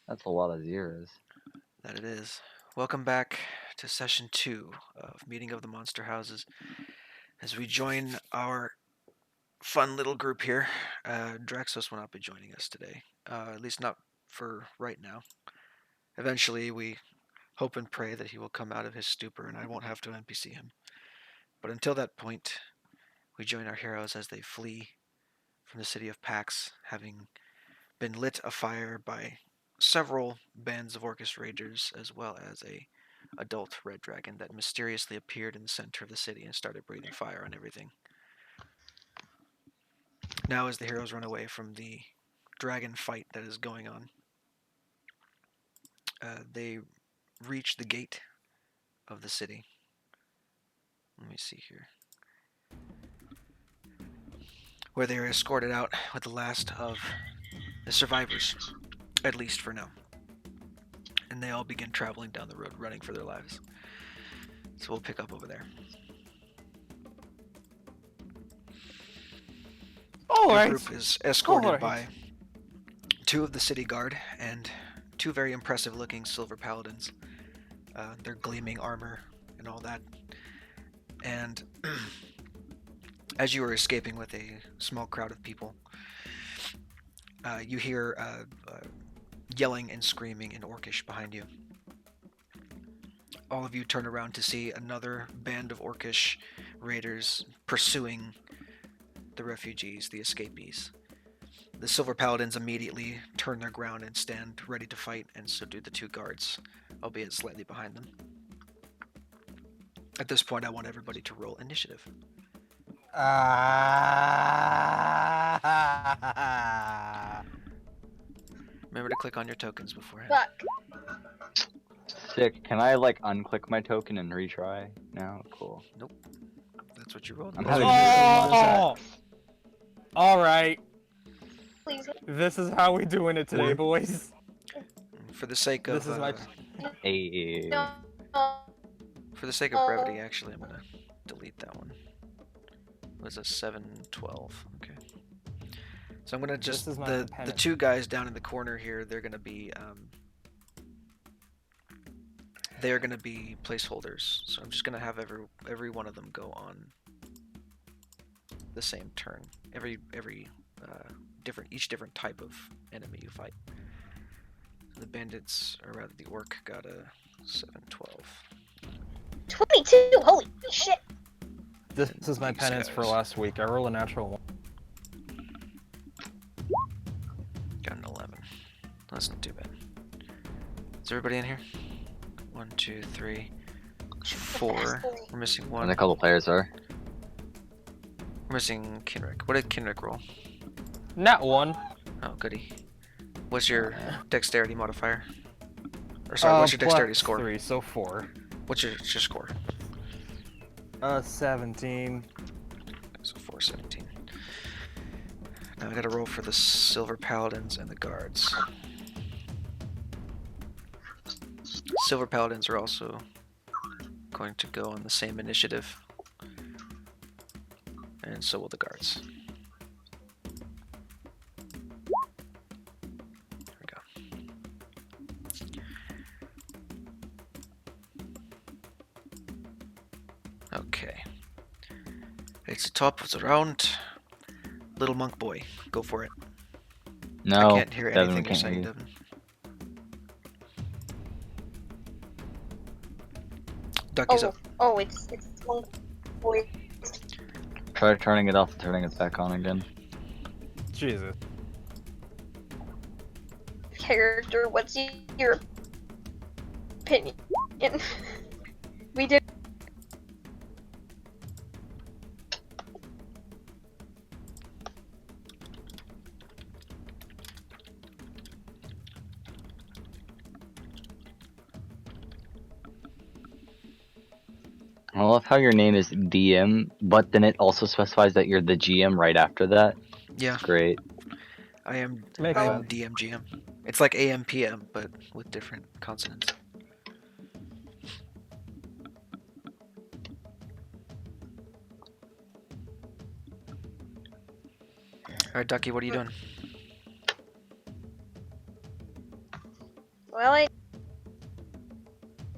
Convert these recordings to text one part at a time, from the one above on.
That's a lot of zeros. That it is. Welcome back to session 2 of Meeting of the Monster Houses. As we join our fun little group here, Draxos will not be joining us today, at least not for right now. Eventually, we hope and pray that he will come out of his stupor and I won't have to NPC him. But until that point, we join our heroes as they flee from the city of Pax, having been lit afire by several bands of Orcus Raiders, as well as a adult red dragon that mysteriously appeared in the center of the city and started breathing fire on everything. Now, as the heroes run away from the dragon fight that is going on, they reach the gate of the city. Let me see here. Where they are escorted out with the last of the survivors, at least for now. And they all begin traveling down the road, running for their lives. So we'll pick up over there. Your group is escorted by 2 of the city guard and 2 very impressive looking silver paladins. Their gleaming armor and all that. And as you are escaping with a small crowd of people, you hear yelling and screaming in Orcish behind you. All of you turn around to see another band of Orcish raiders pursuing the refugees, the escapees. The silver paladins immediately turn their ground and stand ready to fight, and so do the 2 guards, albeit slightly behind them. At this point, I want everybody to roll initiative. Remember to click on your tokens beforehand. Fuck. Sick. Can I unclick my token and retry now? Cool. Nope. That's what you rolled. I'm having All right. Please. This is how we doing it today, boys. For the sake of This is my. No. for the sake of brevity, actually, I'm gonna delete that one. It was a 712. Okay. So I'm gonna just the 2 guys down in the corner here. They're gonna be placeholders. So I'm just gonna have every one of them go on the same turn. Each different type of enemy you fight. So the bandits, or rather the orc, got a 712. 22. Holy shit. This is my penance for last week. I roll a natural 1. Got an 11. That's not too bad. Is everybody in here? 1, 2, 3, 4. We're missing 1. And a couple players are. We're missing Kinrick. What did Kinrick roll? Nat 1. Oh, goody. What's your dexterity modifier? Or sorry, what's your dexterity score? 3, so 4. What's your score? 17. So 417. Now I gotta roll for the silver paladins and the guards. Silver paladins are also going to go on the same initiative. And so will the guards. There we go. Okay. It's the top of the round. Little monk boy, go for it. No. I can't hear anything you're saying, Devin. Ducky's up. Oh, it's one boy. Try turning it off and turning it back on again. Jesus. Character, what's your opinion? We did. I love how your name is DM, but then it also specifies that you're the GM right after that. Yeah. It's great. I am Makes sense. DMGM. It's like AM PM, but with different consonants. Alright, Ducky, what are you doing? Well,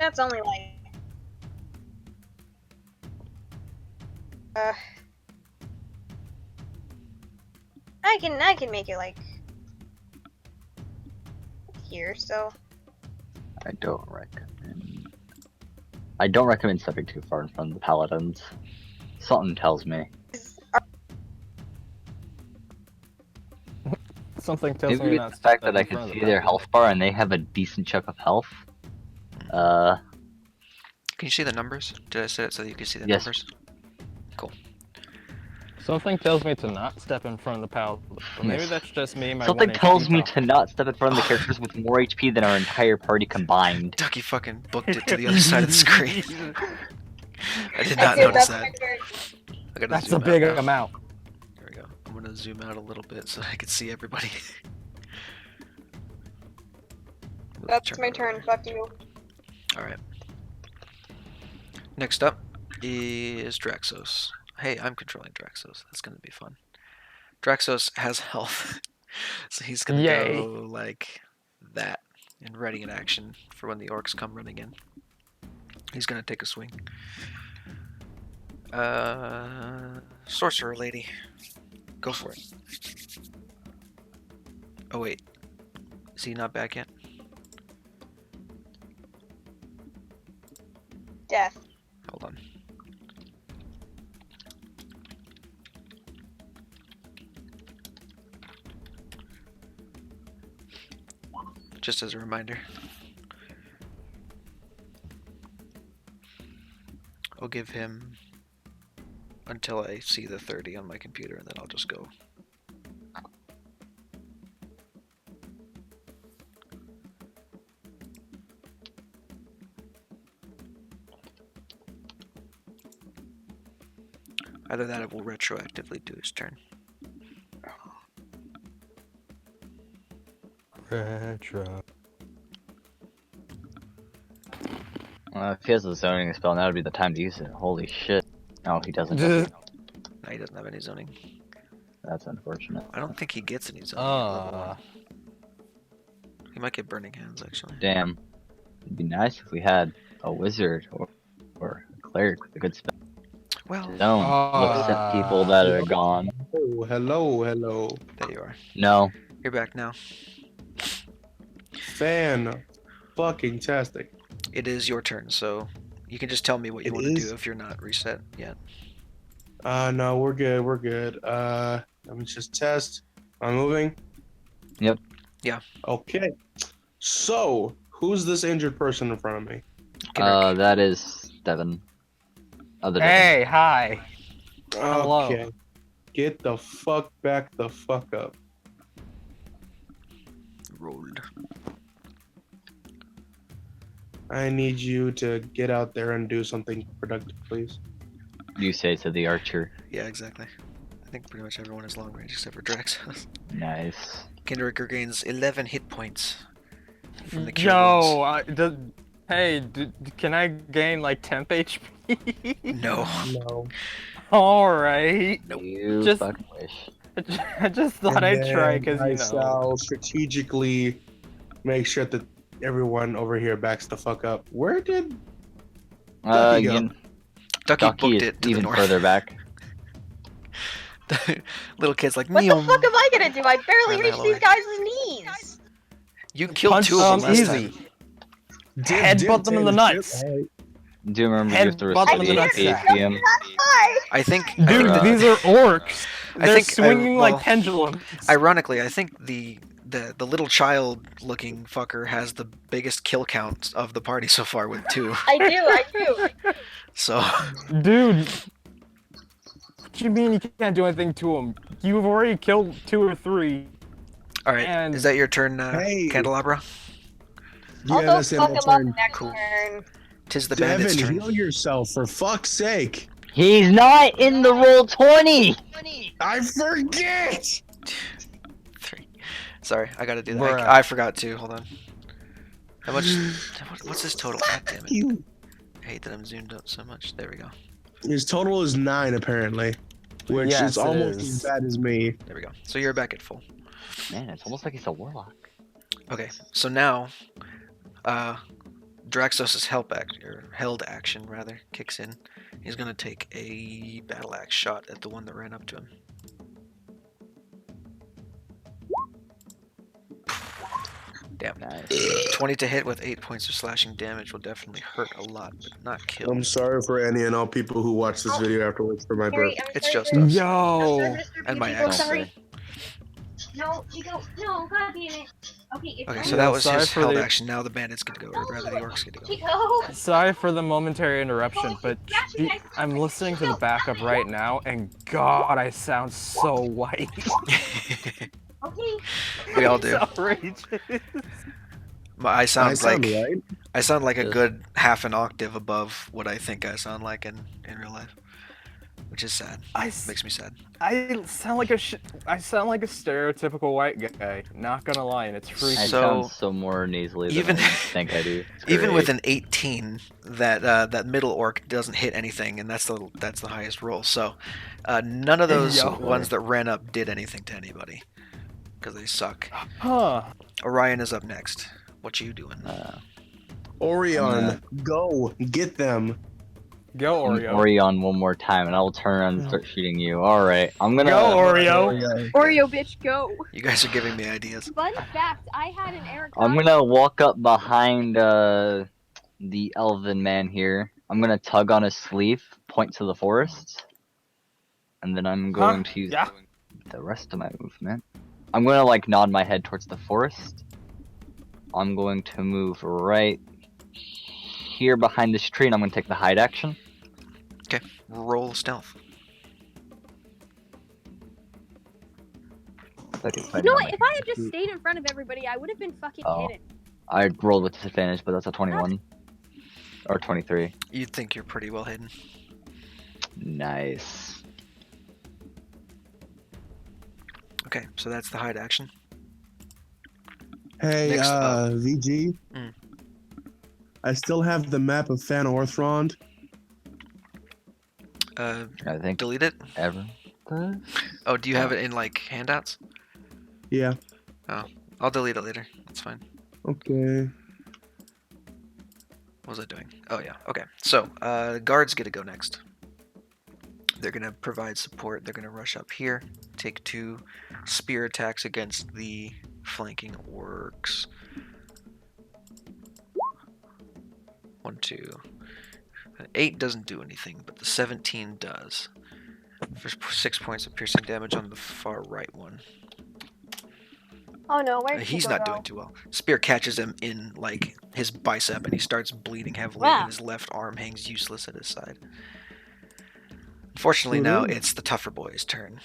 that's only like. I can make it like here. So. I don't recommend stepping too far in front of the paladins. Something tells me. Something tells Maybe me it's not the fact step that I in can front of see the their paladin. health bar and they have a decent chunk of health. Can you see the numbers? Did I set it so that you can see the Yes. numbers? Cool. Something tells me to not step in front of the paladin. But maybe Yes. that's just me. My Something 1 HP tells me buff. to not step in front of the characters with more HP than our entire party combined. Ducky fucking booked it to the other side of the screen. I did not Okay, notice that's that. my turn. I gotta That's a zoom big out now. amount. There we go. I'm gonna zoom out a little bit so I can see everybody. That's my turn. Fuck you. Alright. Next up is Draxos. Hey, I'm controlling Draxos. That's gonna be fun. Draxos has health. So he's gonna Yay. go like that and ready in action for when the orcs come running in. He's gonna take a swing. Sorcerer lady. Go for it. Oh wait. Is he not back yet? Death. Hold on. Just as a reminder. I'll give him until I see the 30 on my computer and then I'll just go. Either that or we'll retroactively do his turn. Retro. If he has a zoning spell, now would be the time to use it. Holy shit. No, he doesn't. No, he doesn't have any zoning. That's unfortunate. I don't think he gets any zoning. at level 1. He might get Burning Hands, actually. Damn. It'd be nice if we had a wizard or a cleric with a good spell. Well, Don't look at people that are gone. Oh, hello. there you are. No. You're back now. Fucking tastic. It is your turn, so you can just tell me what you It want to is? do if you're not reset yet. No, we're good. Let me just test. I'm moving. Yep. Yeah. Okay. So, who's this injured person in front of me? Kendrick. That is Devin. Other Devin. Hey, hi. Hello. Okay. Get the fuck back the fuck up. Rolled. I need you to get out there and do something productive, please. You say to the archer. Yeah, exactly. I think pretty much everyone is long range except for Drax. Nice. Kendrick regains 11 hit points from the cure wounds. Yo, hey, can I gain like temp HP? No. No. Alright. Nope. You Just- fucking wish. I just thought And I'd try then because, I you know. shall strategically make sure that everyone over here backs the fuck up. Where did Ducky go? Ducky Ducky booked is it to even the north. further back. Little kid's like, What the Neom. fuck am I gonna do? I barely Ran the reached hell these away. guys' knees. You killed Punch 2 of them last easy. time. Headbutt them in the nuts. Do you remember you have to Headbutt them receive in the the nutsack. APM? Hi. I think. Dude, these are orcs. I They're think swinging well, like pendulums. Ironically, I think the little child-looking fucker has the biggest kill count of the party so far with 2. I do. So Dude. What you mean you can't do anything to him? You've already killed 2 or 3. all right, And- is that your turn, Hey. Candelabra? I'll Yeah, go that's in fuck my him up turn. next Cool. turn. Tis the bandit's Devin, turn. heal yourself for fuck's sake. He's not in the roll 20! I forget. 3. Sorry, I gotta do that. Bruh. I forgot to. Hold on. How much? What's his total? God damn it! You. I hate that I'm zoomed up so much. There we go. His total is 9 apparently, which Yes, is it almost is. as bad as me. There we go. So you're back at full. Man, it's almost like he's a warlock. Okay, so now Draxos' held action rather kicks in. He's gonna take a battle axe shot at the one that ran up to him. Damn. Nice. 20 to hit with 8 points of slashing damage will definitely hurt a lot, but not kill. I'm sorry for any and all people who watch this video afterwards for my Harry, birth. I'm It's sorry just for- us. I'm Yo. sorry for disturbing And my you people, ex. sorry. No, Chico, no, god damn it. Okay, it's Okay, fine. so that was Sorry his for held the- action. Now the bandits get to go, or rather the orcs get to go. Chico! Sorry for the momentary interruption, but I'm listening to the backup right now, and God, I sound so white. Okay. We all do. It's outrageous. I sound like right. I sound like a Yes. good half an octave above what I think I sound like in real life, which is sad. Makes me sad. I sound like a stereotypical white guy. Not gonna lie, and it's free. I So- sound so more nasally than even- I think I do. It's Even with great. an 18, that middle orc doesn't hit anything, and that's the highest roll. So none of those Yo. ones that ran up did anything to anybody because they suck. Huh. Orion is up next. What you doing? Orion, go get them. Go Oreo. Orion one more time, and I will turn around and start shooting you. All right, I'm gonna. Go Oreo. Oreo bitch, go. You guys are giving me ideas. Fun fact, I had an Eric. I'm gonna walk up behind the elven man here. I'm gonna tug on his sleeve, point to the forest, and then I'm going to use Yeah. the rest of my movement. I'm gonna like nod my head towards the forest. I'm going to move right here behind this tree, and I'm gonna take the hide action. Roll stealth. You know what? If I had just stayed in front of everybody, I would have been fucking Oh. hidden. I rolled with disadvantage, but that's a 21 or 23. You'd think you're pretty well hidden. Nice. Okay, so that's the hide action. Hey, Next up. VG. Mm. I still have the map of Fan Orthrond. I think Delete it. ever. Oh, do you have it in like handouts? Yeah. I'll delete it later. That's fine. Okay. What was I doing? Oh yeah. Okay. So guards get to go next. They're gonna provide support. They're gonna rush up here, take 2 spear attacks against the flanking orcs. 1, 2. 8 doesn't do anything, but the 17 does. For 6 points of piercing damage on the far right one. Oh no, where's He's Chico not go? doing too well. Spear catches him in like his bicep, and he starts bleeding heavily. Wow. And his left arm hangs useless at his side. Unfortunately, now Ooh. it's the tougher boy's turn.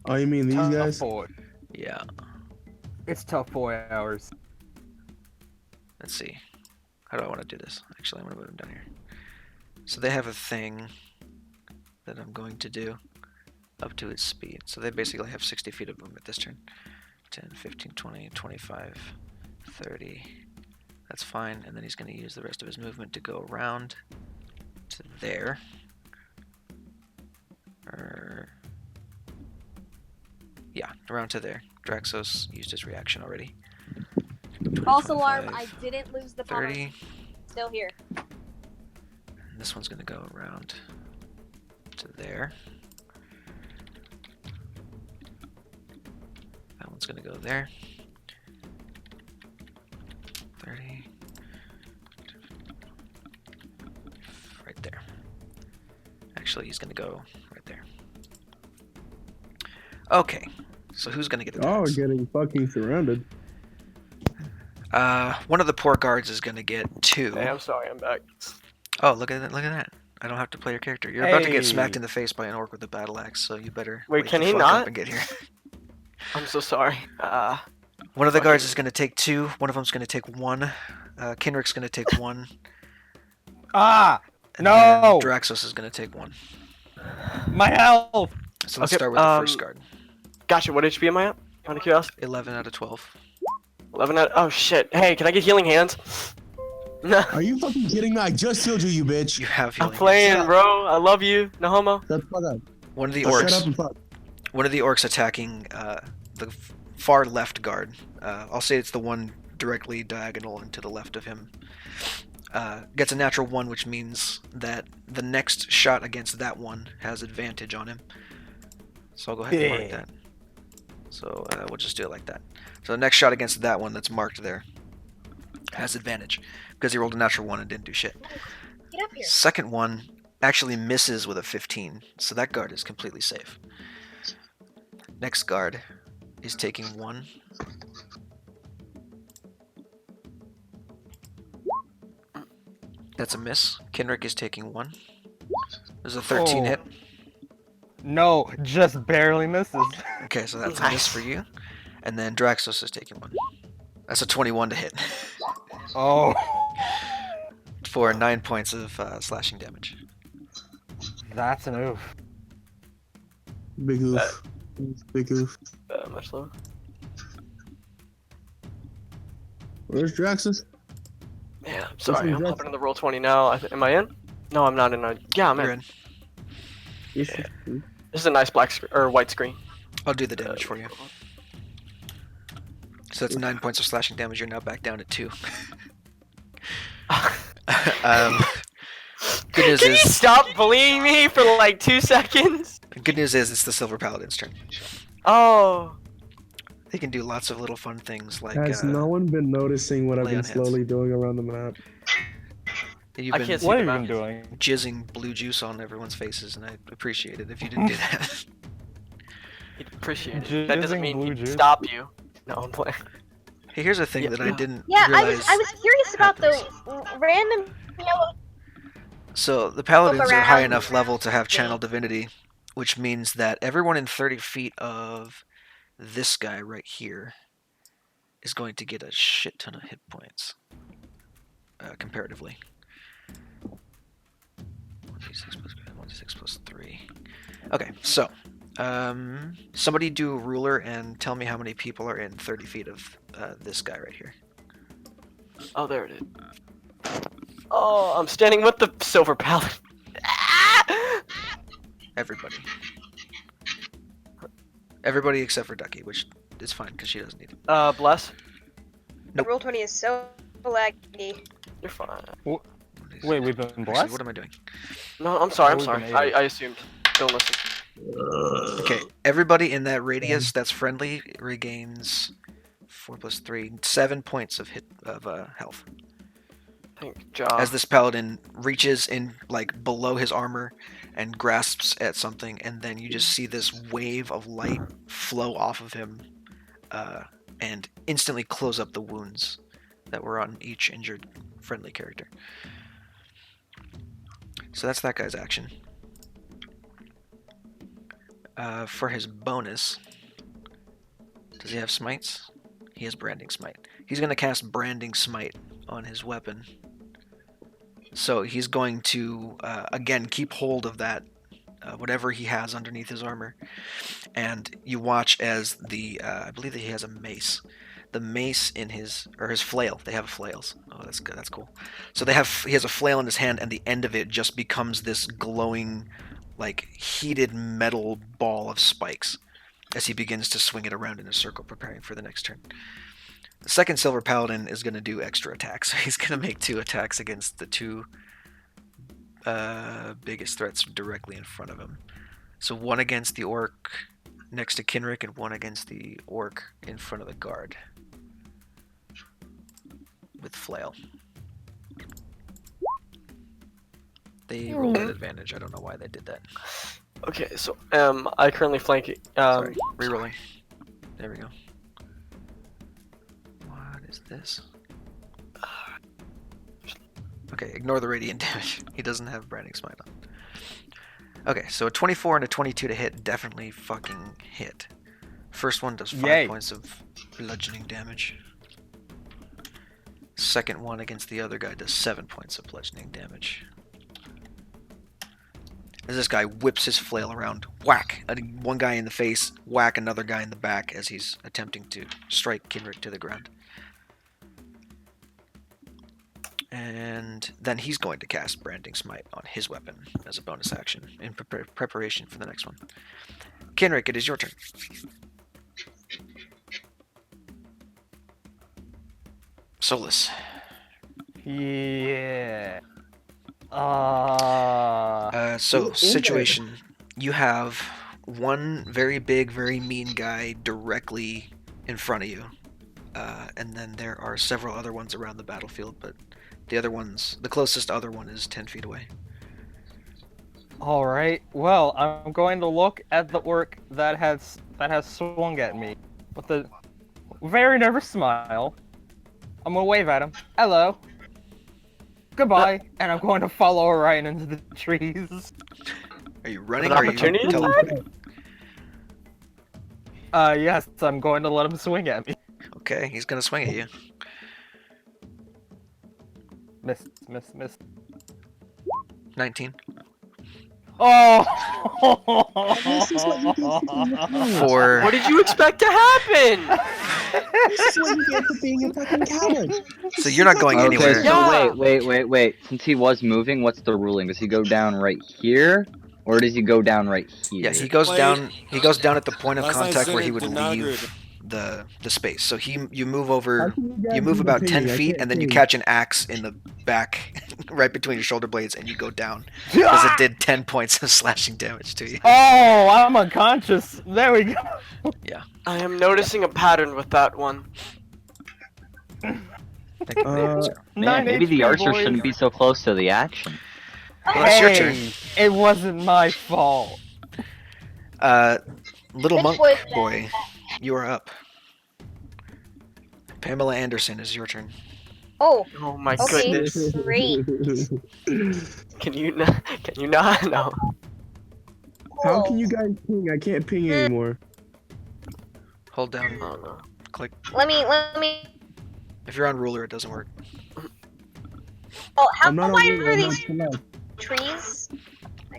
Oh, you mean these Tough guys? boy. Yeah. It's tough boy hours. Let's see. How do I want to do this? Actually, I'm going to move him down here. So they have a thing that I'm going to do up to its speed. So they basically have 60 feet of movement this turn. 10, 15, 20, 25, 30. That's fine. And then he's going to use the rest of his movement to go around to there. Yeah, around to there. Draxos used his reaction already. 20, False alarm, I 25, didn't lose the power. 30. Still here. And this one's gonna go around to there. That one's gonna go there. 30. Right there. Actually, he's gonna go right there. Okay, so who's gonna get the Oh, we're attacks? getting fucking surrounded. One of the poor guards is gonna get 2. Hey, I'm sorry, I'm back. Oh, look at that! Look at that! I don't have to play your character. You're about to get smacked Hey. in the face by an orc with a battle axe, so you better Wait, can the he fuck up not? and get here. I'm so sorry. One of the Fuck guards you. is going to take 2. One of them's going to take 1. Kenrick's going to take 1. Ah! And No! then Draxos is going to take 1. My health! So let's Okay, start with the first guard. Gotcha, what HP am I at? Out of curiosity? 11 out of 12. 11 out. Oh shit. Hey, can I get healing hands? No. Are you fucking kidding me? I just healed you, bitch. You have I'm healing. playing, Shut up. bro. I love you. No homo. Shut the fuck up. One of the Shut up orcs. and fuck. One of the orcs attacking the far left guard. I'll say it's the one directly diagonal and to the left of him, gets a natural 1, which means that the next shot against that one has advantage on him. So I'll go ahead and mark Yeah. that. So we'll just do it like that. So the next shot against that one that's marked there has advantage because he rolled a natural 1 and didn't do shit. Get up here. Second one actually misses with a 15, so that guard is completely safe. Next guard is taking 1. That's a miss. Kenrick is taking 1. There's a 13 Oh. hit. No, just barely misses. Okay, so that's a miss for you. And then Draxos is taking 1. That's a 21 to hit Oh, for 9 points of slashing damage. that's an oof. Big oof. Big oof. Much lower. Where's Draxus? Yeah, I'm sorry. I'm Drax? hopping in the roll 20 now. Am I in? No, I'm not in. Yeah, I'm You're in. in. You should- This is a nice black or white screen. I'll do the damage for you. So that's 9 points of slashing damage. You're now back down at 2. Good news Can you is, stop bullying me for like 2 seconds? good news is, it's the Silver Paladin's turn. Oh. They can do lots of little fun things like Has no one been noticing what I've lay been on hands. slowly doing around the map? you've I been can't see What the have you been map. doing? jizzing blue juice on everyone's faces, and I appreciate it if you didn't do that. He'd appreciate it. That doesn't Jizzing mean blue he'd juice? stop you. No, I'm playing. Hey, here's a thing Yeah. that I didn't Yeah, realize. I was curious about the random yellow. So the paladins are high around. enough level to have channel divinity, which means that everyone in 30 feet of this guy right here is going to get a shit ton of hit points, comparatively. 1d6 plus 1d6 plus 3. Okay, so somebody do a ruler and tell me how many people are in 30 feet of this guy right here. Oh, there it is. Oh, I'm standing with the silver paladin. Everybody. Everybody except for Ducky, which is fine because she doesn't need it. Bless. Nope. Roll 20 is so laggy. You're fine. Wait, we've been Actually, blessed? what am I doing? No, I'm sorry. I'm We've sorry. been aided. I assumed. Don't listen. Okay, everybody in that radius that's friendly regains 4 plus 3, 7 points of health. Thank job. As this paladin reaches in like below his armor and grasps at something, and then you just see this wave of light flow off of him, and instantly close up the wounds that were on each injured friendly character. So that's that guy's action. For his bonus, does he have smites? He has branding smite. He's going to cast branding smite on his weapon. So he's going to, again, keep hold of that, whatever he has underneath his armor. And you watch as the, I believe that he has a mace. The mace in his, or his flail. They have flails. Oh, that's good. That's cool. So he has a flail in his hand, and the end of it just becomes this glowing, like, heated metal ball of spikes as he begins to swing it around in a circle, preparing for the next turn. The second Silver Paladin is going to do extra attacks. He's going to make 2 attacks against the 2 biggest threats directly in front of him. So 1 against the orc next to Kenrick, and 1 against the orc in front of the guard with flail. They rolled at advantage. I don't know why they did that. Okay, so I currently flank. Sorry, rerolling. There we go. What is this? Okay, ignore the radiant damage. He doesn't have branding smite on. Okay, so a 24 and a 22 to hit definitely fucking hit. First one does 5 Yay. points of bludgeoning damage. Second one against the other guy does 7 points of bludgeoning damage. As this guy whips his flail around, whack one guy in the face, whack another guy in the back as he's attempting to strike Kenrick to the ground. And then he's going to cast Branding Smite on his weapon as a bonus action in preparation for the next one. Kenrick, it is your turn. Solus. Yeah. So situation. You have one very big, very mean guy directly in front of you, and then there are several other ones around the battlefield. But the closest other one is 10 feet away. All right. Well, I'm going to look at the orc that has swung at me with a very nervous smile. I'm gonna wave at him. Hello. Goodbye. And I'm going to follow right into the trees. Are you running An or are you opportunity attack? teleporting? Yes, I'm going to let him swing at me. Okay, he's gonna swing at you. Miss. 19. Oh! This is what you get For What did you expect to happen? This is what you get for being a fucking coward. so you're not going Okay, anywhere. so Yeah. wait. Since he was moving, what's the ruling? Does he go down right here, or does he go down right here? Yeah, he goes down. He goes down at the point of Last night contact where he Zenith would did not agree leave with the space. So you move over. How can guys You move be about 10 opinion? I feet, can't and then you see. catch an axe in the back, right between your shoulder blades, and you go down because it did 10 points of slashing damage to you. Oh, I'm unconscious. There we go. I am noticing a pattern with that one. Man, 9 maybe the HP, archer boys. shouldn't be so close to the action. Well, it's your turn. Hey, it wasn't my fault. Little Which monk was boy, you are up. Pamela Anderson is your turn. Oh, Oh my Okay. goodness. great. Can you not? Can you not? No. How can you guys ping? I can't ping anymore. Hold down. Oh no. Click. Let me. If you're on ruler, it doesn't work. Oh, how I'm not wide on are these select. trees?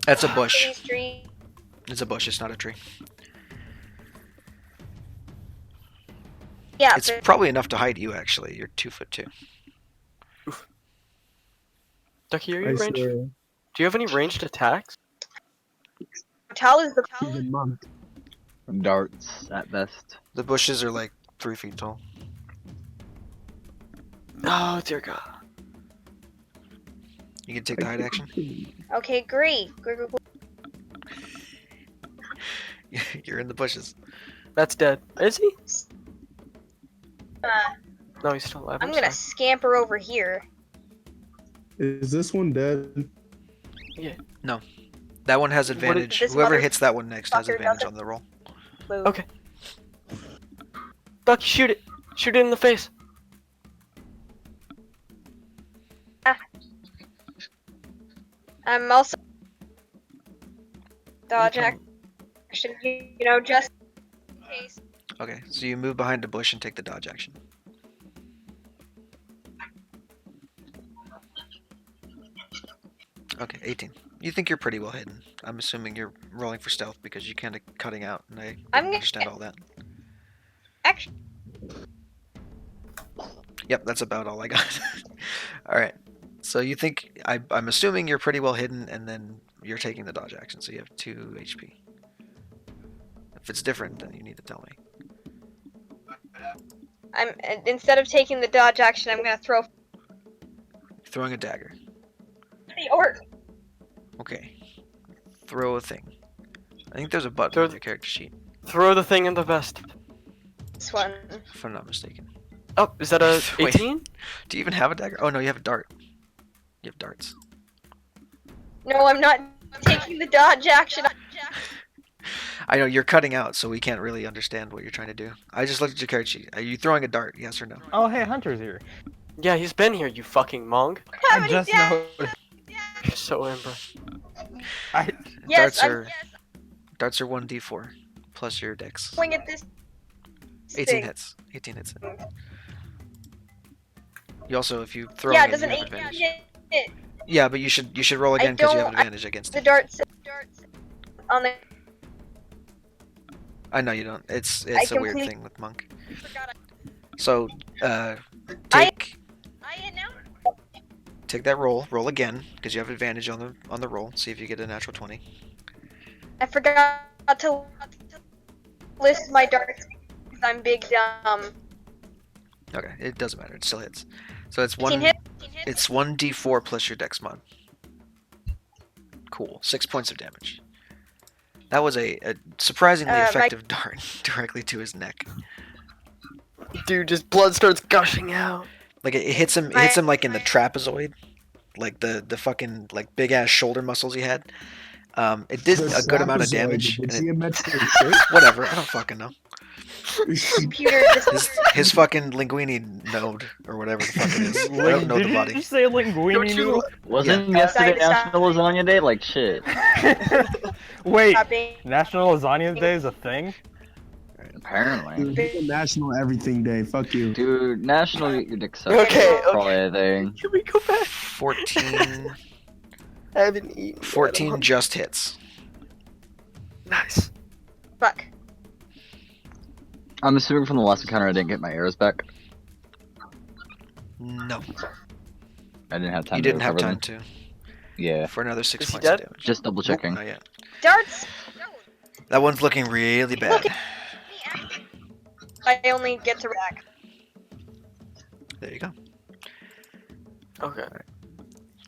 That's a How bush. are these trees? It's a bush. It's not a tree. Yeah, It's they're- probably enough to hide you. Actually, you're 2'2". Ducky, are I you ranged? swear. Do you have any ranged attacks? how is the He's a monk. Darts at best. The bushes are like 3 feet tall. Oh dear God. You can take the hide action. Okay, great. You're in the bushes. That's dead. Is he? Uh, No, he's still alive. I'm gonna sorry. scamper over here. Is this one dead? That one has advantage. This Whoever mother- hits that one next has fucker advantage doesn't- on the roll. Move. Okay. Ducky, shoot it! Shoot it in the face! I'm also dodge Okay. action, you know, just in case. Okay, so you move behind a bush and take the dodge action. Okay, 18. You think you're pretty well hidden. I'm assuming you're rolling for stealth because you kind of cutting out, and I I'm didn't gonna- understand all that. Actually, Yep, that's about all I got. All right. So you think I'm assuming you're pretty well hidden, and then you're taking the dodge action, so you have 2 HP. If it's different, then you need to tell me. I'm instead of taking the dodge action, I'm gonna throw Throwing a dagger. the orc. Okay. Throw a thing. I think there's a button Throw on the- your character sheet, Throw the thing in the vest. This one. if I'm not mistaken. Oh, is that a Wait. 18? Do you even have a dagger? Oh no, you have a dart. You have darts. No, I'm not taking the dodge action. I know you're cutting out, so we can't really understand what you're trying to do. I just looked at your character sheet. Are you throwing a dart? Yes or no? Oh, hey, Hunter's here. Yeah, he's been here, you fucking monk. How I many just da- noticed. You're so Ember. Yes, darts I'm are darts are 1d4 plus your dex. swing at this 18 thing. hits. 18 hits. You also, if you throw Yeah, it, it doesn't you have 18 advantage. hit Yeah, but you should roll again because you have don't- advantage against the it. darts on the. I know you don't. It's I a weird completely thing with monk. forgot. So I- take I now. take that roll. Roll again because you have advantage on the roll. See if you get a natural 20. I forgot to list my darts because I'm big dumb. Okay, it doesn't matter. It still hits. So it's 16 one. hit. It's 1d4 plus your dex mod. Cool. 6 points of damage. That was a surprisingly Right. effective dart directly to his neck. Dude, just blood starts gushing out. Like it hits him. It hits him like in the trapezoid, like the fucking like big ass shoulder muscles he had. It did a good amount of damage. And it, whatever. I don't fucking know. Computer. His fucking linguini node or whatever the fuck it is. I don't know Did the body. you say linguini noodle? Wasn't yesterday National Lasagna Day? Like shit. Wait, Stop being- National Lasagna Day is a thing? Apparently. Dude, National Everything Day. Fuck you. Dude, National Get Your Dick Sucked. Okay, Probably a thing. Can we go back? 14. I haven't eaten. 14 just hits. Nice. Fuck. I'm assuming from the last encounter I didn't get my arrows back. No, I didn't have time you to didn't have recover time them. to. Yeah. For another 6 Is he points of dead? damage. Just double checking. Not yet. Darts. That one's looking really bad. I only get to react. There you go. Okay.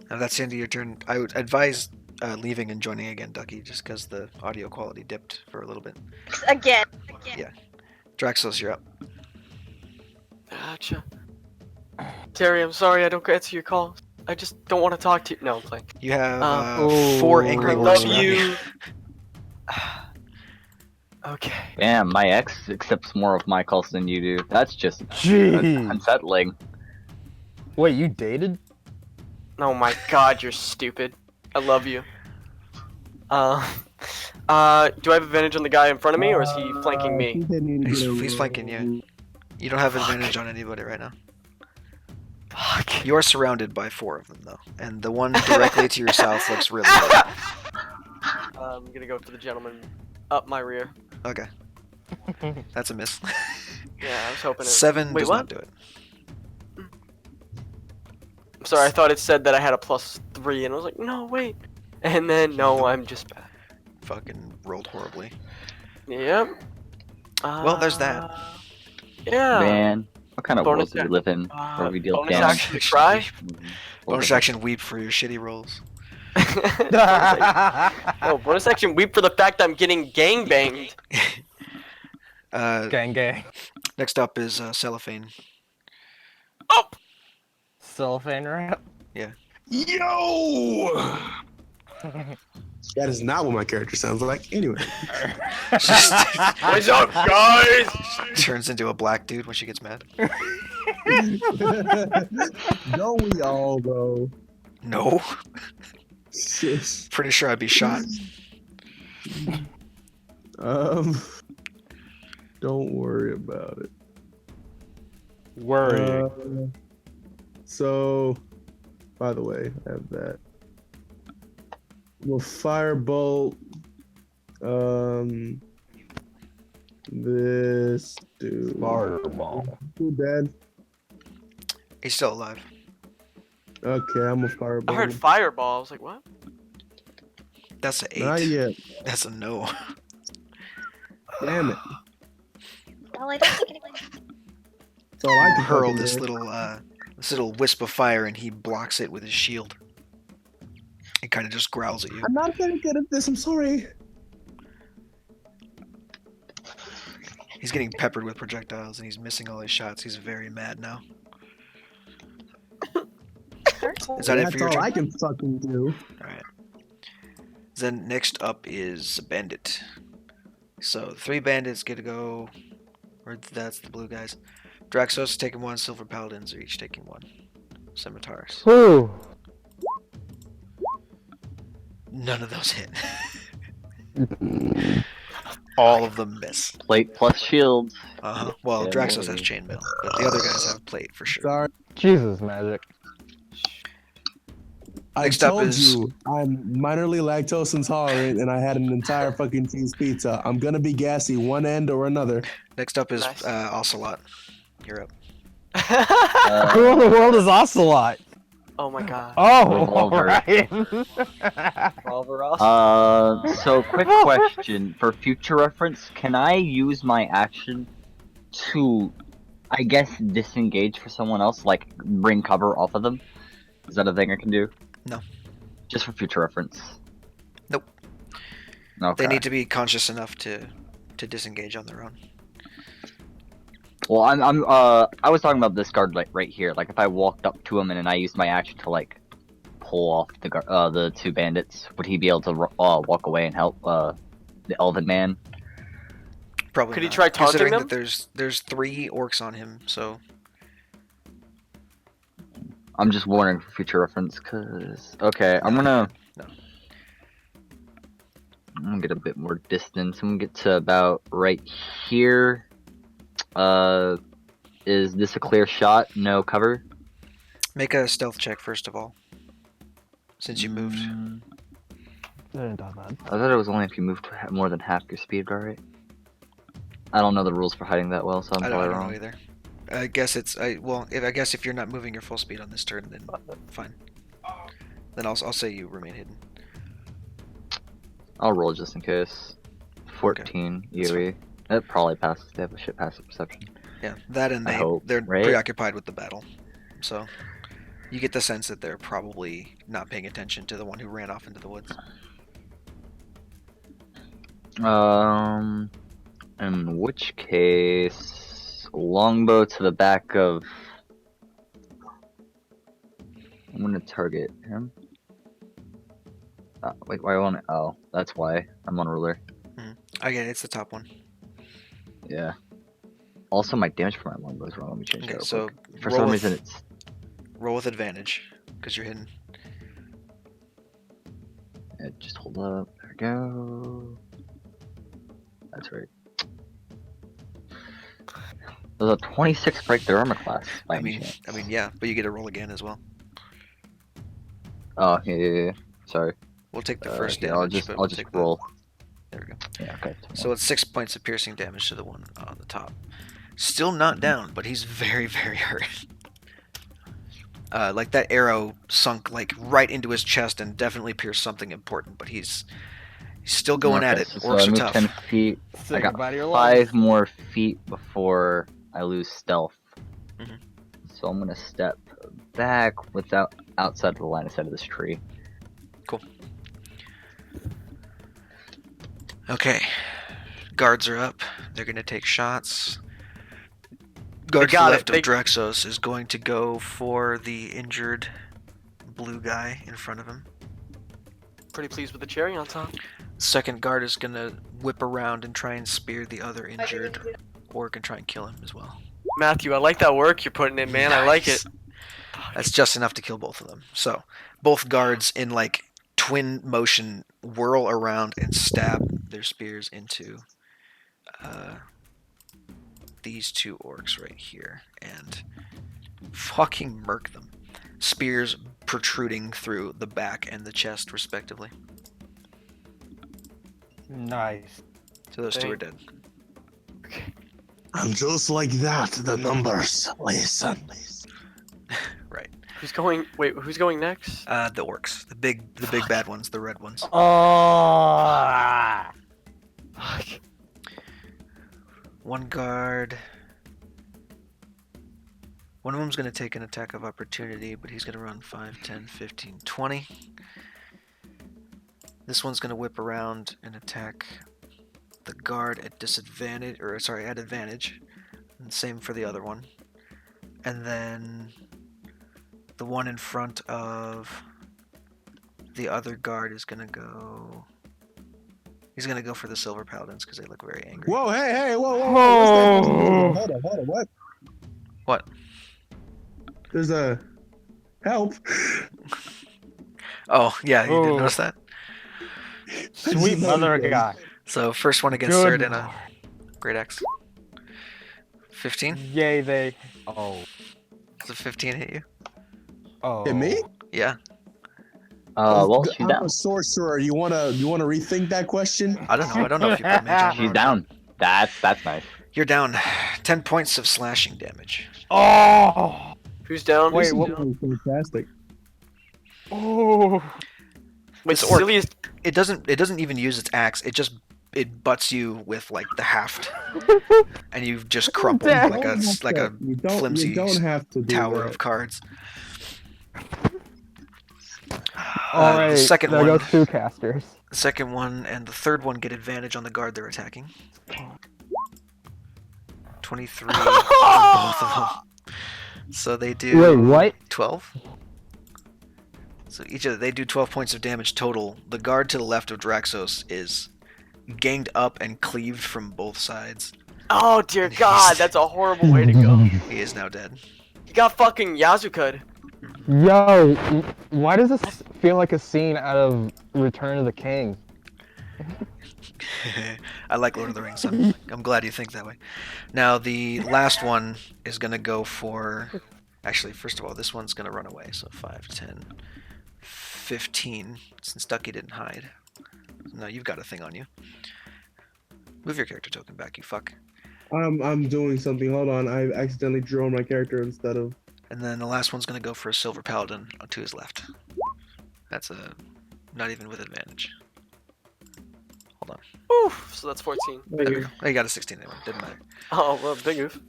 Now that's the end of your turn. I would advise leaving and joining again, Ducky, just because the audio quality dipped for a little bit. Again. Yeah. Draxos, you're up. Gotcha. Terry, I'm sorry I don't answer your calls. I just don't want to talk to you. No, I'm playing. You have Oh. 4 angry I orcs love around you. Okay. Damn, my ex accepts more of my calls than you do. That's just Jeez. unsettling. Wait, you dated? Oh my god, you're stupid. I love you. Do I have advantage on the guy in front of me, or is he flanking me? He's flanking you. You don't have advantage on anybody right now. Fuck. You are surrounded by 4 of them, though. And the one directly to your south looks really good. I'm gonna go for the gentleman up my rear. Okay. That's a miss. Yeah, I was hoping it. 7 Wait, does what? not do it. I'm sorry, I thought it said that I had a +3, and I was like, no, wait. And then, no, I'm just bad. Fucking rolled horribly. Yep. Well, there's that. Yeah. Man, what kind of world Bonus do we action. live in where we deal bonus damage? action try. Bonus action weep for your shitty rolls. No, bonus action weep for the fact I'm getting gangbanged. Gang gang. Next up is Cellophane. Oh! Cellophane wrap? Yo! That is not what my character sounds like. Anyway. What's up, guys? Turns into a black dude when she gets mad. Don't we all, though? No. Sis. Pretty sure I'd be shot. Don't worry about it. Worry. So, by the way, I have that. We'll firebolt. This dude. Fireball. Who dead? He's still alive. Okay, I'm a firebolt. I heard fireball. I was like, what? That's an 8. Not yet. That's a no. Damn it. Well, I don't think anyone. That's all I can Hurl fucking this do. little wisp of fire, and he blocks it with his shield. He kind of just growls at you. I'm not very good at this. I'm sorry. He's getting peppered with projectiles, and he's missing all his shots. He's very mad now. Is that it for your That's all turn? I can fucking do. Alright. Then next up is Bandit. So 3 bandits get to go. Or that's the blue guys. Draxos is taking 1, Silver Paladins are each taking 1. Scimitars. Whew. None of those hit. All of them miss. Plate plus shields. Well, Yeah, Draxos boy. has chainmail, but the other guys have plate for sure. Sorry. Jesus magic. I Next up told is- you I'm minorly lactose intolerant, and I had an entire fucking cheese pizza. I'm gonna be gassy one end or another. Next up is Nice. Ocelot. You're up. Who in the world is Ocelot? Oh my god. Oh, Revolver. right. So quick question for future reference: can I use my action to I guess disengage for someone else, like bring cover off of them. Is that a thing I can do? No. Just for future reference. Nope. Okay. They need to be conscious enough to disengage on their own. Well, I was talking about this guard like right here. Like if I walked up to him and then I used my action to like pull off the two bandits, would he be able to walk away and help the elven man? Probably. Could he not, try taunting considering them? that there's 3 orcs on him, so I'm just wondering for future reference, cause okay, I'm gonna get a bit more distance. I'm gonna get to about right here. Is this a clear shot? No cover? make a stealth check first of all. Since you moved. Not bad. I thought it was only if you moved more than half your speed, right? I don't know the rules for hiding that well, so I'm I probably don't wrong. know either. I guess it's I guess if you're not moving your full speed on this turn, then fine. Then I'll say you remain hidden. I'll roll just in case. 14 That's EOE. That probably passes. They have a shit passive perception. Yeah, that and I hope, they're right? preoccupied with the battle, so you get the sense that they're probably not paying attention to the one who ran off into the woods. In which case, longbow to the back of. I'm gonna target him. Wait, why on it? Oh, that's why I'm on ruler. I get it, it's the top one. Yeah. Also, my damage for my longbow is wrong. Let me change Okay, that. Real so quick. For roll some with- reason, it's Roll with advantage because you're hidden. just hold up. There we go. That's right. There's a 26 break their armor class. By any chance. Yeah, but you get to roll again as well. Oh yeah. Sorry. We'll take the first yeah, damage. but I'll we'll just take the- roll. There we go. Yeah. Okay. So it's 6 points of piercing damage to the one on the top. Still not down, but he's very, very hurt. Like that arrow sunk like right into his chest and definitely pierced something important, but he's still going at Okay, it. So Orcs I are moved tough. 10 feet. Say I got goodbye to your life. 5 more feet before I lose stealth. Mhm. So I'm gonna step back outside of the line of sight of this tree. Okay. Guards are up. They're going to take shots. Guard to the got it. left of Drexos is going to go for the injured blue guy in front of him. Pretty pleased with the cherry on top. Second guard is going to whip around and try and spear the other injured orc and try and kill him as well. Matthew, I like that work you're putting in, man. I like it. That's just enough to kill both of them. So, both guards in like twin motion whirl around and stab their spears into these two orcs right here and fucking murk them. Spears protruding through the back and the chest, respectively. Nice. So those two are dead. And just like that, the numbers listen. Right. Who's going? Wait, who's going next? The orcs, the big bad ones, the red ones. Oh. One guard. One of them's going to take an attack of opportunity, but he's going to run 5, 10, 15, 20. This one's going to whip around and attack the guard at disadvantage, or sorry, at advantage. And same for the other one. And then the one in front of the other guard is going to go... He's going to go for the silver paladins because they look very angry. Whoa, hey, whoa. Oh. What's that? Hold on, what? What? There's a help. Oh, yeah, you didn't Oh. notice that? Sweet mother of God. So first one against Good Cerdina. lord. Great axe. 15? Yay, they. Oh. Does a 15 hit you? Oh. Hit me? Yeah. Well, she's I'm down. a sorcerer. You wanna rethink that question? I don't know. I don't know if you put mage armor She's on. down. That's nice. You're down 10 points of slashing damage. Oh. Who's down? Wait, This is what? fantastic. Oh. Wait, this orc- silliest. It doesn't even use its axe. It just it butts you with like the haft, and you just crumple Dang. like a You don't flimsy have to do tower that. of cards. All right, The second there one, goes 2 casters. the second one, and the third one get advantage on the guard they're attacking. 23 for both of them. So they do. Wait, what? 12. So each of they do 12 points of damage total. The guard to the left of Draxos is ganged up and cleaved from both sides. Oh dear God, that's a horrible way to go. He is now dead. You got fucking Yazuka'd. Yo, why does this feel like a scene out of Return of the King? I like Lord of the Rings. I'm glad you think that way. Now the last one is gonna go for. Actually, first of all, this one's gonna run away. So 5, 10, 15. Since Ducky didn't hide. No, you've got a thing on you. Move your character token back, you fuck. I'm doing something. Hold on. I accidentally drew on my character instead of. And then the last one's gonna go for a Silver Paladin to his left. That's a not even with advantage. Hold on. Oof, so that's 14. There we go. Oh, you got a 16 anyway. Didn't matter. Oh, well, big oof.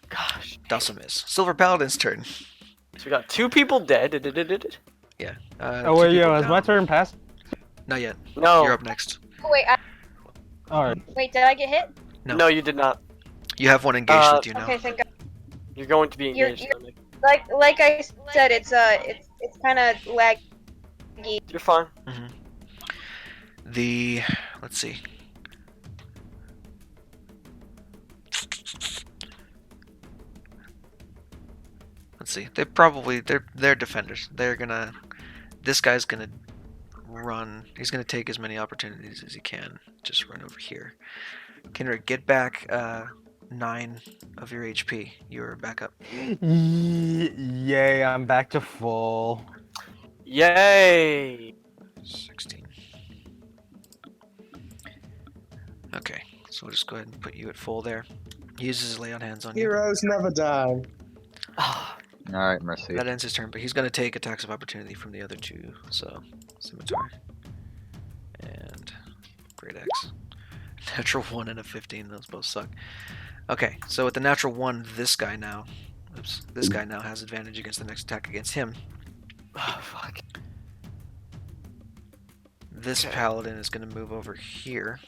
Gosh. Doesn't miss. Silver Paladin's turn. So we got 2 people dead. Yeah. Oh wait, yo, has my turn passed? Not yet. No. You're up next. Wait, Alright. wait, did I get hit? No. No, you did not. You have one engaged with you now. Okay, thank God. You're going to be engaged. You're- Like I said, it's kind of laggy. You're fine. Let's see. Let's see. They're defenders. This guy's gonna run. He's gonna take as many opportunities as he can. Just run over here. Kendrick, get back 9 of your HP. You're back up. Yay, I'm back to full. Yay! 16. Okay, so we'll just go ahead and put you at full there. He uses his lay on hands on you. Heroes never die. Alright, Mercy. That ends his turn, but he's going to take attacks of opportunity from the other 2. So, Scimitar. And Great Axe. Natural 1 and a 15, those both suck. Okay, so with the natural 1, this guy now has advantage against the next attack against him. Oh, fuck. This paladin is going to move over here,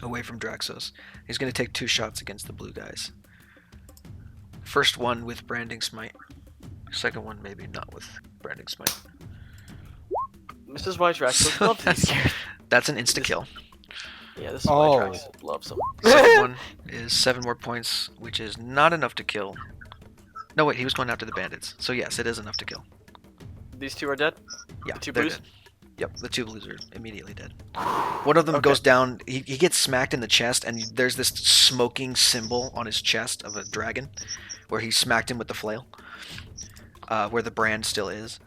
away from Draxos. He's going to take 2 shots against the blue guys. First one with Branding Smite. Second one maybe not with Branding Smite. This is why Draxus loves these characters. That's an insta-kill. Yeah, this is why Oh. Draxus loves them. Second one is 7 more points, which is not enough to kill. No, wait, he was going after the bandits. So yes, it is enough to kill. These 2 are dead? Yeah, The 2 they're blues? dead. Yep, the 2 blues are immediately dead. One of them Okay. goes down, he gets smacked in the chest, and there's this smoking symbol on his chest of a dragon, where he smacked him with the flail, where the brand still is.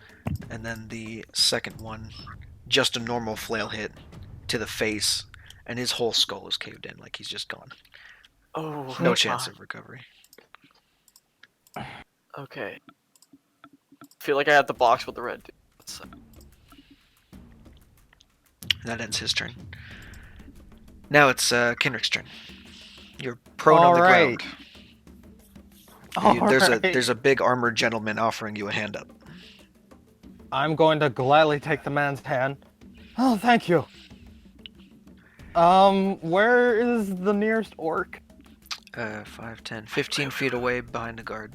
And then the second one, just a normal flail hit to the face, and his whole skull is caved in, like he's just gone. Oh, No chance of recovery. Okay. Feel like I had the box with the red dude. Let's, And that ends his turn. Now it's Kendrick's turn. You're prone on the Alright. ground. Alright. There's a big armored gentleman offering you a hand up. I'm going to gladly take the man's hand. Oh, thank you. Where is the nearest orc? 5, 10, 15 feet away behind the guard.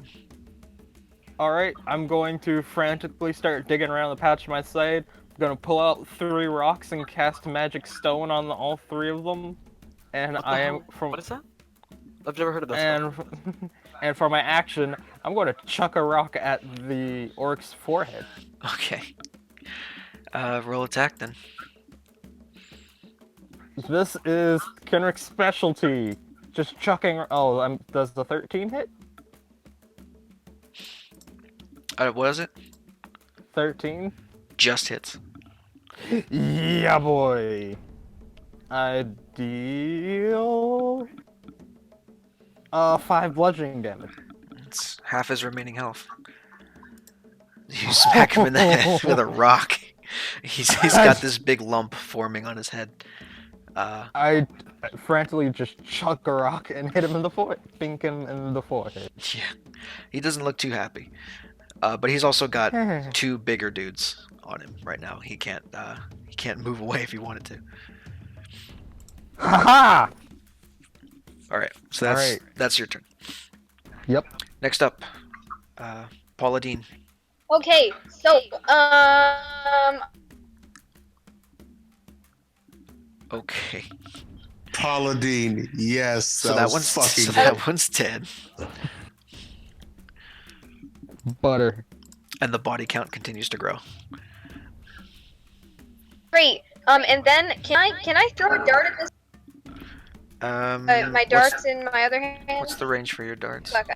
Alright, I'm going to frantically start digging around the patch of my side. I'm gonna pull out 3 rocks and cast Magic Stone on all 3 of them. And what the I hell? am from What is that? I've never heard of that. spell. and for my action, I'm going to chuck a rock at the orc's forehead. Okay. Roll attack then. This is Kenrick's specialty. Just chucking. Oh, does the 13 hit? What is it? 13. Just hits. Yeah, boy. I deal 5 bludgeoning damage. It's half his remaining health. You smack him in the head with a rock. He's got this big lump forming on his head. I frantically just chuck a rock and hit him in the forehead. Bink him in the forehead. Yeah, he doesn't look too happy. But he's also got 2 bigger dudes on him right now. He can't move away if he wanted to. Ha All right, so that's your turn. Yep. Next up, Paula Dean. Okay, so Okay, Paula Deen, yes. so that one's fucking. that one's dead, Butter. and the body count continues to grow. great. And then can I throw a dart at this? My dart's in my other hand. What's the range for your darts? Okay.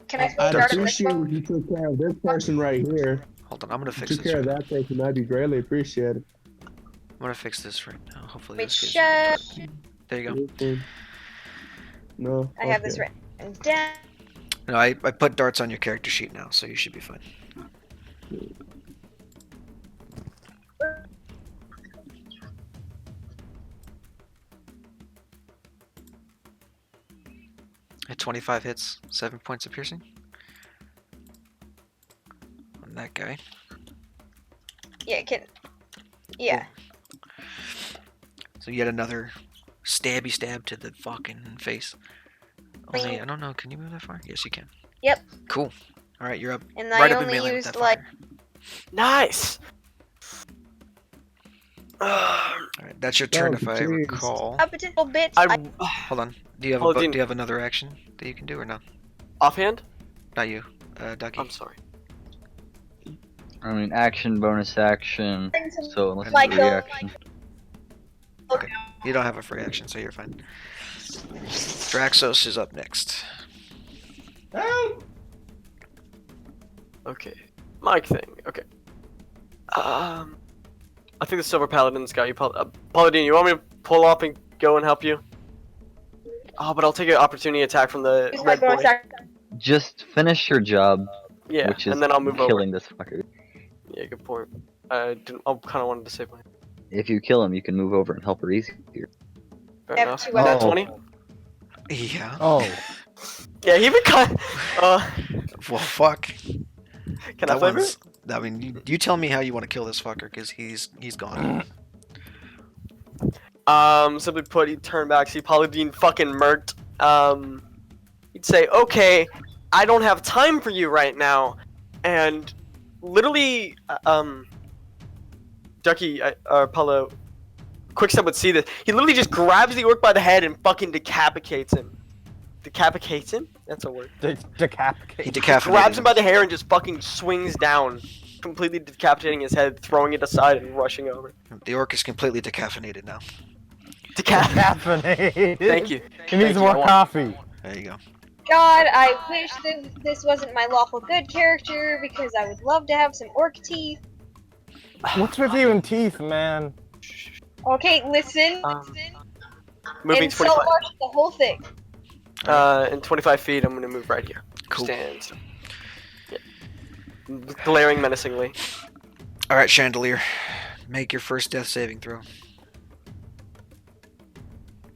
Can I throw a I'd dart at this appreciate one? if you took care of this person right here. Hold on, I'm gonna fix Took this. care of Right that person, I'd be greatly appreciated. I'm gonna fix this right now. Hopefully Wait, this gives shut. you. There you go. No. I have this okay. written down. No, I put darts on your character sheet now, so you should be fine. At 25 hits, 7 points of piercing. On that guy. Yeah, yeah. So yet another stabby stab to the fucking face. Only, I don't know, can you move that far? Yes, you can. Yep. Cool. Alright, you're up. And Right I up in only melee with used that like fucker. Nice. Alright, that's your turn if I jeez. recall. a potential bitch. Hold on. Do you have Oh, a Dean. do you have another action that you can do or no? Offhand? Not you. Ducky. I'm sorry. I mean, action, bonus action. So unless Like it's a the- reaction. Okay. You don't have a free action, so you're fine. Draxos is up next. Okay. Mic thing. Okay. I think the Silver Paladin's got you. Paladin, you want me to pull up and go and help you? Oh, but I'll take an opportunity attack from the Use my red boy. bonus action. Just finish your job, Yeah, which is and then I'll move killing this fucker. over. Yeah, good point. I kind of wanted to save my. If you kill him, you can move over and help her easier. Fair I have enough. two Is that weapons. 20? Yeah. Oh. Yeah, he even kind. Well, fuck. Can I flavor it? I mean, you tell me how you want to kill this fucker, because he's gone. Simply put, he'd turn back, see Paladin fucking murked. He'd say, "Okay, I don't have time for you right now," and literally, Ducky, Paulo, Quickstep would see this. He literally just grabs the orc by the head and fucking decapitates him. Decapitates him? That's a word. Decapitate. He decapitated Grabs him by the hair and just fucking swings down, completely decapitating his head, throwing it aside and rushing over. The orc is completely decaffeinated now. Decaffeinated. Thank you. He needs Thank you. more I want- coffee. There you go. God, I wish this wasn't my lawful good character because I would love to have some orc teeth. What's with you and teeth, man? Okay, listen. Moving and salt 25. march the whole thing. In 25 feet, I'm gonna move right here. Cool. Stand. Yeah. Glaring menacingly. All right, Chandelier, make your first death saving throw.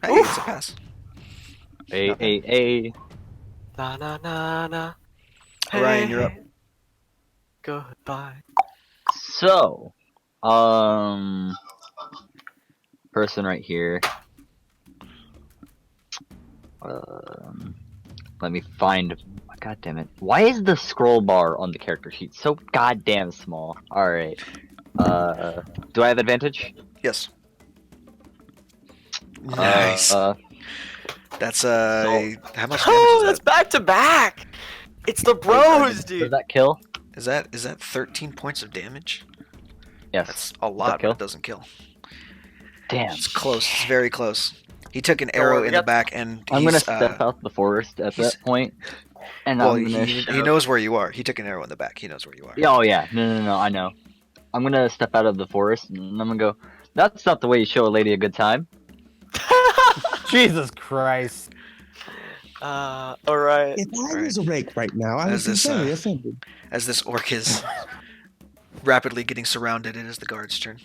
Hey, it's a pass. A. Na na na na. Orion, you're up. Goodbye. So, person right here. Let me find. God damn it! Why is the scroll bar on the character sheet so goddamn small? All right. Do I have advantage? Yes. Nice. That's how much damage Oh, is that's that? back to back. It's the bros, Does dude. that kill? Is that 13 points of damage? Yes. That's a lot, but kill? it doesn't kill. Damn. It's close. It's very close. He took an Don't arrow worry, in we the got- back, and I'm gonna he's, step out the forest at he's- that point, and well, I'm gonna. he knows where you are. He took an arrow in the back. He knows where you are. Yeah, oh yeah, no, I know. I'm gonna step out of the forest and I'm gonna go. That's not the way you show a lady a good time. Jesus Christ. Alright. If I was awake right now, I would As be this, very offended. As this orc is rapidly getting surrounded, it is the guard's turn.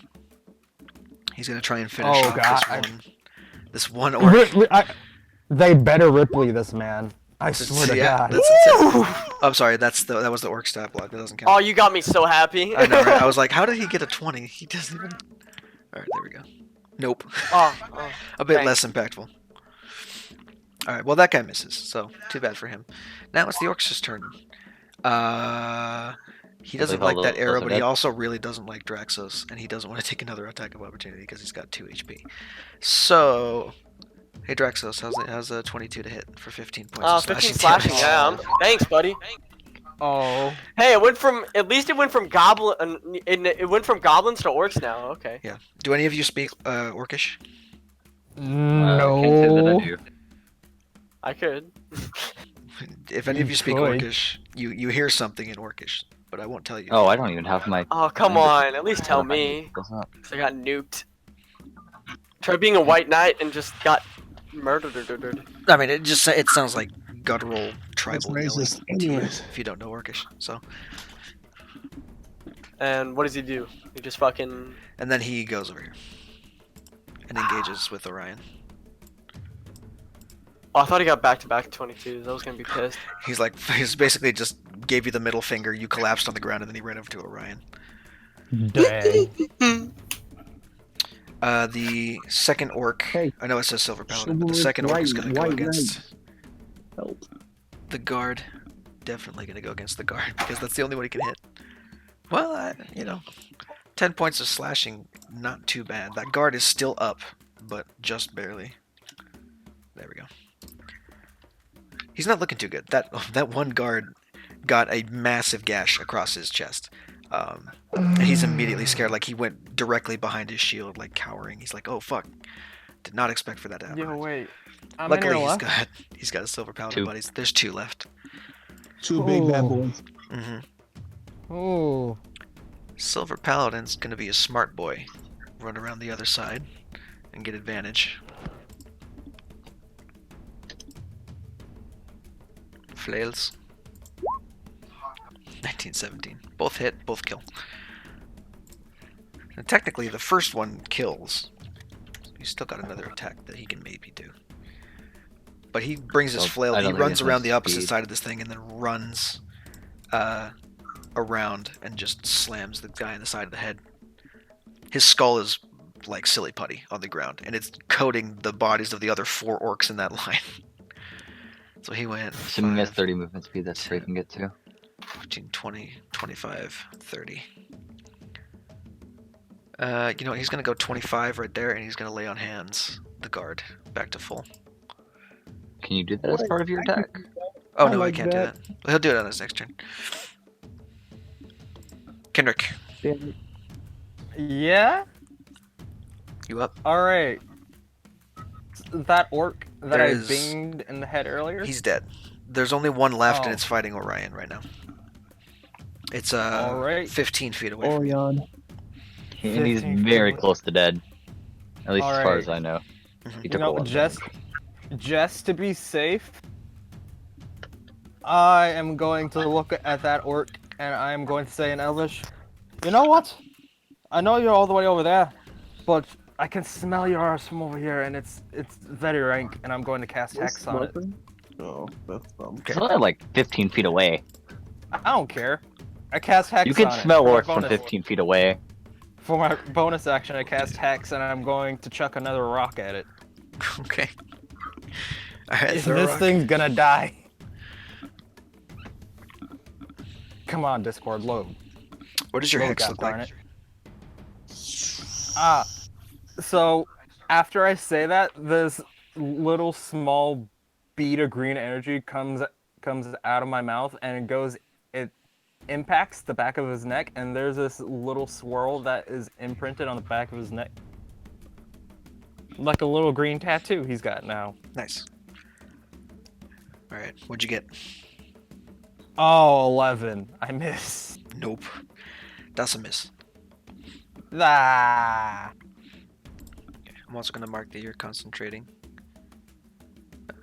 He's gonna try and finish Oh, off God. this one orc. They better Ripley this man. I swear to Yeah, God. I'm sorry. That was the orc stat block. That doesn't count. Oh, you got me so happy. I know, right? I was like, how did he get a 20? He doesn't even. All right, there we go. Nope. oh, A bit thanks. less impactful. All right. Well, that guy misses. So too bad for him. Now it's the orc's turn. He doesn't Believe all like that those arrow, are but he dead. also really doesn't like Draxos, and he doesn't want to take another attack of opportunity because he's got 2 HP. So, hey Draxos, how's a 22 to hit for 15 points? Of 15 slashing slashing. damage? Yeah. Thanks, buddy. Oh. Hey, at least it went from goblins to orcs now. Okay. Yeah. Do any of you speak Orcish? I can't say that I No. do. I could. If any of you speak Troy. Orcish, you hear something in Orcish, but I won't tell you. Oh, I don't even have my. Oh, come on. At least tell me. What's up? 'Cause I got nuked. Try being a white knight and just got murdered. I mean, it sounds like guttural tribal That's yelling racist. to you Anyways. if you don't know Orcish. So, And what does he do? He just fucking. and then he goes over here and engages with Orion. Oh, I thought he got back-to-back 22s. I was gonna be pissed. He's basically just gave you the middle finger. You collapsed on the ground, and then he ran over to Orion. Dang. The second orc. Hey. I know it says Silver Paladin, but the Chivalrous second orc is white- gonna go white against Help. the guard. Definitely gonna go against the guard because that's the only one he can hit. Well, 10 points of slashing, not too bad. That guard is still up, but just barely. There we go. He's not looking too good. That one guard got a massive gash across his chest. And he's immediately scared. Like he went directly behind his shield, like cowering. He's like, "Oh fuck! Did not expect for that to happen." Yo, wait. I'm Luckily, in here he's left. got a silver paladin 2. buddies. There's 2 left. 2 big bad Oh. boys. Ooh. Silver paladin's gonna be a smart boy, run around the other side, and get advantage. Flails. 1917. Both hit, both kill. And technically, the first one kills. He's still got another attack that he can maybe do. But he brings his Well, flail, I he don't think runs it around has the opposite speed. side of this thing and then runs around and just slams the guy in the side of the head. His skull is like silly putty on the ground, and it's coating the bodies of the other 4 orcs in that line. So he went Assuming he has 5, 30 movement speed, that's where he can get to. 15, 20, 25, 30. You know what? He's going to go 25 right there, and he's going to lay on hands the guard back to full. Can you do that as part of your attack? Oh, I no, I like can't that. do that. He'll do it on his next turn. Kendrick, Yeah? you up? Alright. That orc that There I is- binged in the head earlier? He's dead. There's only one left, and Oh. it's fighting Orion right now. It's Alright. 15 feet away from you. Orion. And he's 15 very feet. close to dead. At least as far Alright. as I know. Mhm. He You took a know, lot of just to be safe, I am going to look at that orc and I am going to say in Elvish, you know what? I know you're all the way over there, but I can smell your arse from over here, and it's very rank, and I'm going to cast Hex on it. Oh, that's dumb. He's only like 15 feet away. I don't care. I cast Hex You can on it. smell For my orcs from bonus- 15 feet away. For my bonus action, I cast Hex, and I'm going to chuck another rock at it. Okay. Alright, This throw a rock. thing's gonna die. Come on, Discord, load. What does your Load, hex God look darn like? it. So after I say that, this little small bead of green energy comes out of my mouth, and it impacts the back of his neck, and there's this little swirl that is imprinted on the back of his neck. Like a little green tattoo he's got now. Nice. Alright, what'd you get? Oh, 11. I miss. Nope. That's a miss. Ah. I'm also gonna mark that you're concentrating.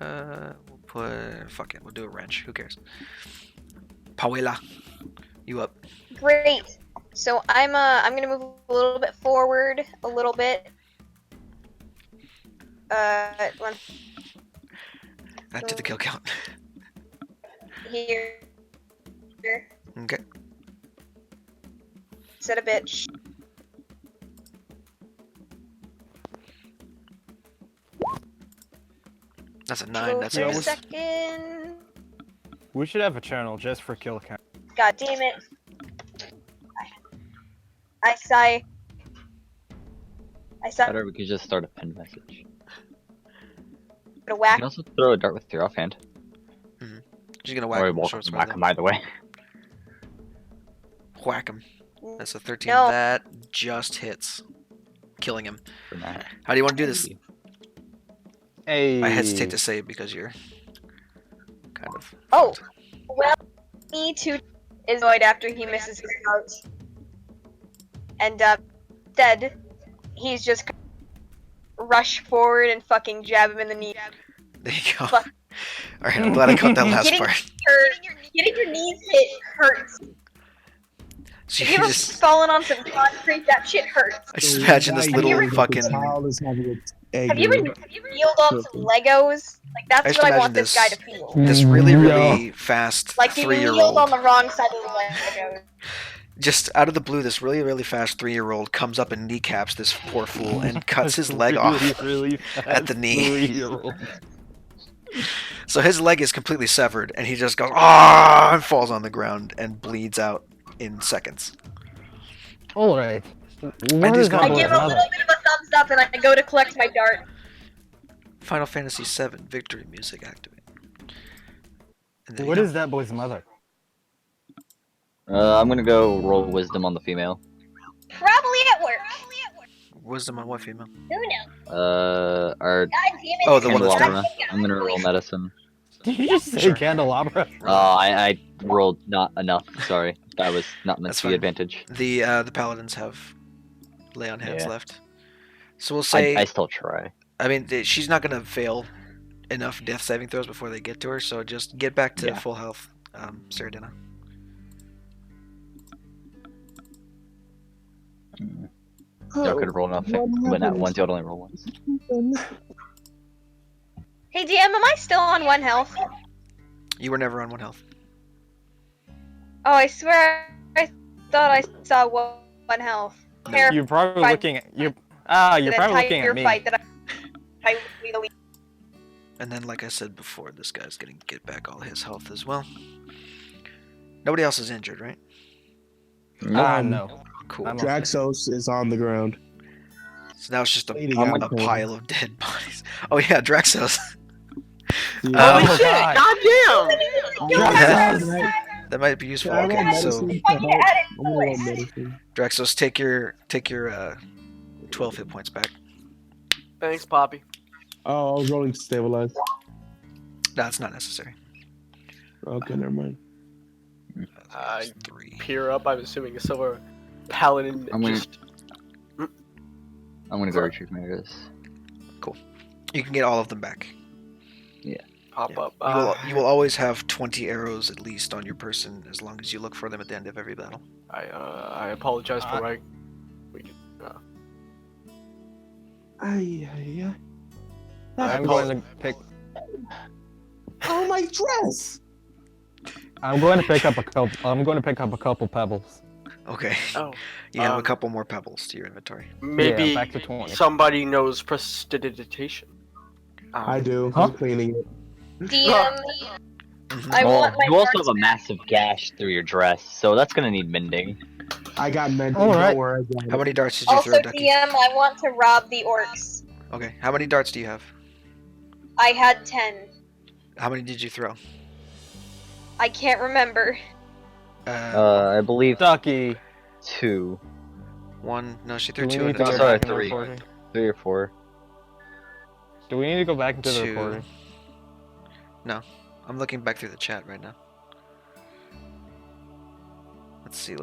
We'll put... Fuck it, we'll do a wrench. Who cares? Pawela, you up. Great. So I'm gonna move a little bit forward, a little bit, One Add to the kill count. here. Okay. Said a bitch. That's a 9. That's for a a miss. second. We should have a channel just for kill count. God damn it. I sigh. I saw Better we could just start a pinned message. You a whack. can also throw a dart with your offhand. She's gonna Or whack him. whack him either way. Whack him. That's a 13. No. That just hits. Killing him. For now. How do you want to do this? Hey. I hesitate to say it because you're kind of. Oh, well, me too is annoyed after he misses his note. And, instead, he's just rush forward and fucking jab him in the knee. There you go. Fuck. Alright, I'm glad I caught that last Getting part. Getting your knees hit hurts. So Have you you ever just, fallen on some concrete? That shit hurts. I just imagine this Why little you- fucking. the child is having its egg Have you ever kneeled on some Legos? Like, I that's just what I want imagine this guy to feel. This really, really fast Like, you kneeled 3-year-old. on the wrong side of the Legos. Just out of the blue, this really, really fast 3-year-old comes up and kneecaps this poor fool and cuts his leg off really at the knee. 3-year-old. So his leg is completely severed, and he just goes ah and falls on the ground and bleeds out in seconds. All right. And What he's is gonna I that give boy's a little mother? bit of a thumbs up and I go to collect my dart. Final Fantasy VII victory music activate. And there you What go. is that boy's mother? I'm gonna go roll wisdom on the female. Probably at work. Wisdom on what female? Who knows? Our God damn it. Oh, the one that's candelabra. I'm gonna roll medicine. Did you just say Sure. candelabra? I rolled not enough. Sorry, that was not meant That's to be fine. advantage. The paladins have lay on hands Yeah. left. So we'll say I still try. I mean, she's not gonna fail enough death saving throws before they get to her. So just get back to Yeah. full health, Saradina. Y'all could roll enough, but not once. Y'all only roll once. Hey DM, am I still on 1 health? You were never on 1 health. Oh, I swear I thought I saw 1 health. No. You're probably Fight- looking at you're probably looking entire at me. fight that I legally. And then, like I said before, this guy's gonna get back all his health as well. Nobody else is injured, right? No. Cool. I'm Draxos is on the ground. So now it's just a Bleeding I'm out a cold. pile of dead bodies. Oh yeah, Draxos. Yeah. Oh, Holy shit! God. Goddamn! That might be useful. I roll Okay, so medicine to help. I'm gonna roll medicine. Draxos, take your 12 hit points back. Thanks, Poppy. Oh, I was rolling to stabilize. That's not necessary. Okay, never mind. I 3. peer up. I'm assuming a silver paladin. I'm gonna- Just I'm gonna go retrieve my guys. You can get all of them back. pop Yeah. up. You will always have 20 arrows at least on your person as long as you look for them at the end of every battle. I apologize for my. Ay. I'm going to pick. Oh, my dress! I'm going to pick up a couple. I'm going to pick up a couple pebbles. Okay. Oh, You have a Um, couple more pebbles to your inventory. maybe Yeah, back to 20. somebody knows prestidigitation. I do. Huh? I'm cleaning it. DM, Mhm. I Well, want my you also darts have a back. massive gash through your dress, so that's gonna need mending. I got mental. All right. Don't worry, I got How it. many darts did you Also, throw, Ducky? DM, I want to rob the orcs. Okay. How many darts do you have? I had 10. How many did you throw? I can't remember. I believe Ducky. 2, 1. No, she Do threw we 2 need in to the go sorry, back into the 3. recording? 3 or 4. Do we need to go back into the 2. recording? No. I'm looking back through the chat right now. Let's see. That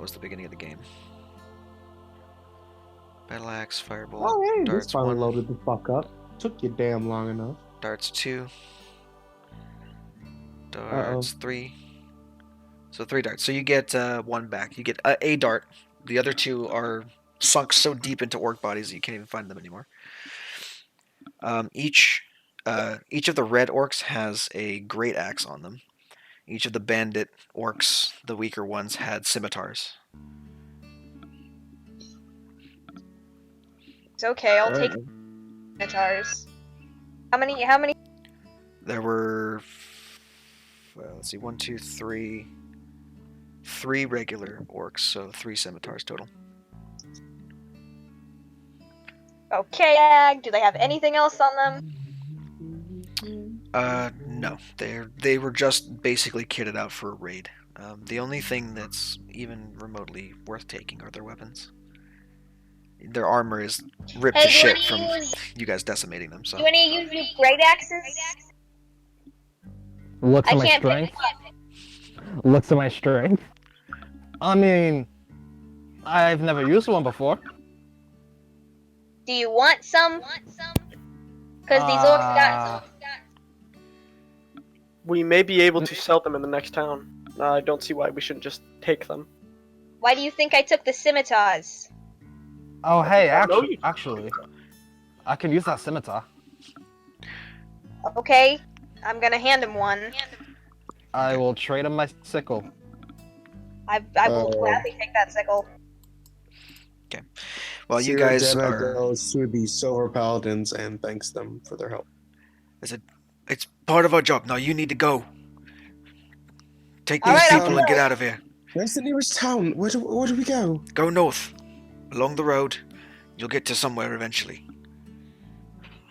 was the beginning of the game. Battle axe, fireball, Oh, hey, this darts finally 1, loaded the fuck up. Took you damn long enough. darts 2, darts 3. So 3 darts. So you get 1 back. You get a dart The other two are sunk so deep into orc bodies that you can't even find them anymore. Each of the red orcs has a great axe on them. Each of the bandit orcs, the weaker ones, had scimitars. It's okay. I'll take guitars. How many? There were, well, let's see, 1, 2, 3, 3 regular orcs, so 3 scimitars total. Okay. Do they have anything else on them? No, they were just basically kitted out for a raid. The only thing that's even remotely worth taking are their weapons. Their armor is ripped to shit from you guys decimating them. So. Do any of you use great axes? Looks at I my can't pick strength. one. Looks at my strength. I mean, I've never used one before. Do you want some? Because these orcs got. We may be able to sell them in the next town. I don't see why we shouldn't just take them. Why do you think I took the scimitars? Oh, hey, No, you- actually, I can use that scimitar. Okay, I'm gonna hand him one. I will trade him my sickle. I will gladly take that sickle. Well, you Sir guys Jenna are. goes to the Silver Paladins and thanks them for their help. It's part of our job. Now you need to go. Take All these right, I'll people and go. get out of here. Where's the nearest town? Where do we go? Go north, along the road. You'll get to somewhere eventually.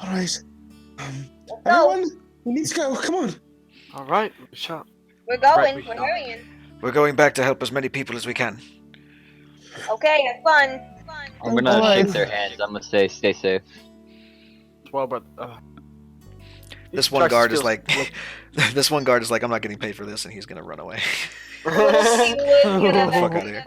All right. Let's go. Everyone, we need to go. Come on. All right, shut. We're going. Right, we We're go. hurrying. We're going back to help as many people as we can. Okay, have fun. I'm gonna Alright. shake their hands. I'm gonna say, stay safe. Well, but This one guard is like, this one guard is like, I'm not getting paid for this, and he's gonna run away. Little Fuck out of Payless here.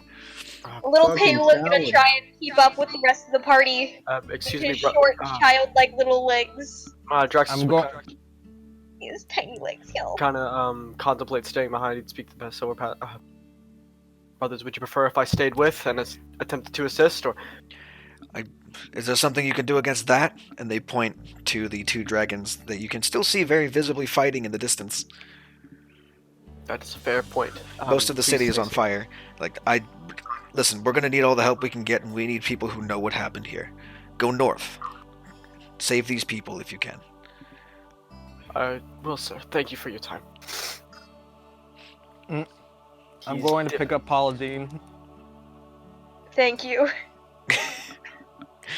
Fucking gonna coward. try and keep up with the rest of the party. excuse With me, his bro. short, childlike little legs. Drax, I'm going. His tiny legs, yo. kind of contemplate staying behind and speak to the Silver Brothers. Would you prefer if I stayed with and attempted to assist, or Is there something you can do against that? And they point to the 2 dragons that you can still see very visibly fighting in the distance. that's a fair point? Most of the please city is say on so. fire. Listen, we're gonna need all the help we can get, and we need people who know what happened here. Go north. Save these people if you can. I will, sir. Thank you for your time. I'm He's going to di- pick up Paladine. Thank you.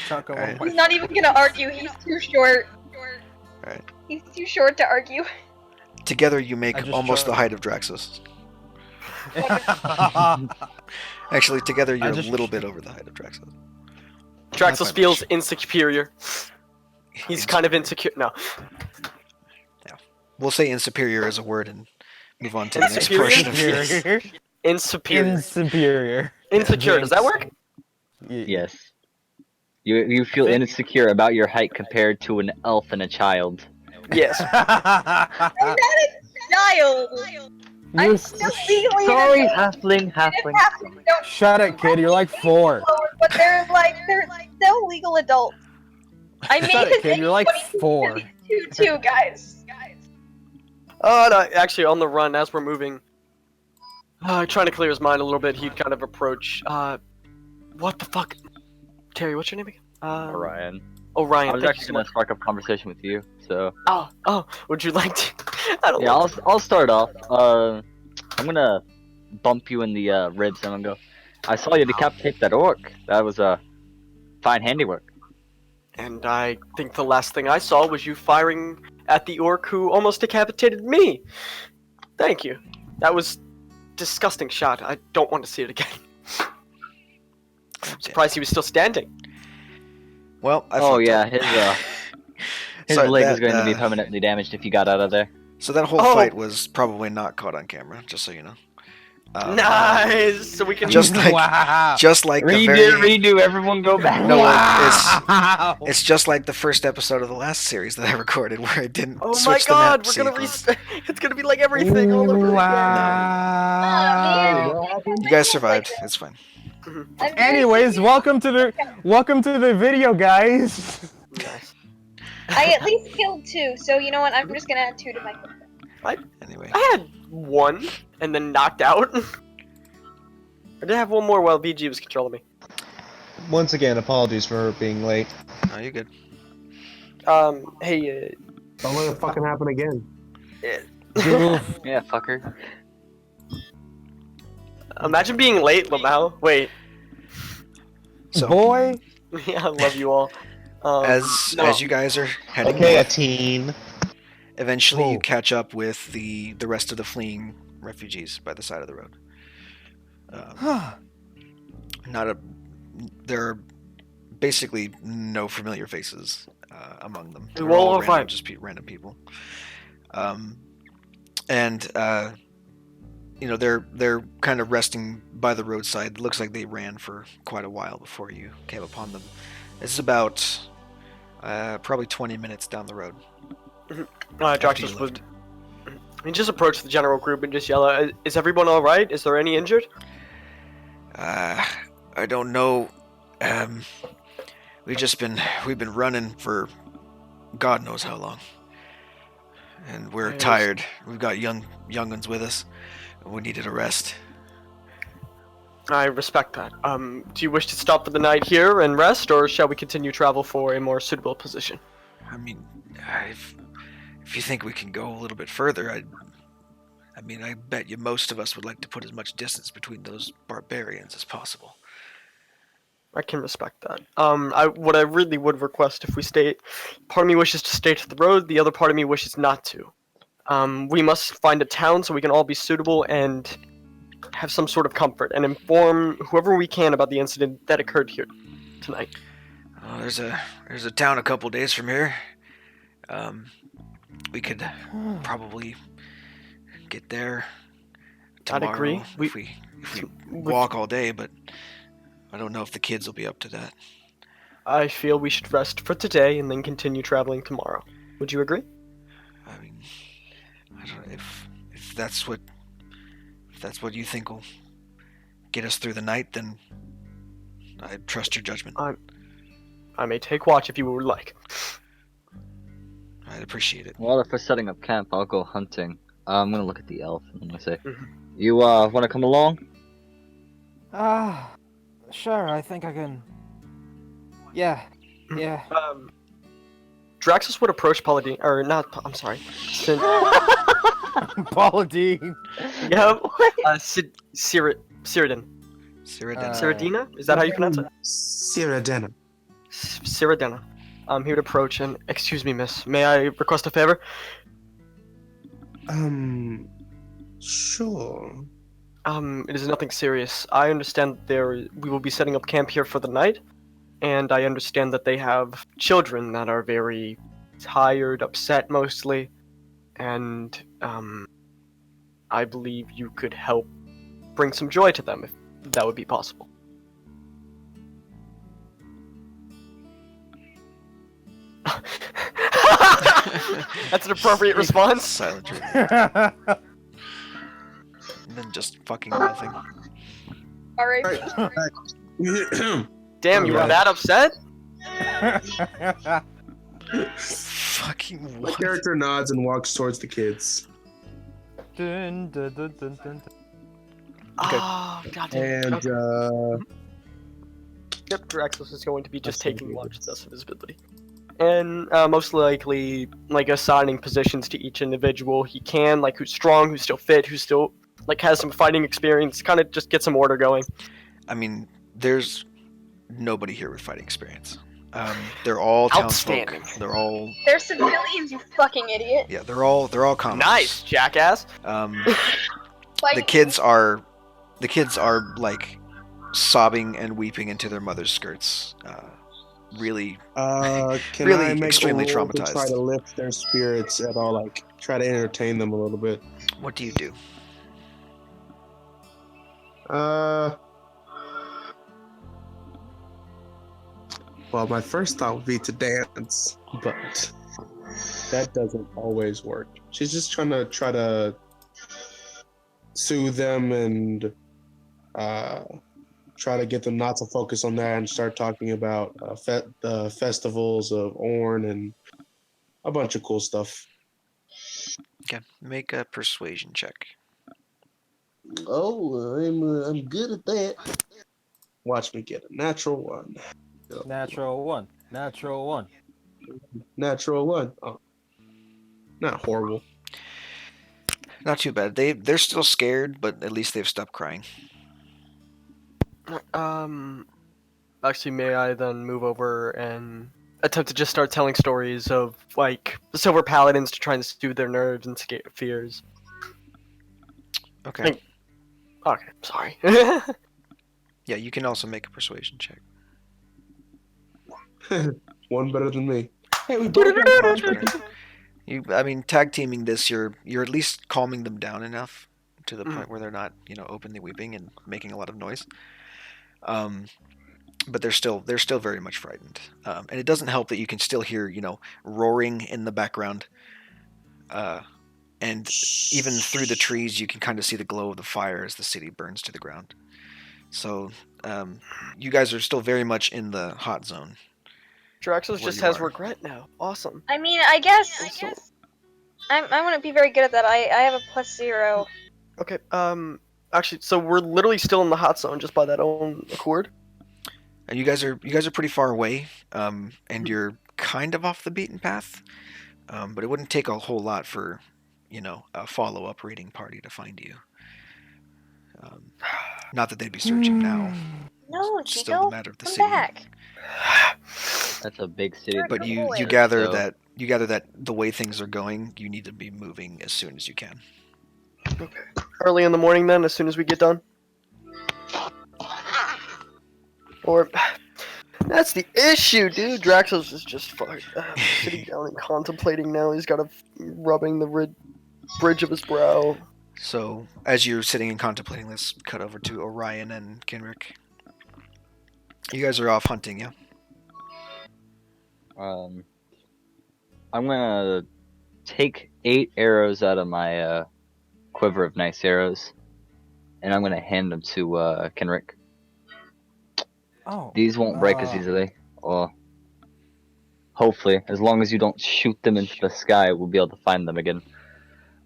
Chuck him Alright. on my- He's not even gonna argue. He's too short. Alright. He's too short to argue. Together you make I just almost the tried. height of Draxus. Actually, together you're just- a little bit over the height of Draxus. Draxus Not by feels much. insuperior. He's kind of insecure. No. We'll say insuperior as a word and move on to the next Insuperior? portion of this. Superior. Insuperior. Superior. Insecure. Does that work? Yes. You feel insecure about your height compared to an elf and a child. Yes. I'm not a child. I'm still legally an Sorry, adult. halfling. Halflings don't Shut it, kid. You're like 4. but they're still legal adults. I made Shut it, his kid. You're like 4. 2 guys. Oh, no, actually, on the run, as we're moving, trying to clear his mind a little bit, he'd kind of approach, what the fuck? Terry, what's your name again? Orion. Orion. I was thank you actually so gonna much. spark up conversation with you, so Oh, would you like to? I don't yeah, know. I'll start off. I'm gonna bump you in the ribs and I'm gonna go. I saw you decapitate that orc. That was fine handiwork. And I think the last thing I saw was you firing at the orc who almost decapitated me. Thank you. That was disgusting shot. I don't want to see it again. I'm surprised he was still standing. Well, I Oh fucked yeah, up. his Sorry, leg that, is going to be permanently damaged if you got out of there. So that whole Oh. fight was probably not caught on camera, just so you know. Nice. So we can Just like, wow. just like the very. redo, everyone go back. No, Wow. it's just like the first episode of the last series that I recorded, where I didn't Oh my switch the god, map we're gonna sequence. It's gonna be like everything all over again. Wow. You guys survived. It's fine. I'm very Anyways, welcome to the video, guys. Nice. I at least killed 2, so you know what? I'm just gonna add 2 to my. Anyway, I had 1 and then knocked out. I did have 1 more while BG was controlling me. Once again, apologies for being late. no, you're good. Hey, Don't let it fucking happen again. Yeah, fucker. imagine being late, Lamau. Wait. So, Boy, Yeah, I love you all. as you guys are heading Okay, a north, teen. eventually you Whoa. catch up with the rest of the fleeing refugees by the side of the road. There are basically no familiar faces among them. They're Well, all all random, right. just random people. And you know, they're kind of resting by the roadside. It looks like they ran for quite a while before you came upon them. This is about probably 20 minutes down the road. after you Draxus would. left. We just approach the general group and just yell, "Is everyone all right? Is there any injured?" I don't know. We've been running for God knows how long, and we're Yes. tired. We've got young ones with us, and we needed a rest. I respect that. Do you wish to stop for the night here and rest, or shall we continue travel for a more suitable position? I mean, if you think we can go a little bit further, I mean, I bet you most of us would like to put as much distance between those barbarians as possible. I can respect that. What I really would request if we stay, part of me wishes to stay to the road, the other part of me wishes not to. We must find a town so we can all be suitable and have some sort of comfort and inform whoever we can about the incident that occurred here tonight. Oh, there's a town a couple days from here. We could probably get there tomorrow. I'd agree. If we walk all day, but I don't know if the kids will be up to that. I feel we should rest for today and then continue traveling tomorrow. Would you agree? I mean, I don't if that's what you think will get us through the night, then I trust your judgment. I may take watch if you would like. I'd appreciate it. Well, if we're setting up camp, I'll go hunting. I'm gonna look at the elf and I'm gonna say, Mhm. "You want to come along?" Sure, I think I can. Yeah. Draxus would approach Paladin, or not, I'm sorry. Paladin. Yep. Cyrodiil. Cyrodiil. Cyrodiina? Is that how you pronounce it? Cyrodiil. Cyrodiil. He would approach and, excuse me, miss, may I request a favor? Sure. It is nothing serious. I understand we will be setting up camp here for the night, and I understand that they have children that are very tired, upset mostly, and, I believe you could help bring some joy to them if that would be possible. That's an appropriate response. Silent treatment. And then just fucking nothing. R.I.P. Damn, you were that upset? Fucking My what? character nods and walks towards the kids. Dun, dun, dun, dun, dun. Oh, goddamn. And, Yep, Draxus is going to be just That's taking gonna be large good. dust of visibility. And most likely, like, assigning positions to each individual he can, like, who's strong, who's still fit, who's still, like, has some fighting experience, kind of just get some order going. I mean, there's nobody here with fighting experience. They're all townsfolk. Outstanding. They're all They're civilians, you fucking idiot. yeah. They're all commoners. Nice, jackass! Like, The kids are like sobbing and weeping into their mother's skirts. Really, can Really I make extremely a roll to try traumatized. to lift their spirits at all? Like, try to entertain them a little bit. what do you do? Well, my first thought would be to dance, but that doesn't always work. She's just try to soothe them and try to get them not to focus on that and start talking about the festivals of Orn and a bunch of cool stuff. Okay, make a persuasion check. Oh, I'm good at that. Watch me get a natural one. Natural one. Natural one. Natural one. Oh, not horrible. Not too bad. They're still scared, but at least they've stopped crying. Actually, may I then move over and attempt to just start telling stories of, like, silver paladins to try and soothe their nerves and fears? Okay. Thank- Okay, sorry. Yeah, you can also make a persuasion check. One better than me. Hey, we both got Much better. I mean, tag teaming this, you're at least calming them down enough to the point where they're not, openly weeping and making a lot of noise. But they're still very much frightened, and it doesn't help that you can still hear, roaring in the background, and even through the trees, you can kind of see the glow of the fire as the city burns to the ground. So, you guys are still very much in the hot zone. Draxos Where just you has are. regret now. Awesome. I mean, I guess I wouldn't be very good at that. I have a +0. Okay, actually, so we're literally still in the hot zone just by that own accord? And you guys are pretty far away, and you're kind of off the beaten path. But it wouldn't take a whole lot for, a follow-up raiding party to find you. Not that they'd be searching now. No, It's Chico, still a matter of the come city. back. That's a big city. You're a But good you boy. gather So- that the way things are going, you need to be moving as soon as you can. Okay. Early in the morning then, as soon as we get done? Or... That's the issue, dude! Draxos is just sitting down and contemplating now. He's got rubbing the bridge of his brow. So, as you're sitting and contemplating, let's cut over to Orion and Kenrick. You guys are off hunting, yeah? I'm gonna take 8 arrows out of my quiver of nice arrows, and I'm gonna hand them to Kenrick. Oh. These won't break as easily, or hopefully, as long as you don't shoot them into the sky, we'll be able to find them again.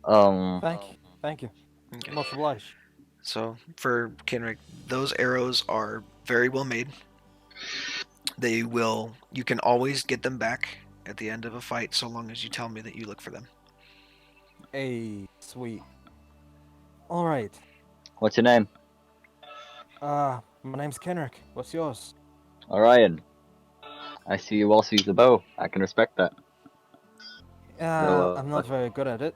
Thank you. Okay. Much obliged. So, for Kenrick, those arrows are very well made. You can always get them back at the end of a fight, so long as you tell me that you look for them. Hey, sweet. All right. What's your name? My name's Kenrick. What's yours? Orion. I see you also use a bow. I can respect that. I'm not very good at it,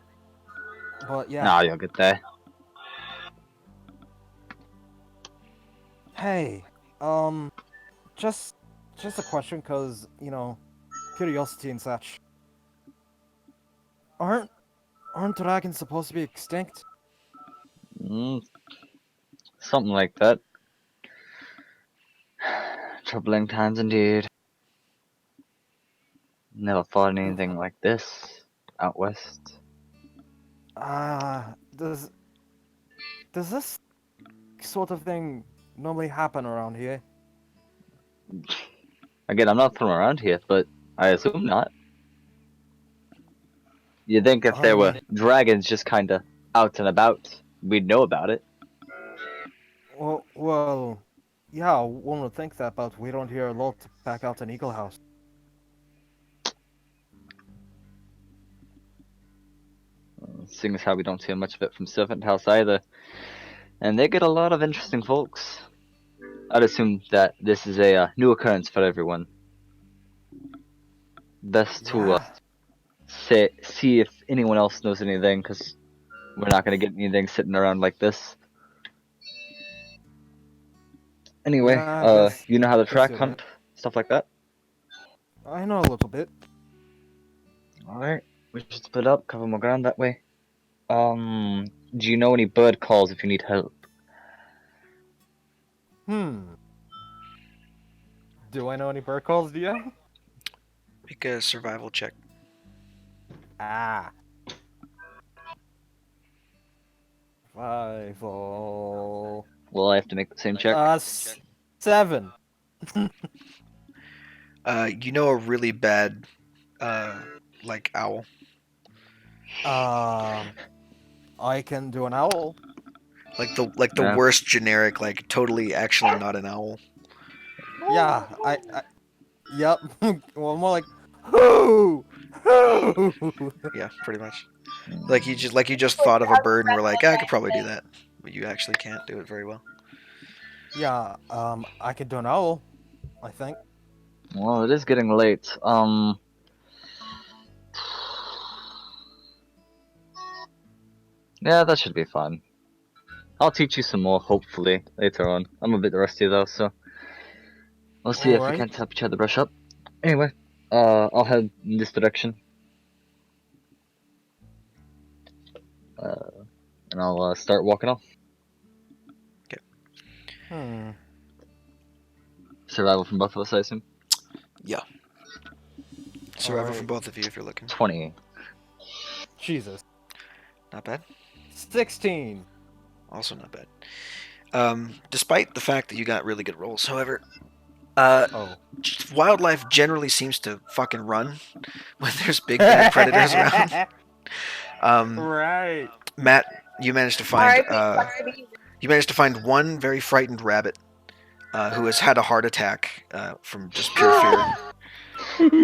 but yeah. Nah, you'll get there. Hey, just a question, cause curiosity and such. Aren't dragons supposed to be extinct? Something like that. Troubling times indeed. Never thought anything like this out west. Does this sort of thing normally happen around here? Again, I'm not from around here, but I assume not. You'd think if there were dragons just kinda out and about, we'd know about it. Well, yeah, one would think that, but we don't hear a lot back out in Eagle House. Seeing as how we don't hear much of it from Servant House either. And they get a lot of interesting folks. I'd assume that this is a new occurrence for everyone. Best to see if anyone else knows anything, because we're not going to get anything sitting around like this. Anyway, Yeah, I guess- you know how to track, you're hunt, stuff like that? I know a little bit. Alright, we should split up, cover more ground that way. Do you know any bird calls if you need help? Do I know any bird calls, do you? Make a survival check. Survival. Will I have to make the same check? 7. You know a really bad, like owl. I can do an owl. Like the Yeah. worst generic, like totally actually not an owl. Yeah, yep. Well, more like, hoo, hoo. Yeah, pretty much. Like you just thought of a bird and were like, I could probably do that, but you actually can't do it very well. Yeah, I can do an owl, I think. Well, it is getting late. Yeah, that should be fun. I'll teach you some more, hopefully, later on. I'm a bit rusty though, so we'll see if we Alright. can't help each other brush up. Anyway, I'll head in this direction. And I'll start walking off. Survival from both of us, I assume. Survival Alright. from both of you if you're looking. 20. Jesus. Not bad. 16. Also not bad. Despite the fact that you got really good rolls, however, Oh. wildlife generally seems to fucking run when there's big bad predators around. Right. Matt, you managed to find R.I.P. you managed to find one very frightened rabbit who has had a heart attack from just pure fear. You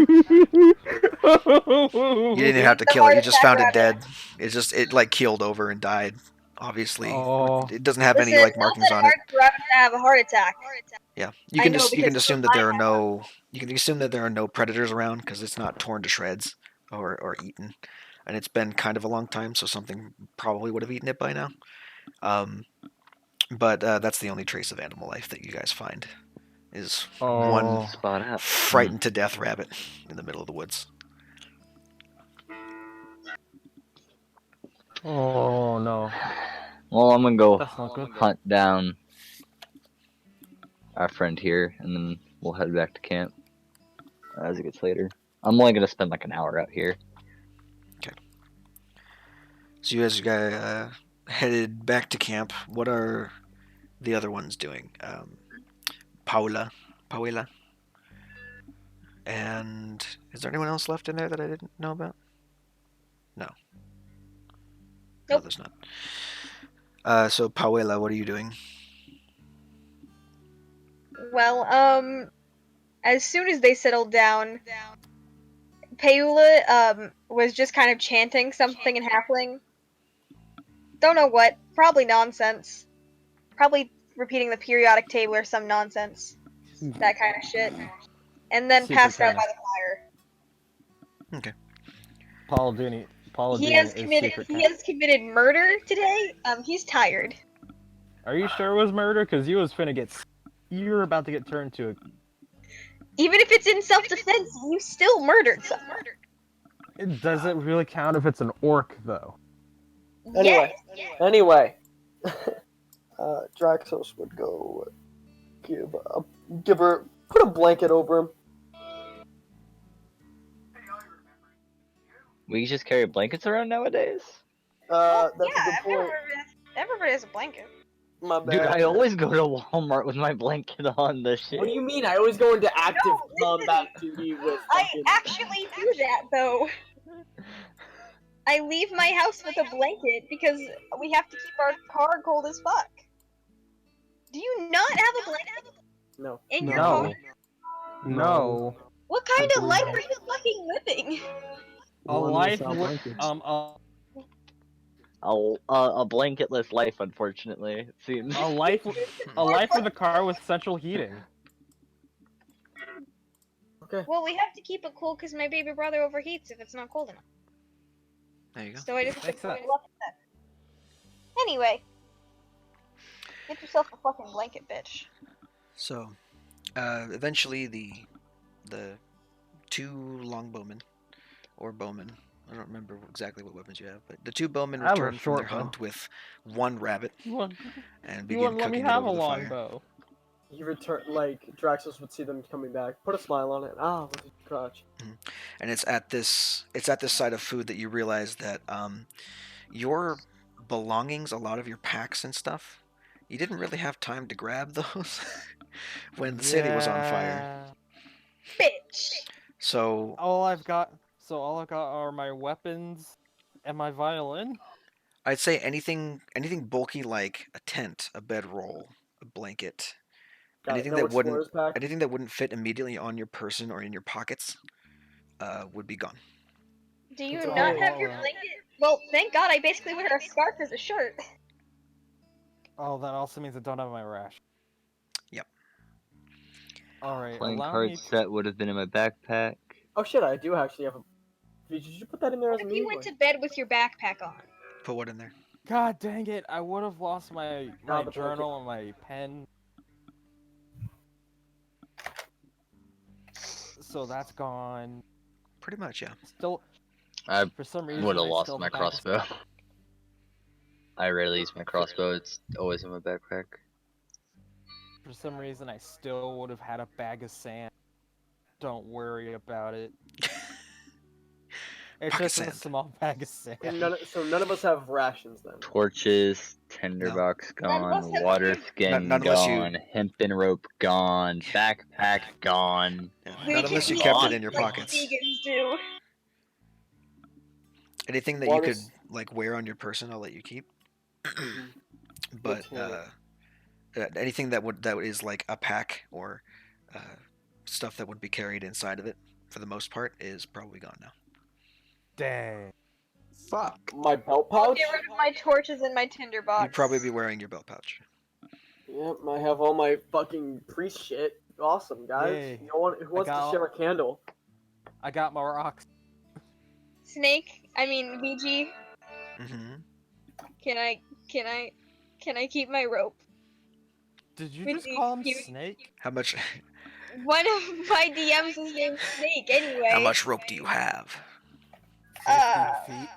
didn't have to The kill it; you heart just found it attack dead. It like keeled over and died. Obviously, Oh. it doesn't have any Listen, like markings not on that it. hard for rabbits to have a heart attack. Yeah, I know, you can because assume that there are I no predators around because it's not torn to shreds or eaten, and it's been kind of a long time, so something probably would have eaten it by now. But that's the only trace of animal life that you guys find is one Oh. Spot up. frightened to death rabbit in the middle of the woods. Oh no. Well, I'm gonna go That's not good. hunt down our friend here, and then we'll head back to camp as it gets later. I'm only gonna spend like an hour out here. So you guys headed back to camp. What are the other ones doing? Paula, and is there anyone else left in there that I didn't know about? No. No, Nope. there's not. So Paula, what are you doing? Well, as soon as they settled down, Paula, was just kind of chanting something in Halfling. Don't know what. Probably nonsense. Probably repeating the periodic table or some nonsense. That kind of shit. And then Secret passed out Santa. by the fire. Paul Dini He has is committed. secret. He has committed murder today. He's tired. Are you sure it was murder? Cause you was finna get. You're about to get turned to a. Even if it's in self-defense, you still murdered someone. It doesn't really count if it's an orc though. Anyway. Yes. Anyway, Draxos would go give her, put a blanket over him. We just carry blankets around nowadays? That's Yeah, a good point. everybody has a blanket. My bad. Dude, I always go to Walmart with my blanket on the shit. What do you mean? I always go into active combat duty with. I fucking- actually do that though. I leave my house with a blanket because we have to keep our car cold as fuck. Do you not have a blanket No. in your No. car? No. What kind of life are you fucking living? A life with A blanketless life, unfortunately, it seems. a life with a car with central heating. Okay. Well, we have to keep it cool because my baby brother overheats if it's not cold enough. There you go. So I just Makes sense. Anyway, get yourself a fucking blanket, bitch. So, eventually the two longbowmen, or bowmen, I don't remember exactly what weapons you have, but the two bowmen I have a return from their short bow. hunt with one rabbit You wouldn't and begin let me cooking it have a over the fire. longbow. You return, like, Draxos would see them coming back, put a smile on it. Ah, look at your crotch. And it's at this side of food that you realize that your belongings, a lot of your packs and stuff, you didn't really have time to grab those. when the city was on fire. Yeah. Bitch. So All I've got are my weapons and my violin. I'd say anything bulky like a tent, a bedroll, a blanket, Got anything no that wouldn't explorers pack. anything that wouldn't fit immediately on your person or in your pockets would be gone. Do you It's not all- have your blanket? Well, thank God I basically wear a scarf as a shirt. Oh, that also means I don't have my rash. Yep. Alright, Playing allow card me set would have been in my backpack. Oh shit! I do actually have a. Did you put that in there as What a if you meme? went to bed with your backpack on? Put what in there? God dang it, I would have lost my the journal and my pen. So that's gone. Pretty much, yeah. Still, I for some reason, would have I lost still my have a bag of- crossbow. I rarely use my crossbow. It's always in my backpack. For some reason, I still would have had a bag of sand. Don't worry about it. It's Pocket just a sand. small bag of sand. So none of us have rations then. Torches, tinderbox None of us gone, have water food. skin None unless you- gone, hempen rope gone, backpack gone. Yeah. We Not unless can you kept eat it in your like pockets. vegans do. Anything that you could Water's- like wear on your person, I'll let you keep. But to hear anything that is like a pack or stuff that would be carried inside of it, for the most part, is probably gone now. Dang. Fuck. My belt I'll pouch. get rid of my torches and my tinderbox. You'd probably be wearing your belt pouch. Yep, I have all my fucking priest shit. Awesome, guys. Yay. No one who wants to got- share a candle. I got my rocks. Snake. I mean, VG. Mm-hmm. Can I keep my rope? Did you With just the call him cute- Snake? How much? One of my DMs is named Snake. Anyway. How much rope do you have? 15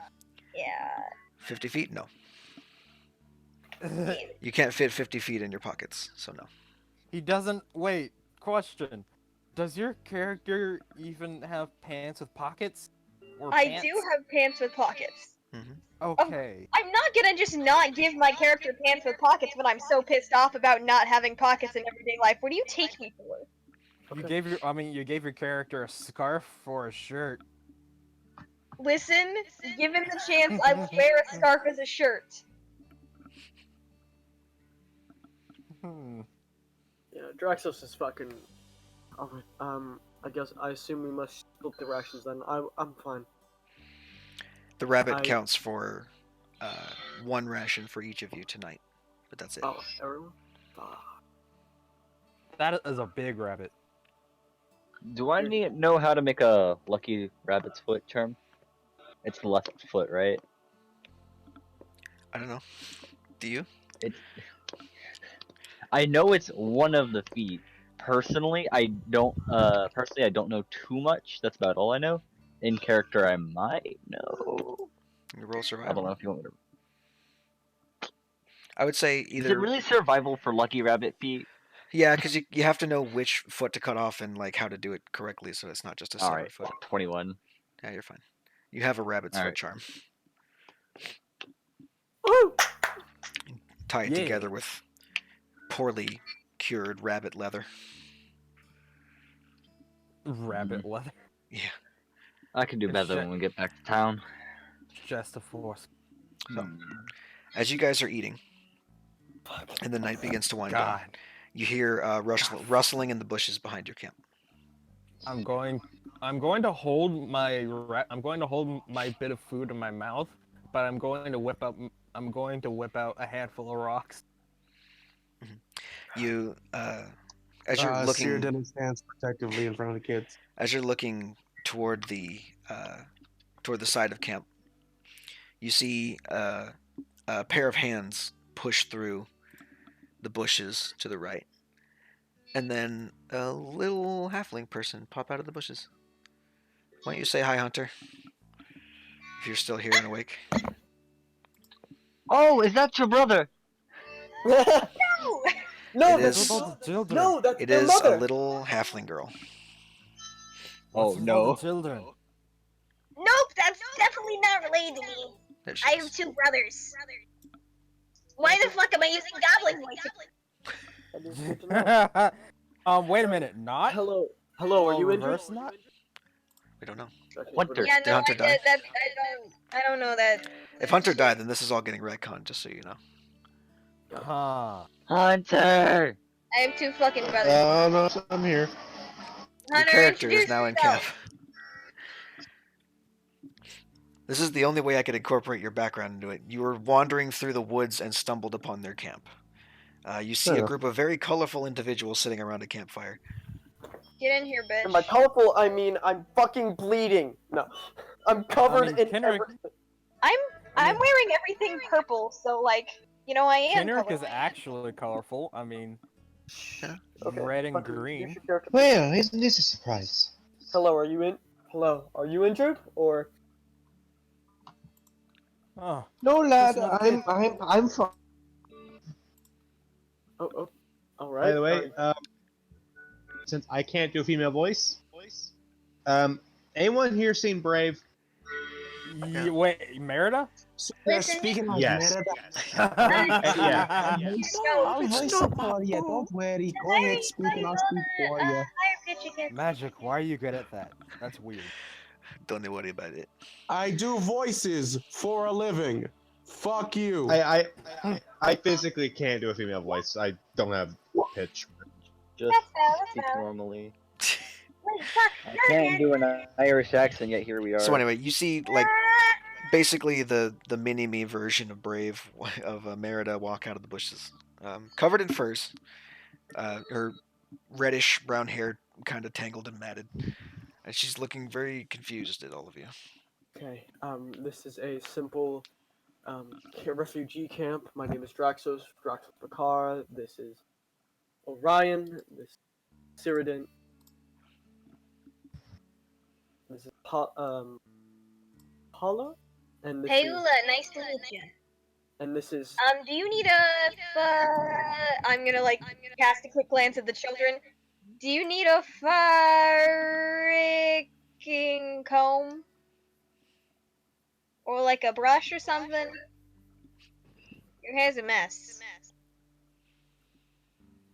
Yeah. 50 feet? No. feet. You can't fit 50 feet in your pockets, so no. He doesn't. Wait. Question. Does your character even have pants with pockets? Or I pants? do have pants with pockets. Okay. I'm not gonna just not give my character pants with pockets when I'm so pissed off about not having pockets in everyday life. What do you take me for? You gave your character a scarf for a shirt. Listen, given the chance, I will wear a scarf as a shirt. Hmm. Yeah, Draxos is fucking. Alright, I assume we must split the rations then. I'm fine. The rabbit I- counts for one ration for each of you tonight, but that's it. Oh, everyone? Ah. That is a big rabbit. Do I know how to make a lucky rabbit's foot charm? It's the left foot, right? I don't know. Do you? I know it's one of the feet. Personally, I don't know too much. That's about all I know. In character, I might know. You roll I survival. don't know if you want me to. I would say Is either. it really survival for lucky rabbit feet? Yeah, because you have to know which foot to cut off and like how to do it correctly, so it's not just a severed Alright, foot. 21. Yeah, you're fine. You have a rabbit's foot Alright. charm. Woo! Tie it Yeah. together with poorly cured rabbit leather. Rabbit leather. Yeah. I can do It's better ju- when we get back to town. Just a force. So, as you guys are eating, and the night begins to wind down, God. you hear rustling in the bushes behind your camp. I'm going to hold my bit of food in my mouth, but I'm going to whip out a handful of rocks. You, as you're Seer looking, Dennis stands protectively in front of the kids. as you're looking toward the side of camp, you see a pair of hands push through the bushes to the right, and then a little halfling person pop out of the bushes. Why don't you say hi, Hunter? If you're still here and awake. Oh, is that your brother? No! No, It that's is- Little children. no, that's It their is mother. a little halfling girl. Oh, What's with no. all the children. Nope, that's definitely not related to me. There she I is. have two brothers. Why the fuck am I using goblin voice? I mean, good to know. Wait a minute, not? Hello, hello. Are Oh, you injured? reverse not? We don't know. Okay, Hunter. Yeah, Did no, Hunter die? I don't know that. If Hunter died, then this is all getting retconned, just so you know. Huh. Hunter. I have two fucking brothers. No, I'm here. Your Hunter, character is introduce now in yourself. camp. This is the only way I could incorporate your background into it. You were wandering through the woods and stumbled upon their camp. You see Fair a enough. group of very colorful individuals sitting around a campfire. Get in here, bitch. And by colorful, I mean I'm fucking bleeding. No, I'm covered in Kenrick, everything. I'm wearing everything purple, so like, you know, I am Kenrick is colorblind. actually colorful. I mean, Yeah. Okay, red and Hunter, green. introduce your character. Well, isn't this a surprise? Hello, are you in? Hello, are you injured or? Oh, No, lad, Listen, I'm fine. Oh, all right. By the way, since I can't do a female voice, anyone here seen Brave? Wait, Merida? Listen, Speaking of Yes. Merida, Yeah. I'll voice it for you. Don't worry. Go ahead, speak, and I'll speak for you. Magic, why are you good at that? That's weird. Don't worry about it. I do voices for a living. Fuck you. I physically can't do a female voice. I don't have pitch. Just That's speak valid. normally. Wait, fuck. I can't do an Irish accent, yet here we are. So anyway, you see like basically the mini-me version of Brave of Merida walk out of the bushes, covered in furs, her reddish brown hair kind of tangled and matted, and she's looking very confused at all of you. Okay. This is a simple refugee camp. My name is Draxos Picard. This is Orion. This is Cyrodiil. This is Paula. And this Hey, is, Ula, nice to meet you. and this is Do you need a I'm gonna cast a quick glance at the children. Do you need a freaking comb? Or like a brush or something? Your hair's a mess.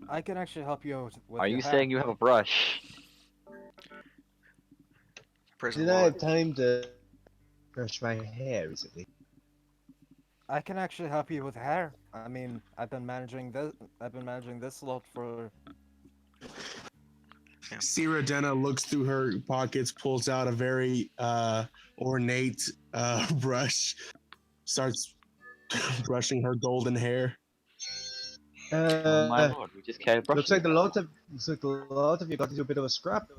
I can actually help you with Are your you hair. saying you have a brush? Prison Did I law. have time to brush my hair recently? I can actually help you with hair. I mean, I've been managing this lot for. Cyrodiil looks through her pockets, pulls out a very ornate brush, starts brushing her golden hair. Oh my lord, we just can't brush Looks like a lot of you got into a bit of a scrap.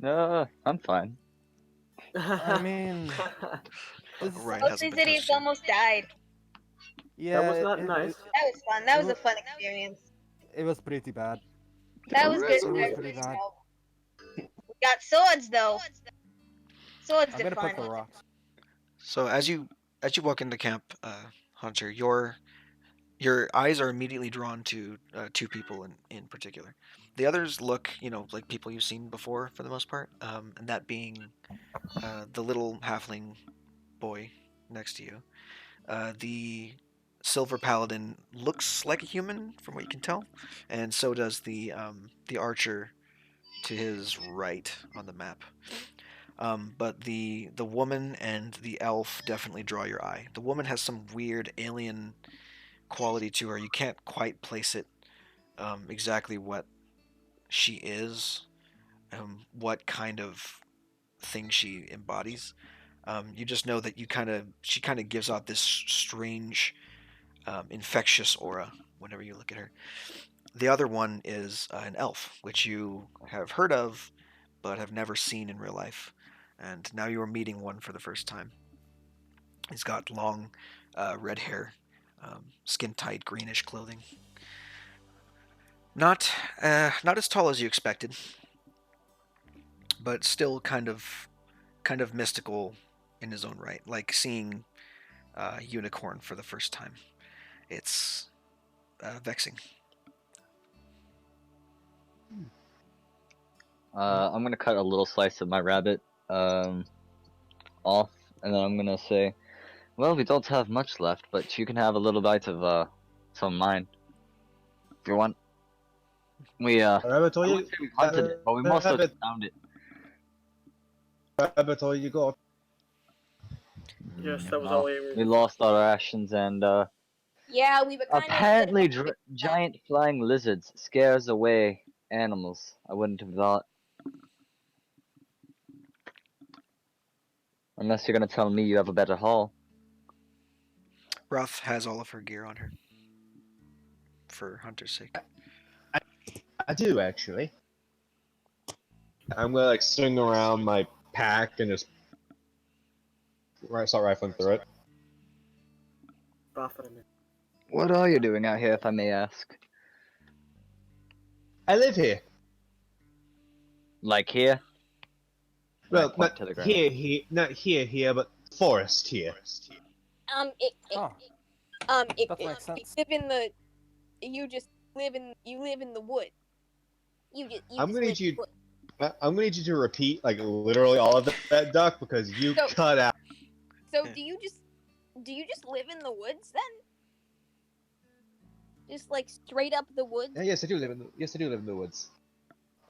No, I'm fine. I mean, this, Right, Mostly hasn't been City's touched yet. almost died. yeah, that was not nice. That was fun. That was a Look- fun experience. It was pretty bad. That was good. It was pretty bad. We got swords though. Swords I'm did gonna fun. put the rocks. So as you walk into camp, Hunter, your eyes are immediately drawn to two people in particular. The others look, like people you've seen before for the most part, and that being the little halfling boy next to you. The silver paladin looks like a human from what you can tell, and so does the archer to his right on the map. But the woman and the elf definitely draw your eye. The woman has some weird alien quality to her. You can't quite place it exactly what she is, what kind of thing she embodies. You just know that she kind of gives out this strange, infectious aura whenever you look at her. The other one is an elf, which you have heard of, but have never seen in real life. And now you are meeting one for the first time. He's got long, red hair, skin-tight, greenish clothing. Not as tall as you expected, but still kind of mystical in his own right, like seeing a unicorn for the first time. It's vexing. I'm gonna cut a little slice of my rabbit off, and then I'm gonna say, well, we don't have much left, but you can have a little bite of some of mine if you want. We Rabbit, I wouldn't say we hunted it, but we mostly Rabbit, found it. Rabbit, you go. Yes, that was Well, all we we lost our rations, and Yeah, we were kind apparently of. giant flying lizards scares away animals. I wouldn't have thought. Unless you're gonna tell me you have a better haul. Roth has all of her gear on her. For Hunter's sake. I do actually. I'm gonna like swing around my pack and just start rifling through it. What are you doing out here, if I may ask? I live here. Like here? Well, Point not to the ground. here, not here, but forest here. Oh, It that makes sense. live in the. You just live in. You live in the wood. You I'm just gonna live need in you. the wood. I'm gonna need you to repeat like literally all of that, Duck, because you So- cut out. So do you just live in the woods then? Just like straight up the woods? Yes, I do live in the woods.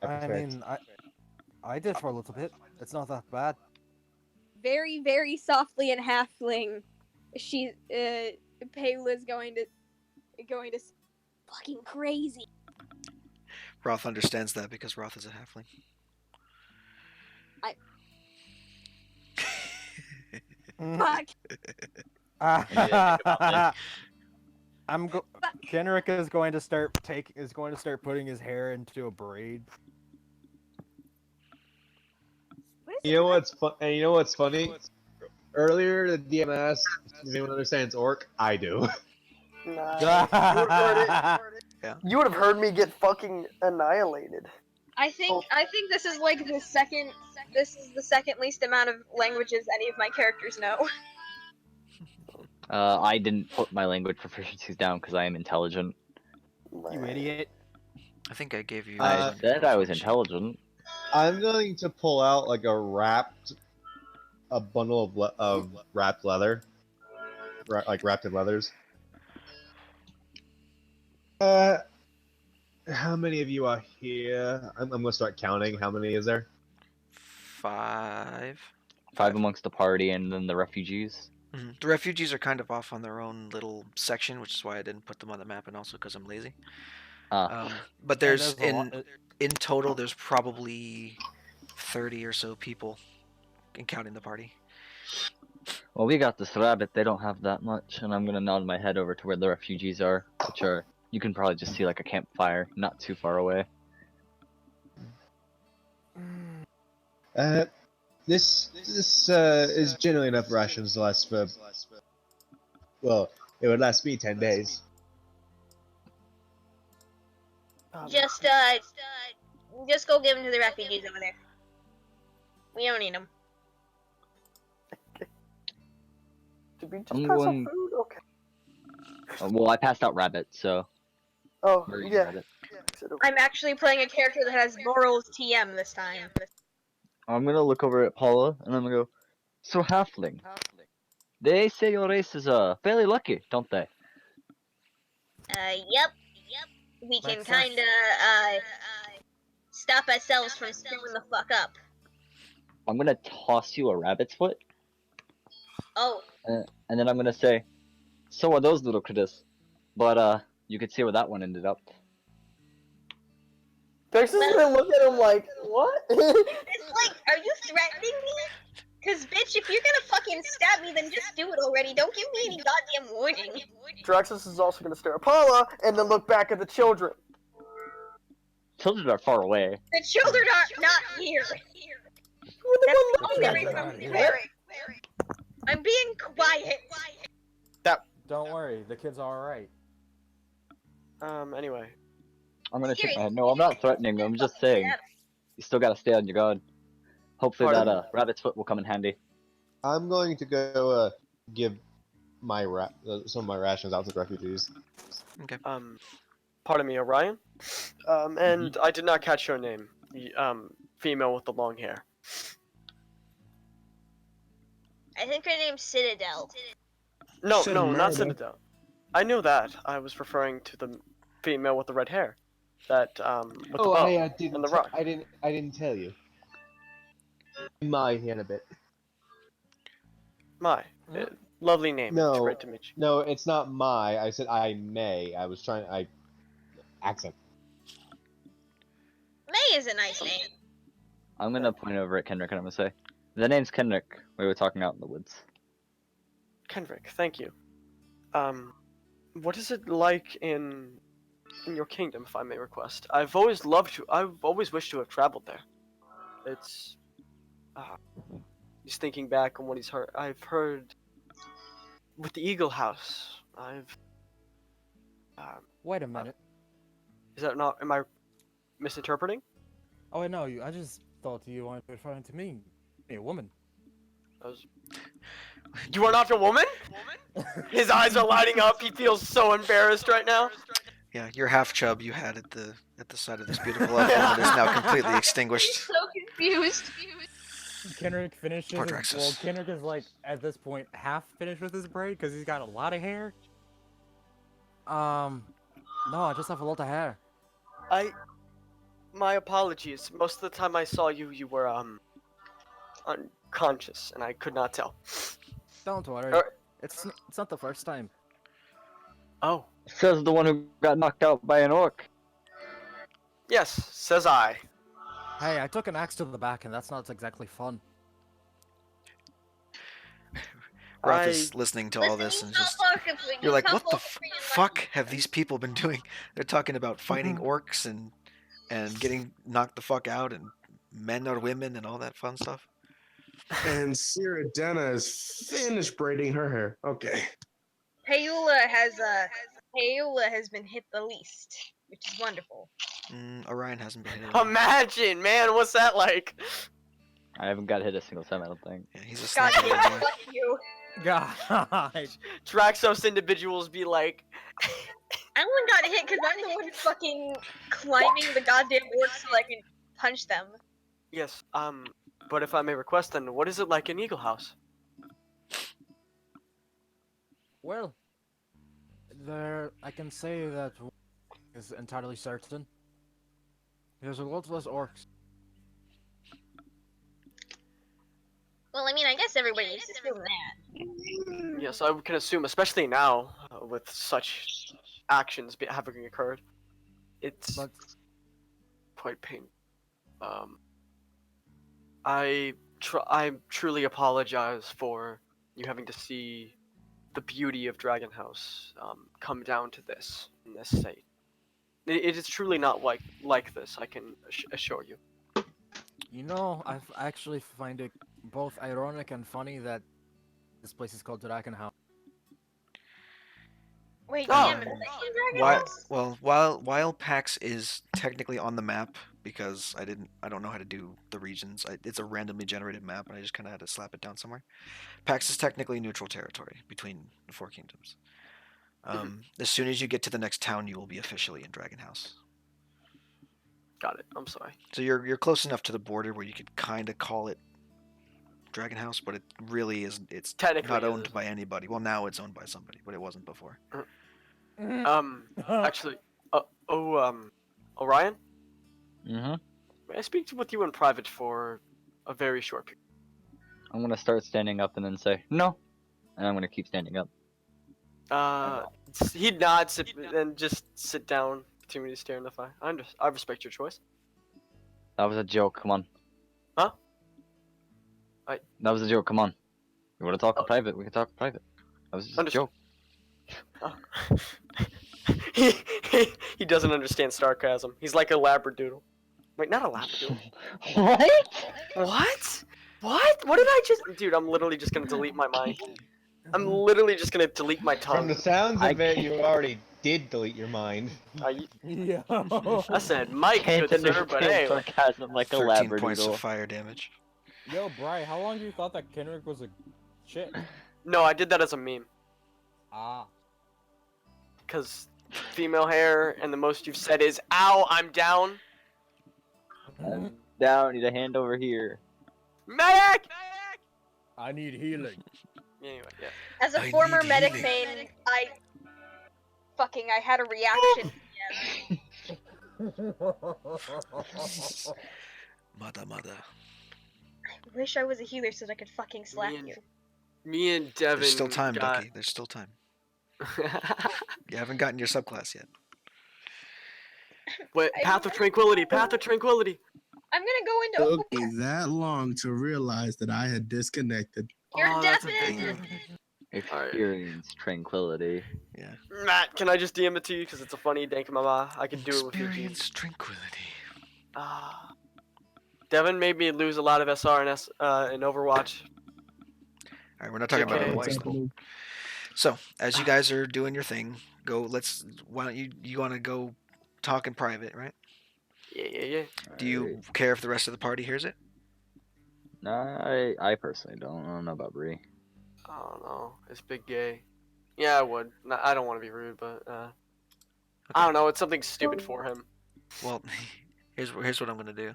I prefer it. mean, I did for a little bit. It's not that bad. Very, very softly and halfling. She Payla's going to fucking crazy. Roth understands that because Roth is a halfling. Fuck. Kenrick is going to start putting his hair into a braid. What is You know what's fun? And you know what's funny? Earlier, the DM asked if anyone understands Orc. I do. You would have heard me get fucking annihilated. I think this is like the second. This is the second least amount of languages any of my characters know. I didn't put my language proficiencies down because I am intelligent. You idiot. I think I gave you. I said I was intelligent. I'm going to pull out like a bundle of wrapped leather, like wrapped in leathers. How many of you are here? I'm gonna start counting. How many is there? 5. 5 amongst the party, and then the refugees. Mhm. The refugees are kind of off on their own little section, which is why I didn't put them on the map, and also because I'm lazy. But there's in total, there's probably 30 or so people, in counting the party. Well, we got this rabbit. They don't have that much, and I'm gonna nod my head over to where the refugees are, which are you can probably just see like a campfire, not too far away. This is generally enough rations to last for. Well, it would last me 10 days. Just go give them to the refugees over there. We don't need them. Did we just I'm pass going- out food? Okay. Well, I passed out rabbit, so. Oh, Where are you, yeah. rabbit? I'm actually playing a character that has Morals TM this time. I'm gonna look over at Paula, and I'm gonna go. So halfling. They say your race is fairly lucky, don't they? Yep. We can Makes sense. kinda stop ourselves from screwing the fuck up. I'm gonna toss you a rabbit's foot, Oh, and then I'm gonna say, so are those little critters. But you could see where that one ended up. Dex is gonna look at him like, what? it's like, are you threatening me? Cause bitch, if you're gonna fucking stab me, then just do it already. Don't give me any goddamn warning. Draxus is also gonna stare at Paula and then look back at the children. Children are far away. The children are not here. What That's the the fuck? only reason I'm swearing. I'm being quiet. Don't worry, the kid's alright. Anyway. I'm gonna shake my head. No, I'm not threatening. I'm just saying. You still gotta stay on your guard. Hopefully Pardon? that rabbit's foot will come in handy. I'm going to go give my some of my rations out to the refugees. Okay. Pardon me, Orion. And I did not catch your name. Female with the long hair. I think her name's Citadel. No, Shouldn't no, not matter. Citadel. I knew that. I was referring to the female with the red hair. That with the bow I and the rock. I didn't tell you. My Hannibit. My, lovely name. No. It's great to meet you. No, it's not my. I said I may. Accent. May is a nice name. I'm gonna point over at Kendrick and I'm gonna say, the name's Kendrick. We were talking out in the woods. Kendrick, thank you. What is it like in your kingdom, if I may request? I've always wished to have traveled there. It's he's thinking back on what he's heard. I've heard with the Eagle House. Wait a minute. Is that not? Am I misinterpreting? Oh, no, I just thought you weren't referring to me. A woman. You are not a woman? His eyes are lighting up. He feels so embarrassed right now. Yeah, your half chub you had at the side of this beautiful elf woman is now completely extinguished. So confused. Kendrick finishes. Poor Well, Draxus. Kendrick is like at this point half finished with his braid because he's got a lot of hair. No, I just have a lot of hair. My apologies. Most of the time I saw you, you were unconscious, and I could not tell. Don't worry. It's not the first time. Oh. Says the one who got knocked out by an orc. Yes, says I. Hey, I took an axe to the back, and that's not exactly fun. Roth is listening to all this and just... You're like, what the fuck have these people been doing? They're talking about fighting orcs and getting knocked the fuck out and men or women and all that fun stuff. And Cyrodiana is finished braiding her hair. Okay. Payola has been hit the least, which is wonderful. Orion hasn't been hit. Imagine, man, what's that like? I haven't got hit a single time, I don't think. Yeah, he's a God, sniper. fuck you. God. Draxos individuals be like, I only got hit because I'm the one fucking climbing the goddamn orcs so I can punch them. yes, but if I may request then, what is it like in Eagle House? Well, I can say that is entirely certain. There's a lot less orcs. Well, I mean, I guess everybody used to assume that. Yes, I can assume, especially now, with such actions having occurred, it's quite painful. I truly apologize for you having to see the beauty of Dragon House come down to this in this state. It is truly not like this, I can assure you. You know, I actually find it both ironic and funny that this place is called Dragon House. Wait, Oh. damn it. While PAX is technically on the map because I don't know how to do the regions. It's a randomly generated map, and I just kind of had to slap it down somewhere. PAX is technically neutral territory between the Four Kingdoms. As soon as you get to the next town, you will be officially in Dragon House. Got it. I'm sorry. So you're close enough to the border where you could kind of call it Dragon House, but it really isn't. It's Technically not it owned is. by anybody. Well, now it's owned by somebody, but it wasn't before. Actually, Orion, Mm-hmm. may I speak with you in private for a very short period? I'm gonna start standing up and then say, no. And I'm gonna keep standing up. He nods and just sit down, continue to stare in the fire. I respect your choice. That was a joke, come on. Huh? That was a joke, come on. You wanna talk in private? We can talk in private. That was just a Understood. joke. Oh. he doesn't understand sarcasm. He's like a labradoodle. Wait, not a labradoodle. What? What? What did I just... Dude, I'm literally just gonna delete my mind. I'm literally just gonna delete my tongue. From the sounds of it, you already did delete your mind. Yeah. I said Mike, Can't good sir, but understand hey. sarcasm like a 13 points labradoodle. of fire damage. Yo, Bri, how long you thought that Kendrick was a chick? No, I did that as a meme. Ah. Because female hair, and the most you've said is, ow, I'm down. Down, need a hand over here. Medic! I need healing. Anyway, yeah. As a I former need medic healing. main, I had a reaction. Mada mada. I wish I was a healer so that I could fucking slap and- you. Me and Devin. There's still time, got... Ducky. There's still time. You haven't gotten your subclass yet. Wait, Path of Tranquility. Path of Tranquility. I'm gonna go into. Took me that long to realize that I had disconnected. You're that's a Devin! big one. Experience tranquility. Yeah. Matt, can I just DM it to you because it's a funny Dankmama? I can do it with your G. Experience tranquility. Devin made me lose a lot of SR in Overwatch. All right, we're not talking about JK. Overwatch. though. So, as you guys are doing your thing, why don't you want to go talk in private, right? Yeah. Do you care if the rest of the party hears it? Nah, I personally don't. I don't know about Bree. I don't know. It's big gay. Yeah, I would. No, I don't want to be rude, but I don't know. It's something stupid for him. Well, here's what I'm gonna do.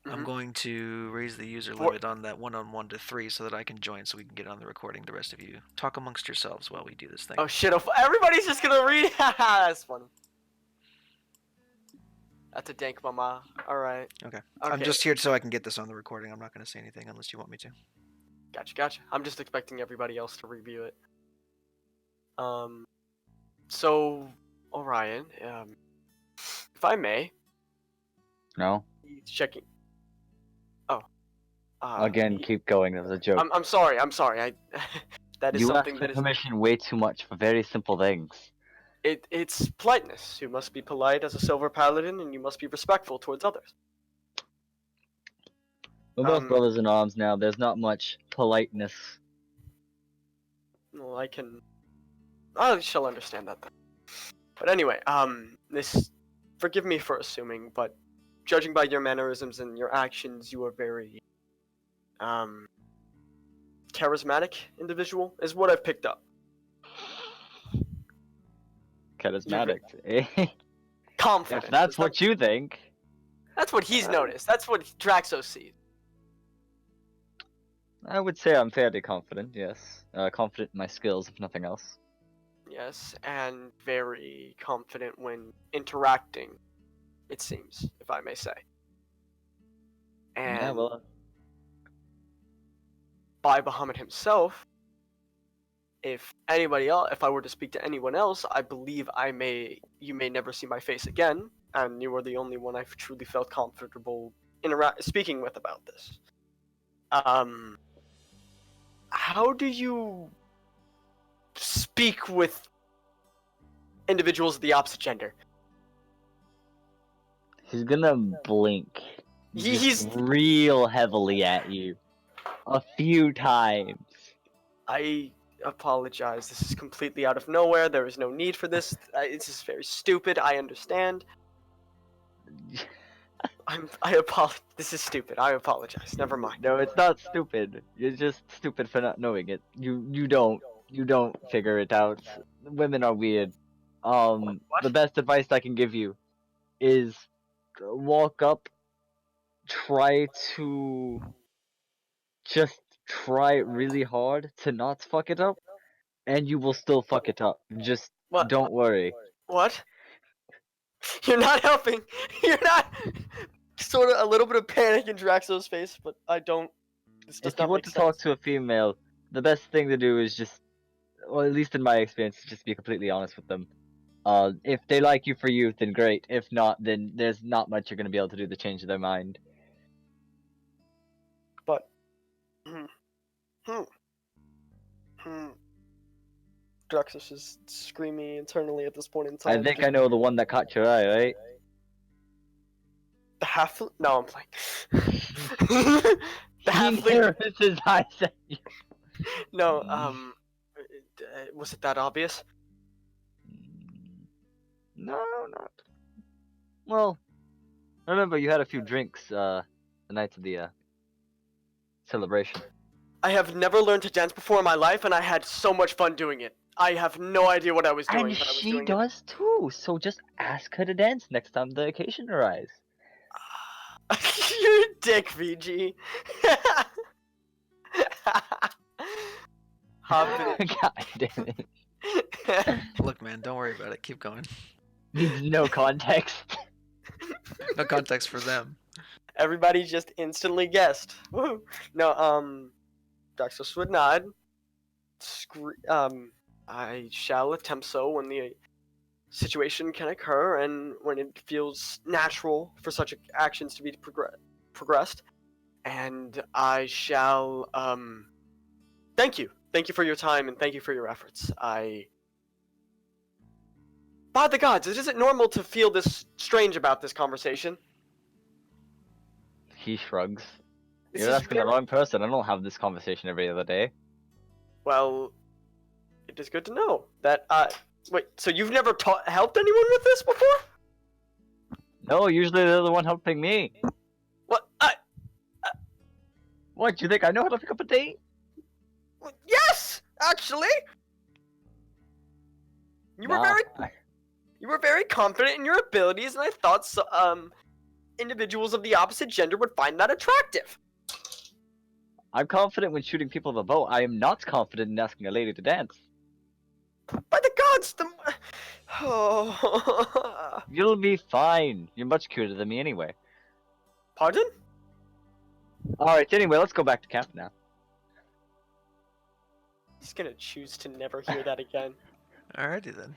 I'm Mhm. going to raise the user For- limit on that 1-on-1 to 3 so that I can join, so we can get on the recording. The rest of you talk amongst yourselves while we do this thing. Oh shit! Everybody's just gonna read. That's funny. That's a dank mama. All right. Okay. I'm just here so I can get this on the recording. I'm not gonna say anything unless you want me to. Gotcha. I'm just expecting everybody else to review it. So Orion, if I may, No. checking. Oh. Again, keep going. That was a joke. I'm sorry. I. That is You something ask that for is. permission way too much for very simple things. It's politeness. You must be polite as a silver paladin, and you must be respectful towards others. We're both Um, brothers in arms now. There's not much politeness. Well, I shall understand that then. But anyway, forgive me for assuming, but judging by your mannerisms and your actions, you are very, charismatic individual, is what I've picked up. Charismatic. Eh? Confident. If that's what you think. That's what he's noticed. That's what Draxo sees. I would say I'm fairly confident, yes. Confident in my skills, if nothing else. Yes, and very confident when interacting, it seems, if I may say. And Yeah, well, by Bahamut himself, if I were to speak to anyone else, I believe you may never see my face again, and you are the only one I've truly felt comfortable speaking with about this. How do you speak with individuals of the opposite gender? he's gonna blink. He's real heavily at you. A few times. I apologize. This is completely out of nowhere. There is no need for this. This is very stupid. I understand. I apologize. This is stupid. I apologize. Never mind. No, it's not stupid. You're just stupid for not knowing it. You don't figure it out. Women are weird. What? The best advice I can give you is walk up, try really hard to not fuck it up, and you will still fuck it up. Just What? don't worry. What? You're not helping. You're not. Sort of a little bit of panic in Draxo's face, but I don't. This does If you not want make to talk sense. to a female, the best thing to do is just, well, at least in my experience, just be completely honest with them. If they like you for you, then great. If not, then there's not much you're gonna be able to do to change their mind. But. Draxos is screaming internally at this point in time. I think I know the one that caught your eye, right? The half. No, I'm playing. The halfling. It's his eyes at you. No, was it that obvious? No, not. Well, remember you had a few drinks the night of the celebration. I have never learned to dance before in my life, and I had so much fun doing it. I have no idea what I was doing, And but I was she doing does too. So just ask her to dance next time the occasion arrives. it. You're a dick, VG. Hop God damn it. in. Look, man, don't worry about it. Keep going. Needs no context. No context for them. Everybody just instantly guessed. Woo! No, Daxos would nod. I shall attempt so when the situation can occur and when it feels natural for such actions to be progressed. And I shall, thank you. Thank you for your time and thank you for your efforts. By the gods, is it normal to feel this strange about this conversation? He shrugs. This You're is asking the wrong person. I don't have this conversation every other day. Well, it is good to know that. Wait. So you've never helped anyone with this before? No, usually they're the one helping me. What? What, do you think I know how to pick up a date? Yes, actually. You were very confident in your abilities, and I thought individuals of the opposite gender would find that attractive. I'm confident when shooting people with a bow. I am not confident in asking a lady to dance. By the gods, Oh. You'll be fine. You're much cuter than me anyway. Pardon? Alright, anyway, let's go back to camp now. He's gonna choose to never hear that again. Alrighty then.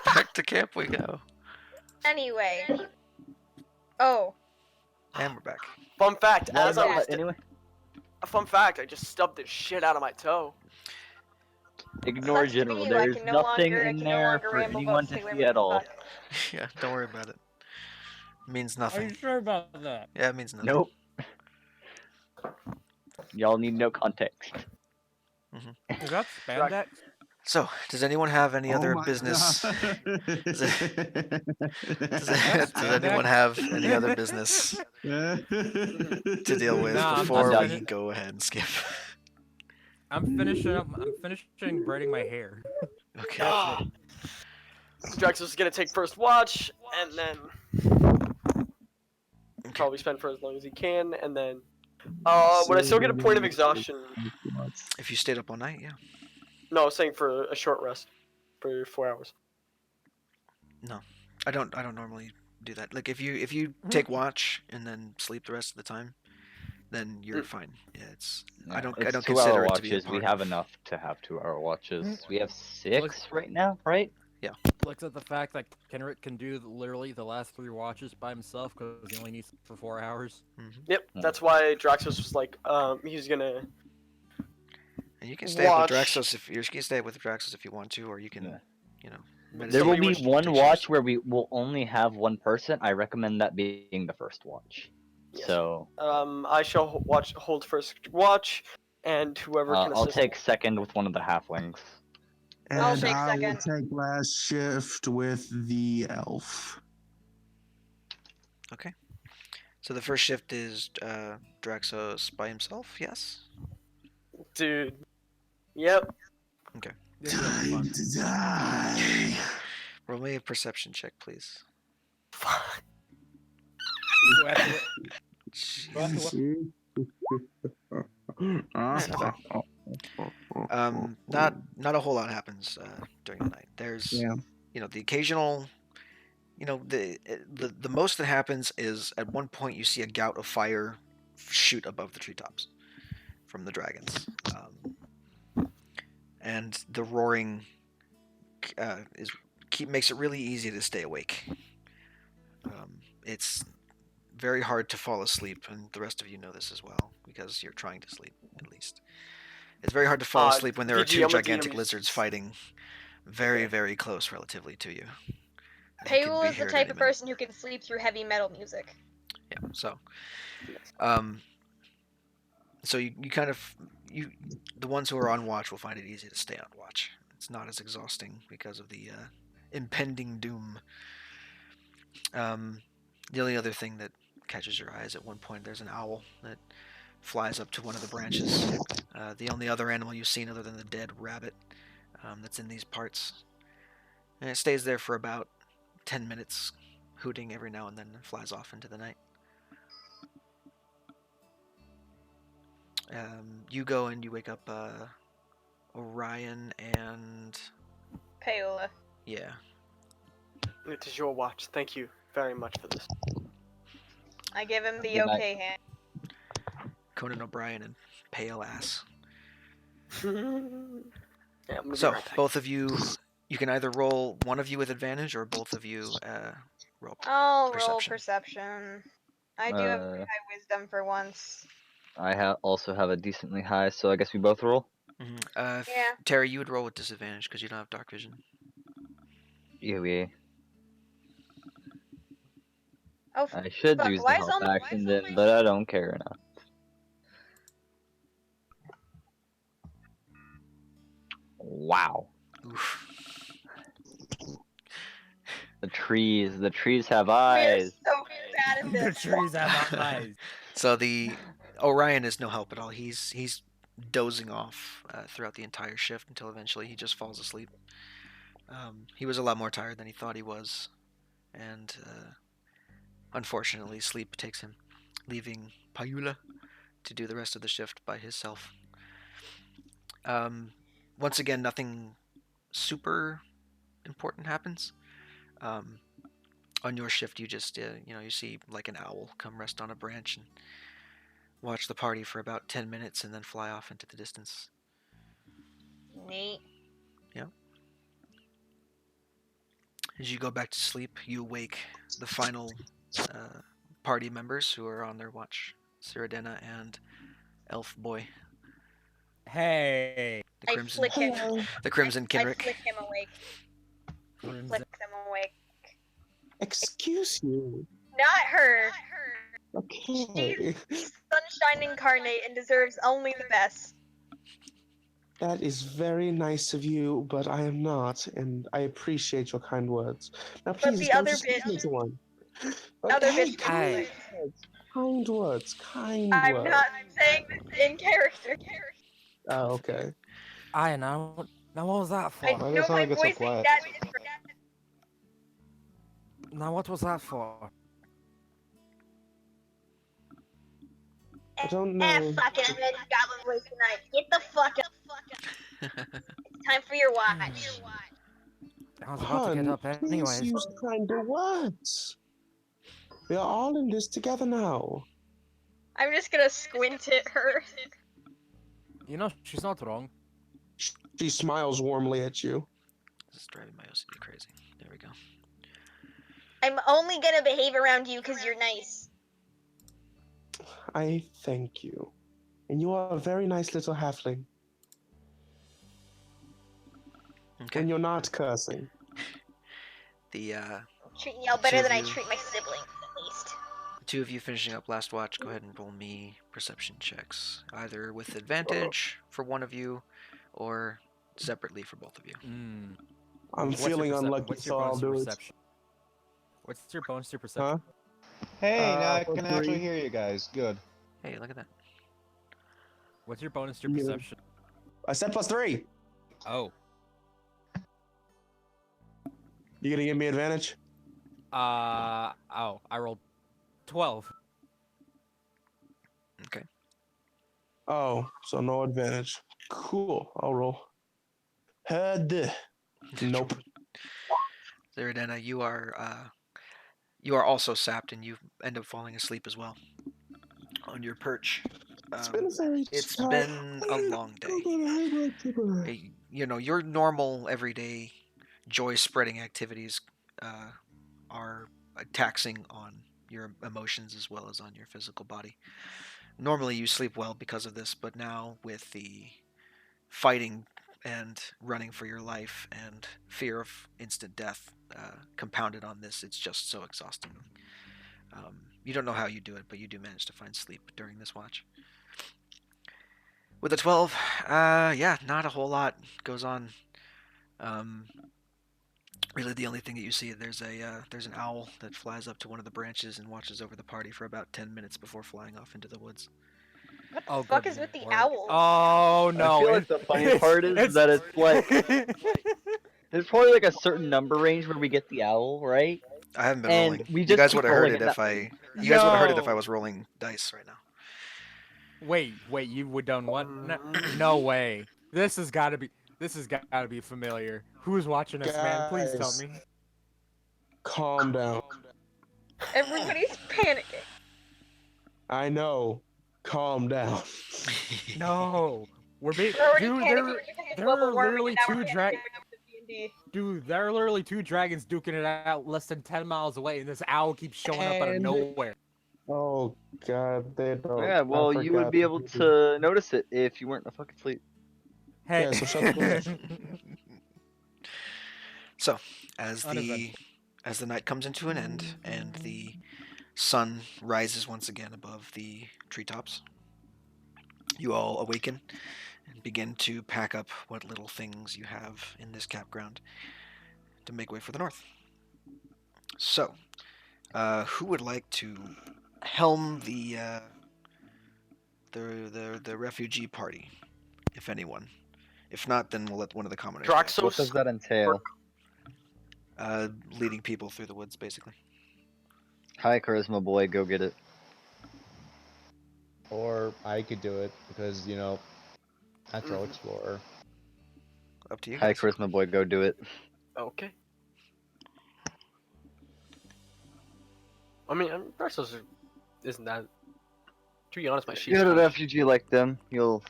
Back to camp we go. Anyway. Oh. And we're back. Fun fact, as I was anyway. A fun fact, I just stubbed the shit out of my toe. Ignore Sucks to general. be you, I There's can no nothing longer- I in can no there longer for ramble anyone about to Sailor see Moon at all. Buck. Yeah, don't worry about it. It means Are nothing. you sure about that? Yeah, it means nothing. Nope. Y'all need no context. Is that spandex? So, does anyone have any other my business? God. Does anyone have any other business to deal with Nah, I'm before done. we go ahead and skip? I'm finishing braiding my hair. Okay. Ah. Drax was gonna take first watch, and then probably spend for as long as he can, and then would I still get a point of exhaustion? If you stayed up all night, yeah. No, I was saying for a short rest, for 4 hours. No, I don't normally do that. Like if you take watch and then sleep the rest of the time, then you're fine. Yeah, it's I don't It's consider 2-hour it to be a watches. We part have of- enough to have 2-hour watches. We have 6 right now, right? Looks at the fact that Kenrick can do literally the last 3 watches by himself because he only needs for 4 hours. Yep, that's why Draxos was like, he's gonna. And you can stay up with watch. Draxos if you can stay with Draxos if you want to, or you can, you know. There will meditate. be Somebody one Take watch shares. where we will only have one person. I recommend that being the first watch. Yes. So I shall hold first watch, and whoever can I'll assist. take second with one of the halflings. I'll And take I will second. take last shift with the elf. Okay. So the first shift is Draxos by himself. Yes. Dude. Yep. This is gonna be fun. Time to die. Roll me a perception check, please. Do I have to- Not a whole lot happens during the night. There's Yeah. the occasional, the most that happens is at one point you see a gout of fire shoot above the treetops from the dragons, and the roaring makes it really easy to stay awake. It's very hard to fall asleep, and the rest of you know this as well because you're trying to sleep at least. It's very hard to fall asleep when there are PG, two I'm with the gigantic enemies. lizards fighting very, very close relatively to you. And could Paywall be is the here at type any of minute. person who can sleep through heavy metal music. Yeah. So you kind of the ones who are on watch will find it easy to stay on watch. It's not as exhausting because of the impending doom. The only other thing that catches your eye is at one point there's an owl that flies up to one of the branches. The only other animal you've seen other than the dead rabbit that's in these parts. And it stays there for about 10 minutes, hooting every now and then and flies off into the night. You go and you wake up Orion and Paola. yeah. It is your watch. Thank you. very much for this. I give him the Good night. okay hand. Conan O'Brien and pale ass. Yeah, I'm gonna be So right back. both of you, you can either roll one of you with advantage or both of you roll. I'll roll Perception. perception. I do have high wisdom for once. I also have a decently high, so I guess we both roll. Yeah. Yeah. Terry, you would roll with disadvantage because you don't have dark vision. Yeah. Oh, I should fuck, use the why is help all my- action then, but I don't care enough. Wow. Oof. The trees have we are eyes. so bad at The this. trees have eyes. So the Orion is no help at all. He's dozing off throughout the entire shift until eventually he just falls asleep. He was a lot more tired than he thought he was, and unfortunately, sleep takes him, leaving Payula to do the rest of the shift by himself. Once again, nothing super important happens. On your shift, you just you see like an owl come rest on a branch and watch the party for about 10 minutes and then fly off into the distance. Neat. Yeah. As you go back to sleep, you awake the final party members who are on their watch, Cyrodiana and Elf Boy. Hey. The I Crimson, flick him. the Crimson I Kinrick. flick him awake. Crimson. Flick him awake. Excuse you. Not her. Okay. Sunshine incarnate and deserves only the best. That is very nice of you, but I am not, and I appreciate your kind words. Now, please the don't other just listen bitch- to one. other Hey, bitch- kind words. Kind words. Kind I'm words. not saying this in character. Oh, okay. I know. Now what was that for? I Why does know it sound my like it's so voice quiet? ain't that different. Now what was that for? I don't Ah, know. fuck it, I'm ready to goblin voice tonight. Get the fuck up. It's time for your watch. I was about to get up please anyways. use kinder words. We are all in this together now. I'm just gonna squint at her. You know, she's not wrong. She smiles warmly at you. This is driving my OCD crazy. There we go. I'm only gonna behave around you because you're nice. I thank you. And you are a very nice little halfling. Okay. When you're not cursing. The Treat y'all better Two of than I you. treat my siblings, at least. the two of you finishing up last watch, go ahead and roll me perception checks, either with advantage for one of you, or separately for both of you. Mm. I'm What's your feeling percep- unlucky, What's your so I'll bonus to do it. perception? What's your bonus to perception? Huh? Hey, now I for can actually 3. hear you guys. Good. Hey, look at that. What's your bonus to Yeah. perception? I said +3. Oh. You gonna give me advantage? I rolled 12. Okay. Oh, so no advantage. Cool. I'll roll. Head. Nope. Zeridena, you are also sapped, and you end up falling asleep as well on your perch. It's been a very It's tough- been a long day. Your normal everyday joy spreading activities are taxing on your emotions as well as on your physical body. Normally you sleep well because of this, but now with the fighting and running for your life and fear of instant death compounded on this, it's just so exhausting. You don't know how you do it, but you do manage to find sleep during this watch. With a 12, not a whole lot goes on. Really, the only thing that you see, there's an owl that flies up to one of the branches and watches over the party for about 10 minutes before flying off into the woods. Oh, Fuck good is with the lord. owl? Oh no! I feel like the funny part is that it's like there's probably like a certain number range where we get the owl, right? I haven't been And rolling. we You just guys keep would have heard rolling it at if that I. rate. You guys would have heard it if I Yo. was rolling dice right now. Wait, you would done what? No way. This has got to be familiar. Who's watching this, man? Please tell Guys. me. Calm down. Everybody's panicking. I know. Calm down. No, we're being We're already dude. panicking because of There global are warming, literally and now we're two panicking up to D&D. Dude, there are literally 2 dragons duking it out less than 10 miles away, and this owl keeps showing up out of And- nowhere. Oh god, they don't. Yeah, well, I you would forgot. be able to notice it if you weren't fucking asleep. Hey. Yeah, so shut the fuck So, as the Uneventful. as the night comes into an end and the sun rises once again above the treetops, you all awaken and begin to pack up what little things you have in this campground to make way for the north. So, who would like to helm the refugee party, if anyone? If not, then we'll let one of the commoners go. What Draxos, does that entail? Leading people through the woods, basically. Hi, Charisma Boy, go get it. Or I could do it because, you know, natural explorer. Up to you Hi, guys. Charisma Boy, go do it. okay. I mean, Draxos isn't that. To be honest, my sheep. You're a refugee like them, you'll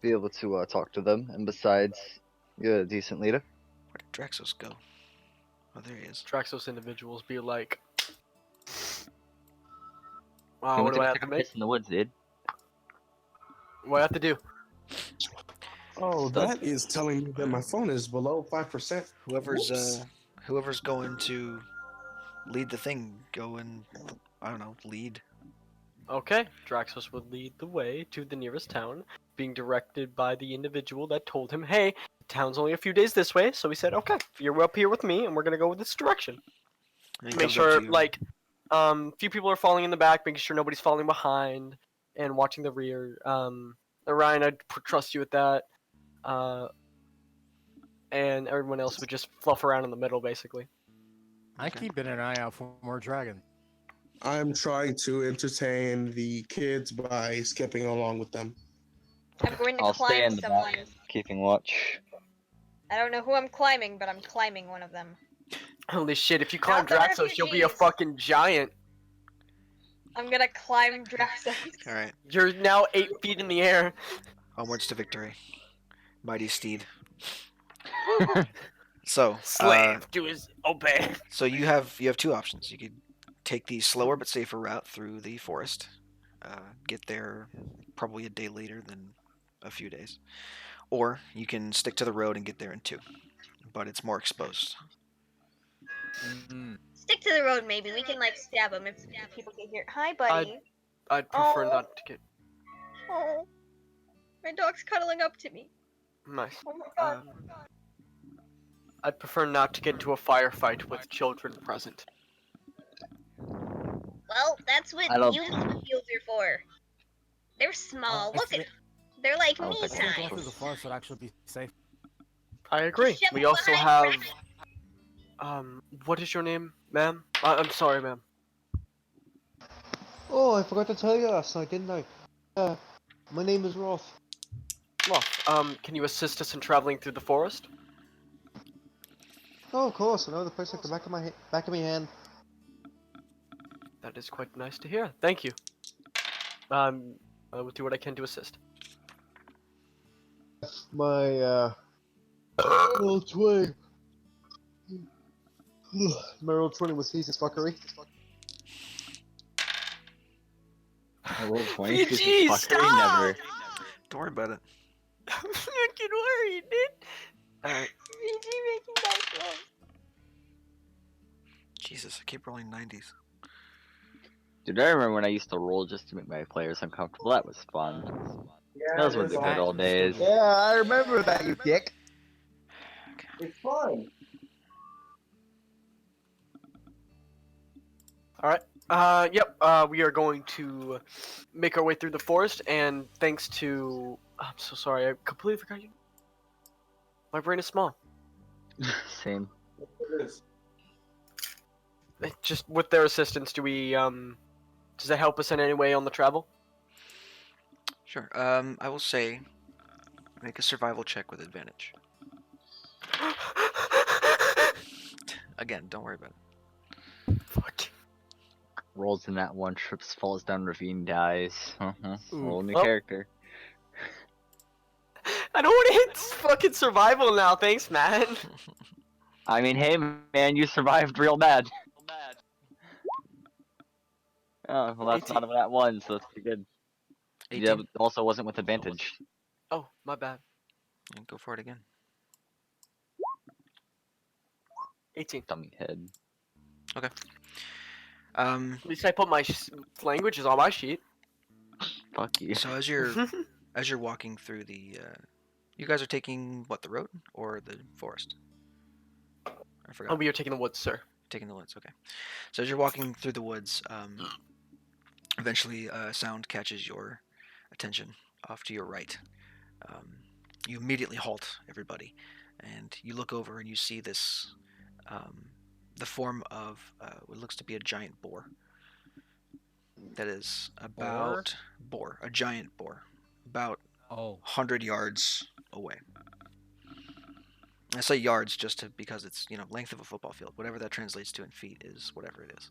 be able to talk to them, and besides, you're a decent leader. Where did Draxos go? Oh, there he is. Draxos individuals be like, He wow, what went do I to have take to a make? piss in the woods, dude. What do I have to do? Oh, that is telling me that my phone is below 5%. Whoever's Whoops. whoever's going to lead the thing, go and I don't know, lead. Okay, Draxos would lead the way to the nearest town, being directed by the individual that told him, hey, the town's only a few days this way, so he said, okay, you're up here with me, and we're gonna go this direction. And he Make comes up sure, to you. like, few people are falling in the back, making sure nobody's falling behind, and watching the rear. Ryan, I'd trust you with that. And everyone else would just fluff around in the middle, basically. I keeping an eye out for more dragon. I'm trying to entertain the kids by skipping along with them. I'm going to I'll stay climb in the someone. back, keeping watch. I don't know who I'm climbing, but I'm climbing one of them. Holy shit, if you climb Not the Draxos, you'll be a refugees. fucking giant. I'm gonna climb Draxos. All right, You're now 8 feet in the air. onwards to victory, mighty steed. So, Slave to his obey. so you have 2 options. You could take the slower but safer route through the forest, get there probably a day later than a few days, or you can stick to the road and get there in 2, but it's more exposed. Stick to the road, maybe. We can, like, stab him if people get here. Hi, buddy. I'd prefer Oh. not to get Oh. My dog's cuddling up to me. nice. Oh my god. I'd prefer not to get into a firefight with children present. Well, that's what I don't- youth fields are for. They're small. I Look at think- they're like I don't me think I think going size. through the forest would actually be safe. I agree. Shit, We also behind have Dragon. what is your name, ma'am? I'm sorry, ma'am. Oh, I forgot to tell you last night, didn't I? My name is Roth. Well, can you assist us in traveling through the forest? Oh, of course. I know the place like the back of my hand. That is quite nice to hear. Thank you. I will do what I can to assist. My old twin. My old twin was his fuckery. I rolled 20. PG, Fuckery, stop! never. Don't worry about it. I'm fucking worried, dude. Alright. PG making dice rolls. Jesus, I keep rolling 90s. Dude, I remember when I used to roll just to make my players uncomfortable. That was fun. Those were the good old days. Yeah, I remember that, you dick. It's fun. Yep, we are going to make our way through the forest, and thanks to... I'm so sorry, I completely forgot you. My brain is small. Same. Just with their assistance, do we, does that help us in any way on the travel? Sure. I will say, make a survival check with advantage. Again, don't worry about it. Fuck. Rolls in that one, trips, falls down ravine, dies. Whole new Well- character. I don't want to hit fucking survival now. Thanks, man. I mean, hey man, you survived real bad. Oh, well that's 18. not that one, so that's pretty good. 18. Yeah, but also wasn't with advantage. Oh, my bad. Yeah, go for it again. 18. Dummy head. Um, At least I put my languages on my sheet. Fuck you. so as you're walking through the, you guys are taking what, the road or the forest? I forgot. Oh, we are taking the woods, sir. Taking the woods. Okay. So as you're walking through the woods, eventually a sound catches your attention off to your right. You immediately halt everybody, and you look over and you see this, the form of what looks to be a giant boar. That is about a giant boar, about Oh. 100 yards away. I say yards just because it's, length of a football field. Whatever that translates to in feet is whatever it is.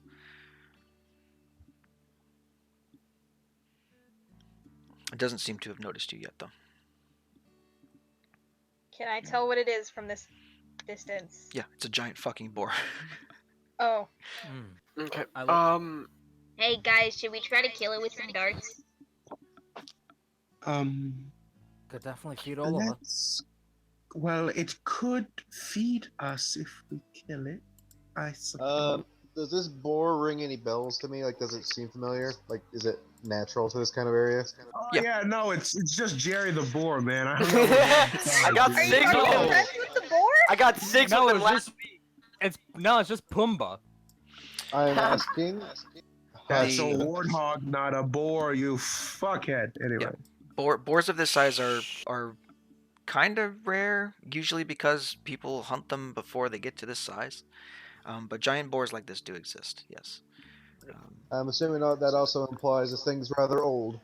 It doesn't seem to have noticed you yet, though. Can I tell what it is from this distance? Yeah, it's a giant fucking boar. Oh. Okay. I look- Hey guys, should we try to kill it with some darts? Could definitely feed all of us. Let's. Well, it could feed us if we kill it. I suppose. Does this boar ring any bells to me? Like, does it seem familiar? Like, is it natural to this kind of area? Oh, Yeah. yeah, no, it's just Jerry the boar, man. I don't know. I got Are you, six are you with him. impressed with the boar? I got 6 No, with him it's last just it's just Pumbaa. I'm asking. That's a The- warthog, not a boar, you fuckhead. Anyway. Boars of this size are kind of rare, usually because people hunt them before they get to this size. But giant boars like this do exist, yes. I'm assuming that also implies this thing's rather old.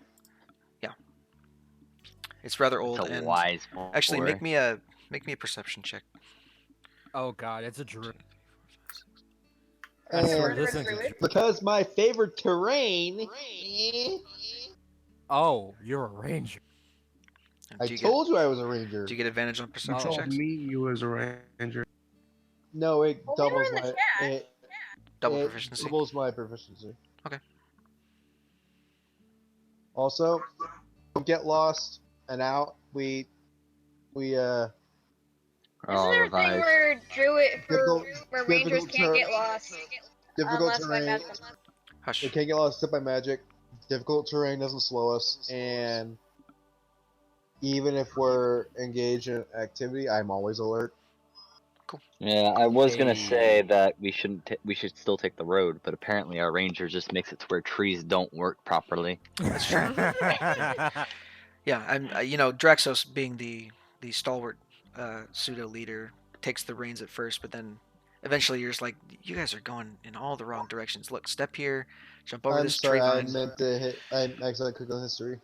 It's rather old, It's a and wise boar. actually make me a perception check. Oh god, it's a druid. And swear Murder this a thing's a druid? because my favorite terrain, Oh, you're a ranger. I Do you told you I was a ranger. do you get advantage on You perception told checks? me you was a ranger. No, it Well, we were doubles in the my chat. it, Double it proficiency. doubles my proficiency. Okay. Also, don't get lost and out. We Isn't there a thing revive. where Difficult- where rangers difficult can't ter- get lost difficult unless by terrain. magic? Hush. We can't get lost except by magic. Difficult terrain doesn't slow us, and even if we're engaged in activity, I'm always alert. Yeah, I was gonna Hey. say that we should still take the road, but apparently our ranger just makes it to where trees don't work properly. That's true. Yeah, and Draxos being the stalwart pseudo leader takes the reins at first, but then eventually you're just like, you guys are going in all the wrong directions. Look, step here, jump over I'm this sorry, tree I line. meant to hit. I accidentally clicked on history.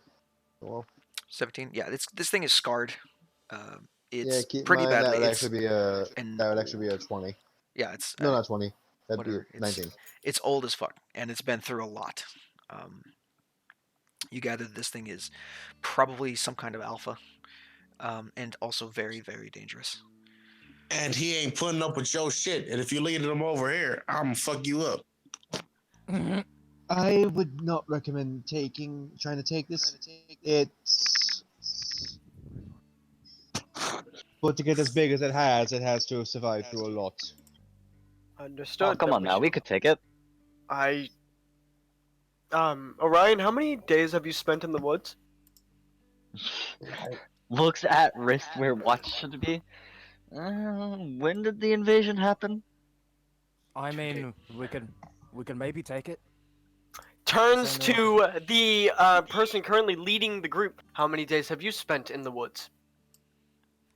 Oh, well, 17. Yeah, this thing is scarred. It's yeah, keep in pretty mind badly. that would It's, actually be a and that would actually be a 20. yeah, it's No, not 20. That'd whatever. be 19. It's old as fuck, and it's been through a lot. You gather that this thing is probably some kind of alpha, and also very, very dangerous. And he ain't putting up with your shit. And if you leading him over here, I'm fuck you up. I would not recommend trying to take this. It's but to get as big as it has to survive through a lot. Understood. Oh, come then on now, we could take it. Orion, how many days have you spent in the woods? Looks at wrist where watch should be. When did the invasion happen? I mean, we could maybe take it. Turns Same to the person currently leading the group. How many days have you spent in the woods?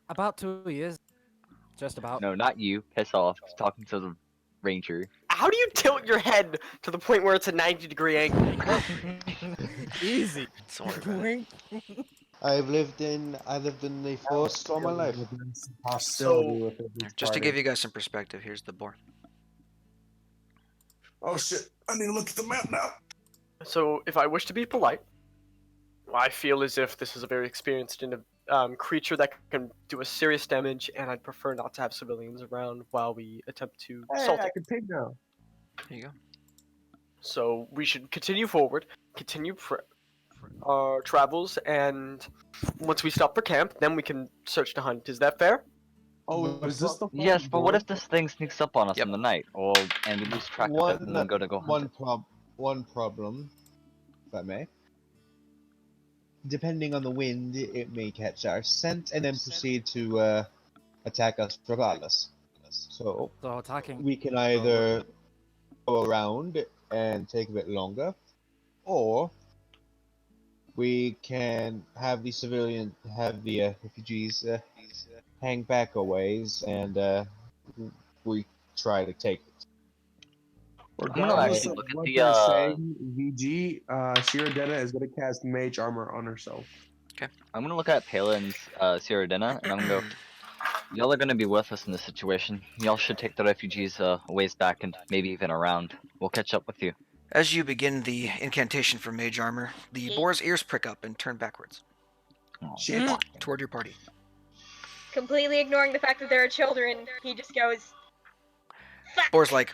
About 2 years. Just about. No, not you. Piss off. Just talking to the ranger. How do you tilt your head to the point where it's a 90-degree angle? Easy. Don't worry about it. I lived in the forest all my life. Just to give you guys some perspective, here's the boar. Oh shit! I need to look at the map now. So, if I wish to be polite, I feel as if this is a very experienced creature that can do a serious damage, and I'd prefer not to have civilians around while we attempt to assault I it. can take now. There you go. So we should continue forward, continue our travels, and once we stop for camp, then we can search to hunt. Is that fair? Oh, is this the? Yes, fucking but what door? if this thing sneaks up on us Yep. in the night, and we lose track of it, and then go hunt it? One problem, if I may. Depending on the wind, it may catch our scent and then proceed to attack us regardless. So So attacking. we can either go around and take a bit longer, or we can have the refugees hang back a ways, and we try to take it. Regardless actually of look at what the, they're saying, VG, Shiradena is gonna cast Mage Armor on herself. I'm gonna look at Palin's Cyrodiina, and I'm gonna go. Y'all are gonna be with us in this situation. Y'all should take the refugees a ways back and maybe even around. We'll catch up with you. As you begin the incantation for mage armor, the boar's ears prick up and turn backwards Shit. toward your party. Completely ignoring the fact that there are children, he just goes, "Fuck." Boar's like,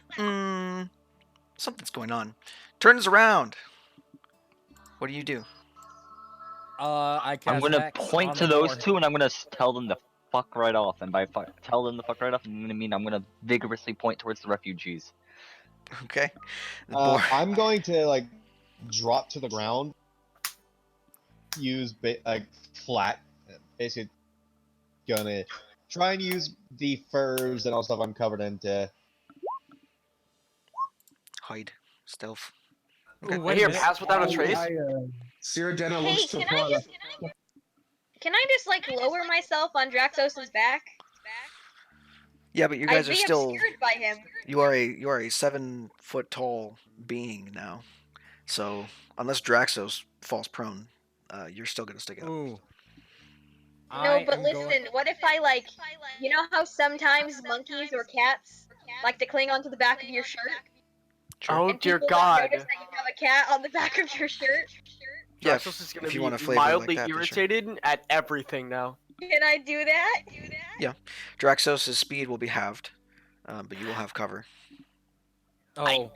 something's going on. Turns around. What do you do? I cast I'm gonna Hex point on to the those board. two, and I'm gonna tell them to fuck right off. And by tell them to fuck right off, I'm gonna vigorously point towards the refugees. Okay. The boar. I'm going to like drop to the ground, use flat, basically gonna try and use the furs and all stuff I'm covered in to Hide. Stealth. Ooh, Okay. wait a Here, minute. pass without a trace. Shiradena Hey, looks to can I just like lower myself on Draxos's back? Yeah, but you I'd guys are be still. obscured by him. You are a 7-foot tall being now, so unless Draxos falls prone, you're still gonna stick out. Ooh. No, but listen, what if I like, you know how sometimes monkeys or cats like to cling onto the back of your shirt? Sure. Oh And dear people God. notice that you have a cat on the back of your shirt? Yeah, Draxos is gonna if you be want to flavor it like mildly that, then sure. irritated at everything now. Can I do that? Draxos' speed will be halved, but you will have cover. Oh.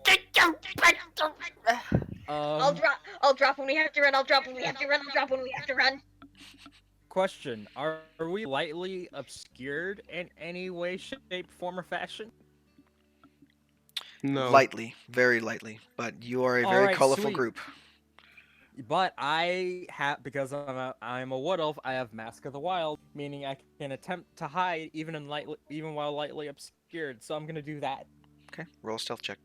I'll drop when we have to run, I'll drop when we have to run, I'll drop when we have to run. Question: Are we lightly obscured in any way, shape, form, or fashion? No. Lightly, very lightly, but you are a very Alright, colorful sweet. group. But I have, because I'm a wood elf, I have Mask of the Wild, meaning I can attempt to hide even while lightly obscured. So I'm gonna do that. Okay, roll a stealth check.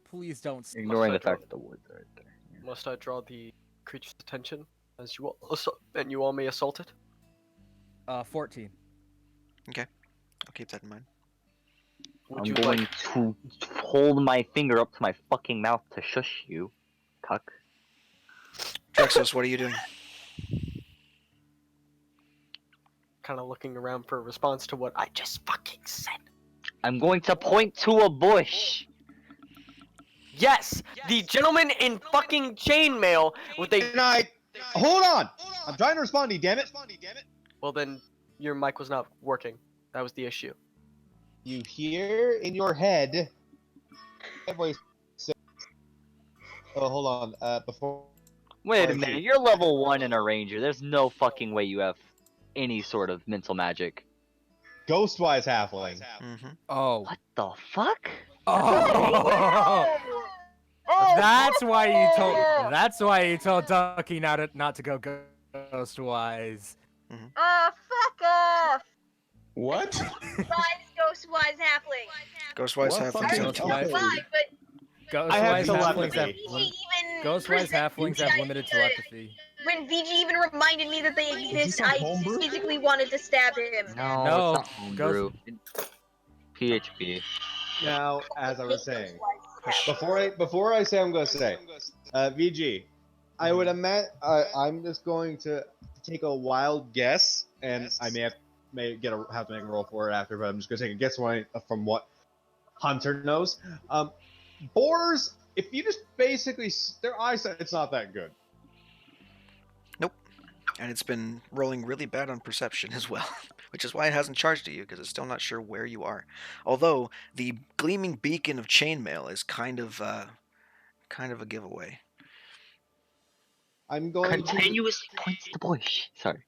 Please don't. Ignoring the Must I fact that the woods are right there. Must I draw the creature's attention as you all may assault it? 14. I'll keep that in mind. Would I'm you going like? to hold my finger up to my fucking mouth to shush you, cuck. Draxos, what are you doing? Kind of looking around for a response to what I just fucking said. I'm going to point to a bush. Yes, the gentleman in fucking chainmail with a. And I hold on. I'm trying to respond to you, damn it. Well then, your mic was not working. That was the issue. You hear in your head a voice say, "Oh, hold on. Before Wait a Alright, minute, you're level 1 in a ranger. There's no fucking way you have any sort of mental magic. Ghostwise halfling." Mm-hmm. Oh. What the fuck? Oh. That's why you told. That's why you told Ducky not to go Ghostwise. Oh, fuck off! What? Ghostwise halfling. Ghostwise What halfling fucking sounds Ghostwise? fine. Fine, but I have Ghostwise halflings telepathy. have even Ghostwise halflings have limited telepathy. when VG even reminded me that they exist, this a I homebrew? physically wanted to stab him. No, No, it's not homebrew. PHP. Now, as I was saying, before I say I'm going to say, VG, I would imagine I'm just going to take a wild guess, and I may have to make a roll for it after, but I'm just going to take a guess from what Hunter knows. Boars, if you just basically their eyesight, it's not that good. And it's been rolling really bad on perception as well, which is why it hasn't charged at you, because it's still not sure where you are. Although the gleaming beacon of chainmail is kind of a giveaway. I'm going Continuously points the bush. Sorry.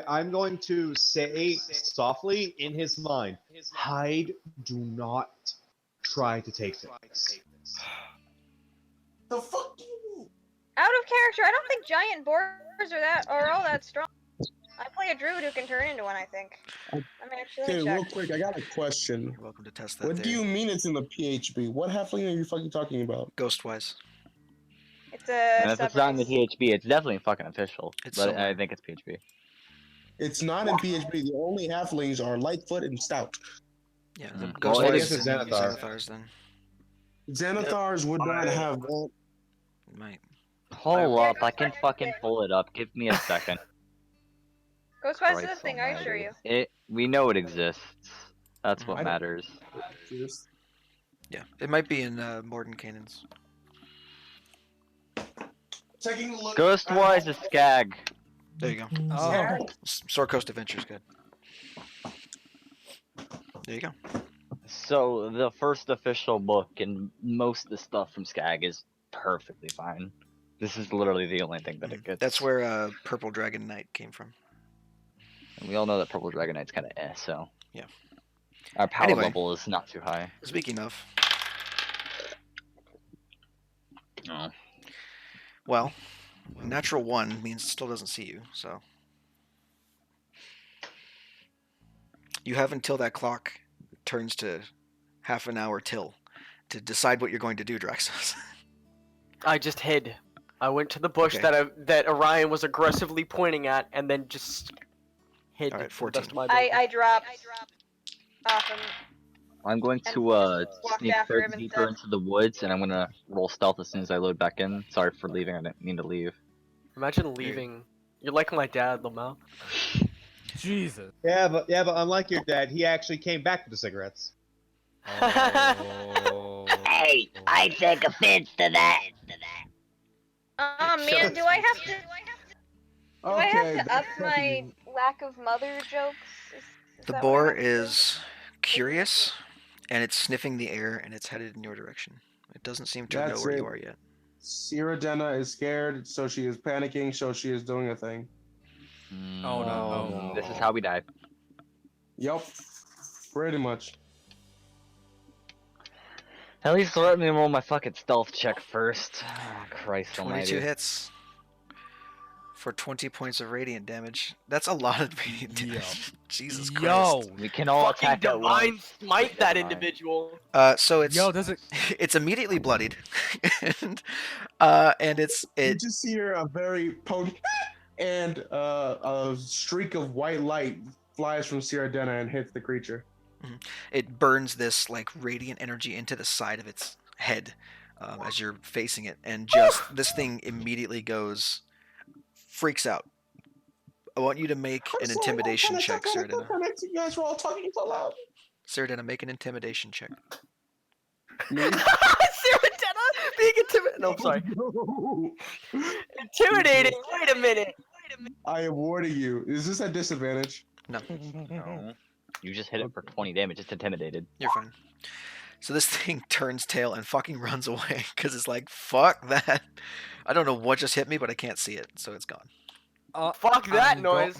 I'm going to say softly in his mind, hide, do not try to take this. The fuck you? Out of character. I don't think giant boars are all that strong. I play a druid who can turn into one. I think. I mean, actually, Okay, check. real quick, I got a question. You're welcome to test that. What do you mean it's in the PHB? What halfling are you fucking talking about? Ghostwise? It's a And if it's not in the subrace. PHB, it's definitely fucking official. It's But somewhere. I think it's PHB. It's not in PHB. The only halflings are Lightfoot and Stout. Yeah, Mm. the Well, Ghostwise it is is in Xanathar. Xanathar's then. Xanathars would not have that. It might. Hold up, I can fucking pull it up. Give me a second. Ghostwise is a Christ thing. I assure almighty. you. We know it exists. That's what I don't- matters. Yeah, it might be in Mordenkainen's. Taking a look. Ghostwise is Skag. There you go. Oh, Sword Coast Adventures, good. There you go. So the first official book and most of the stuff from Skag is perfectly fine. This is literally the only thing that it gets. That's where Purple Dragon Knight came from. And we all know that Purple Dragon Knight's kind of so. Yeah. Our power Anyway. level is not too high. Speaking of, Oh. well, natural 1 means it still doesn't see you, so. You have until that clock turns to half an hour till to decide what you're going to do, Draxos. I just hid. I went to the bush Okay. that Orion was aggressively pointing at, and then just hid. All right, to the best 14. of my ability. I dropped off him. I'm going And to walked sneak after him deeper instead. into the woods, and I'm gonna roll stealth as soon as I load back in. Sorry for leaving. I didn't mean to leave. Imagine leaving. You're like my dad, Lamau. Jesus. Yeah, but unlike your dad, he actually came back with the cigarettes. Oh. Hey, I take offense to that. Man, do I have to? Do I have to up my lack of mother jokes? Is The that what I boar have to do? is curious, and it's sniffing the air, and it's headed in your direction. It doesn't seem to know That's where it. you are yet. Siradena is scared, so she is panicking, so she is doing a thing. Oh, no. This is how we die. Yup. Pretty much. At least let me roll my fucking stealth check first. Ah, Christ 22 almighty. hits for 20 points of radiant damage. That's a lot of radiant Yo. damage. Jesus Christ. Yo. We can all Fucking attack at divine once. smite that Divine. individual. So it's Yo, does it? it's immediately bloodied, and You it just hear a very potent and a streak of white light flies from Siradena and hits the creature. it burns this like radiant energy into the side of its head as you're facing it, and just this thing immediately freaks out. I want you to make an intimidation check, Siradena. You guys were all talking so loud. Siradena, make an intimidation check. Siradena being intimidating. No, I'm sorry. Intimidating. Wait a minute. I am warning you. Is this a disadvantage? No, No. You just hit it for 20 damage. It's intimidated. you're fine. So this thing turns tail and fucking runs away because it's like, fuck that. I don't know what just hit me, but I can't see it, so it's gone. Fuck that I'm noise.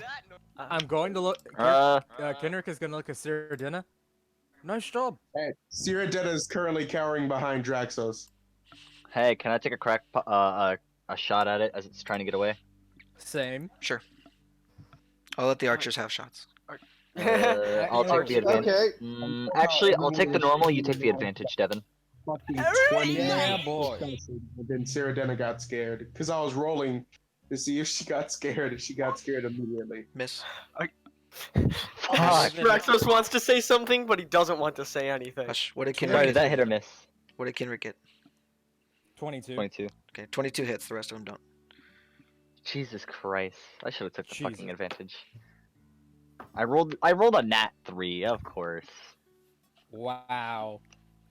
I'm going to look. Kenrick is gonna look at Siradena. Nice job. Hey, Siradena is currently cowering behind Draxos. Hey, can I take a shot at it as it's trying to get away? Same. Sure. I'll let the archers have shots. I'll take the advantage. Okay. Actually, I'll take the normal. You take the advantage, Devin. Fucking Alright. 20 Yeah, boy. And then Siradena got scared because I was rolling to see if she got scared, and she got scared immediately. Miss. Draxos wants to say something, but he doesn't want to say anything. Hush. What did Sorry, Kenrick did that hit or miss? What did Kenrick get? 22. 22. Okay, 22 hits. The rest of them don't. Jesus Christ! I should have took the fucking Jesus. advantage. I rolled a nat 3, of course. Wow.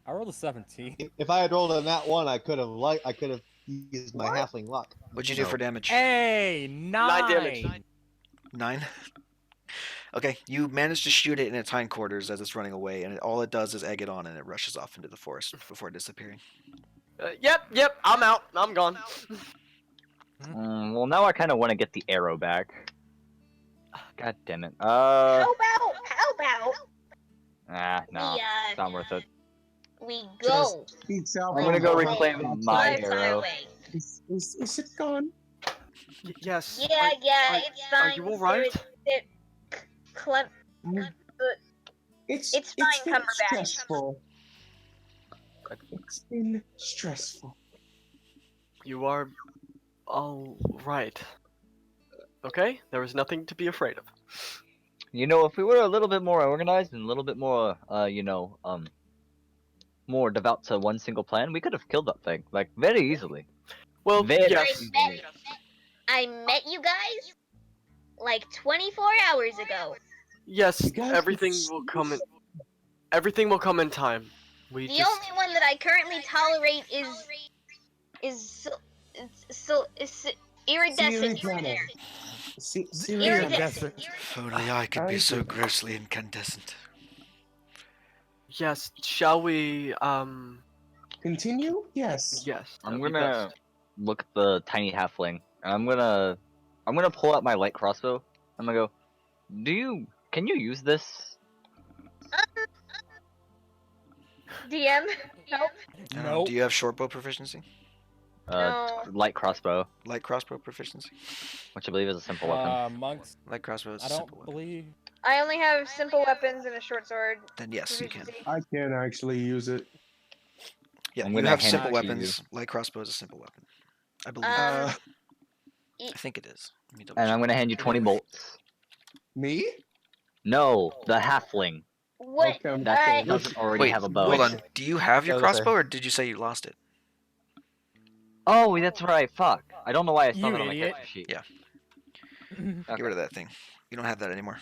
I rolled a 17. If I had rolled on that one, I could have used my halfling luck. What'd you do for damage? Hey, 9 damage. 9. Okay, you manage to shoot it in its hindquarters as it's running away, and all it does is egg it on, and it rushes off into the forest before disappearing. Yep, I'm out. I'm gone. Well, now I kind of want to get the arrow back. God damn it. How about No, we, it's not worth it. we go Speaks out. I'm gonna go from- reclaim my far arrow. away? Is it gone? Yes. Yeah, Are- it's fine. Are you alright? It's fine, been Cumberbatch. stressful. It's been stressful. You are all right. Okay, there is nothing to be afraid of. You know, if we were a little bit more organized and a little bit more, more devout to one single plan, we could have killed that thing, like, very easily. Well, Very yes. easily. I met you guys like 24 hours ago. Yes, You guys everything are will come in. Everything will come in time. We The just only one that I currently tolerate is iridescent. Sirius. Iridescent. If only I could be so grossly incandescent. yes. Shall we? Continue? Yes. Yes. I'm that'd be gonna best. look at the tiny halfling, and I'm gonna pull out my light crossbow. I'm gonna go, can you use this? DM, nope. Nope. Do you have shortbow proficiency? No. Light crossbow, Light crossbow proficiency? which I believe is a simple weapon. Monks. Light crossbow is I a don't simple weapon. believe. I only have simple weapons and a short sword. Then yes, you can. proficiency. I can actually use it. Yeah, I'm you gonna have hand simple it to you. weapons. Light crossbow is a simple weapon. I believe. Uh, I think it is. Let me double And I'm check. gonna hand you 20 bolts. me? No, the halfling. What? Okay, That doesn't already Wait, have a bow. hold on. Do you have your Yeah, that's crossbow, or did you say you lost it? Oh, that's right. Fuck. I don't know why I saw You that on my idiot. character sheet. Yeah. Okay. Get rid of that thing. You don't have that anymore.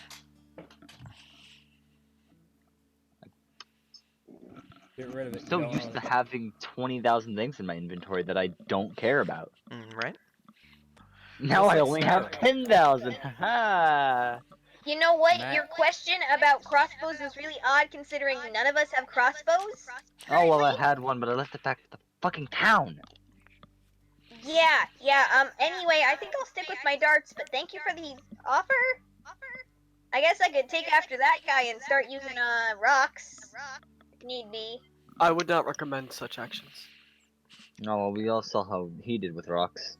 Get rid of it. So You don't used own to it. having 20,000 things in my inventory that I don't care about. Right? Now I Yes, only sir. have 10,000. Haha. You know what? Matt? Your question about crossbows was really odd considering none of us have crossbows. Oh well, I had one, but I left it back at the fucking town. Yeah. Anyway, I think I'll stick with my darts, but thank you for the offer. I guess I could take after that guy and start using rocks if need be. I would not recommend such actions. No, well, we all saw how he did with rocks.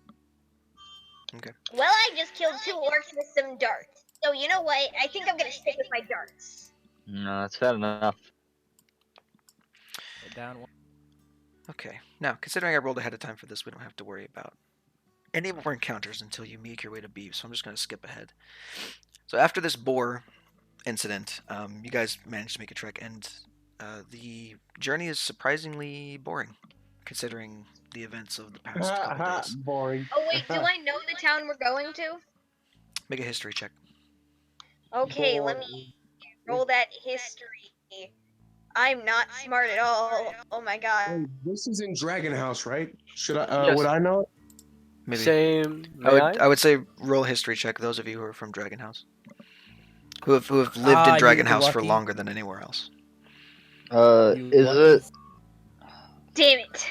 Well, I just killed 2 orcs with some darts. So you know what? I think I'm gonna stick with my darts. No, that's fair enough. Put down one. Okay. Now, considering I rolled ahead of time for this, we don't have to worry about any more encounters until you make your way to Beeve, so I'm just going to skip ahead. So after this boar incident, you guys managed to make a trek, and the journey is surprisingly boring, considering the events of the past couple days. Boring. Oh wait, do I know the town we're going to? Make a history check. Okay, let me roll that history. I'm not smart at all. Oh my god. Hey, this is in Dragon House, right? Should I? Yes. Would I know? Maybe. Same. I would say roll a history check. Those of you who are from Dragon House, who have lived in you Dragon House for lucky. longer than anywhere else. You Is lucky. it? Damn it.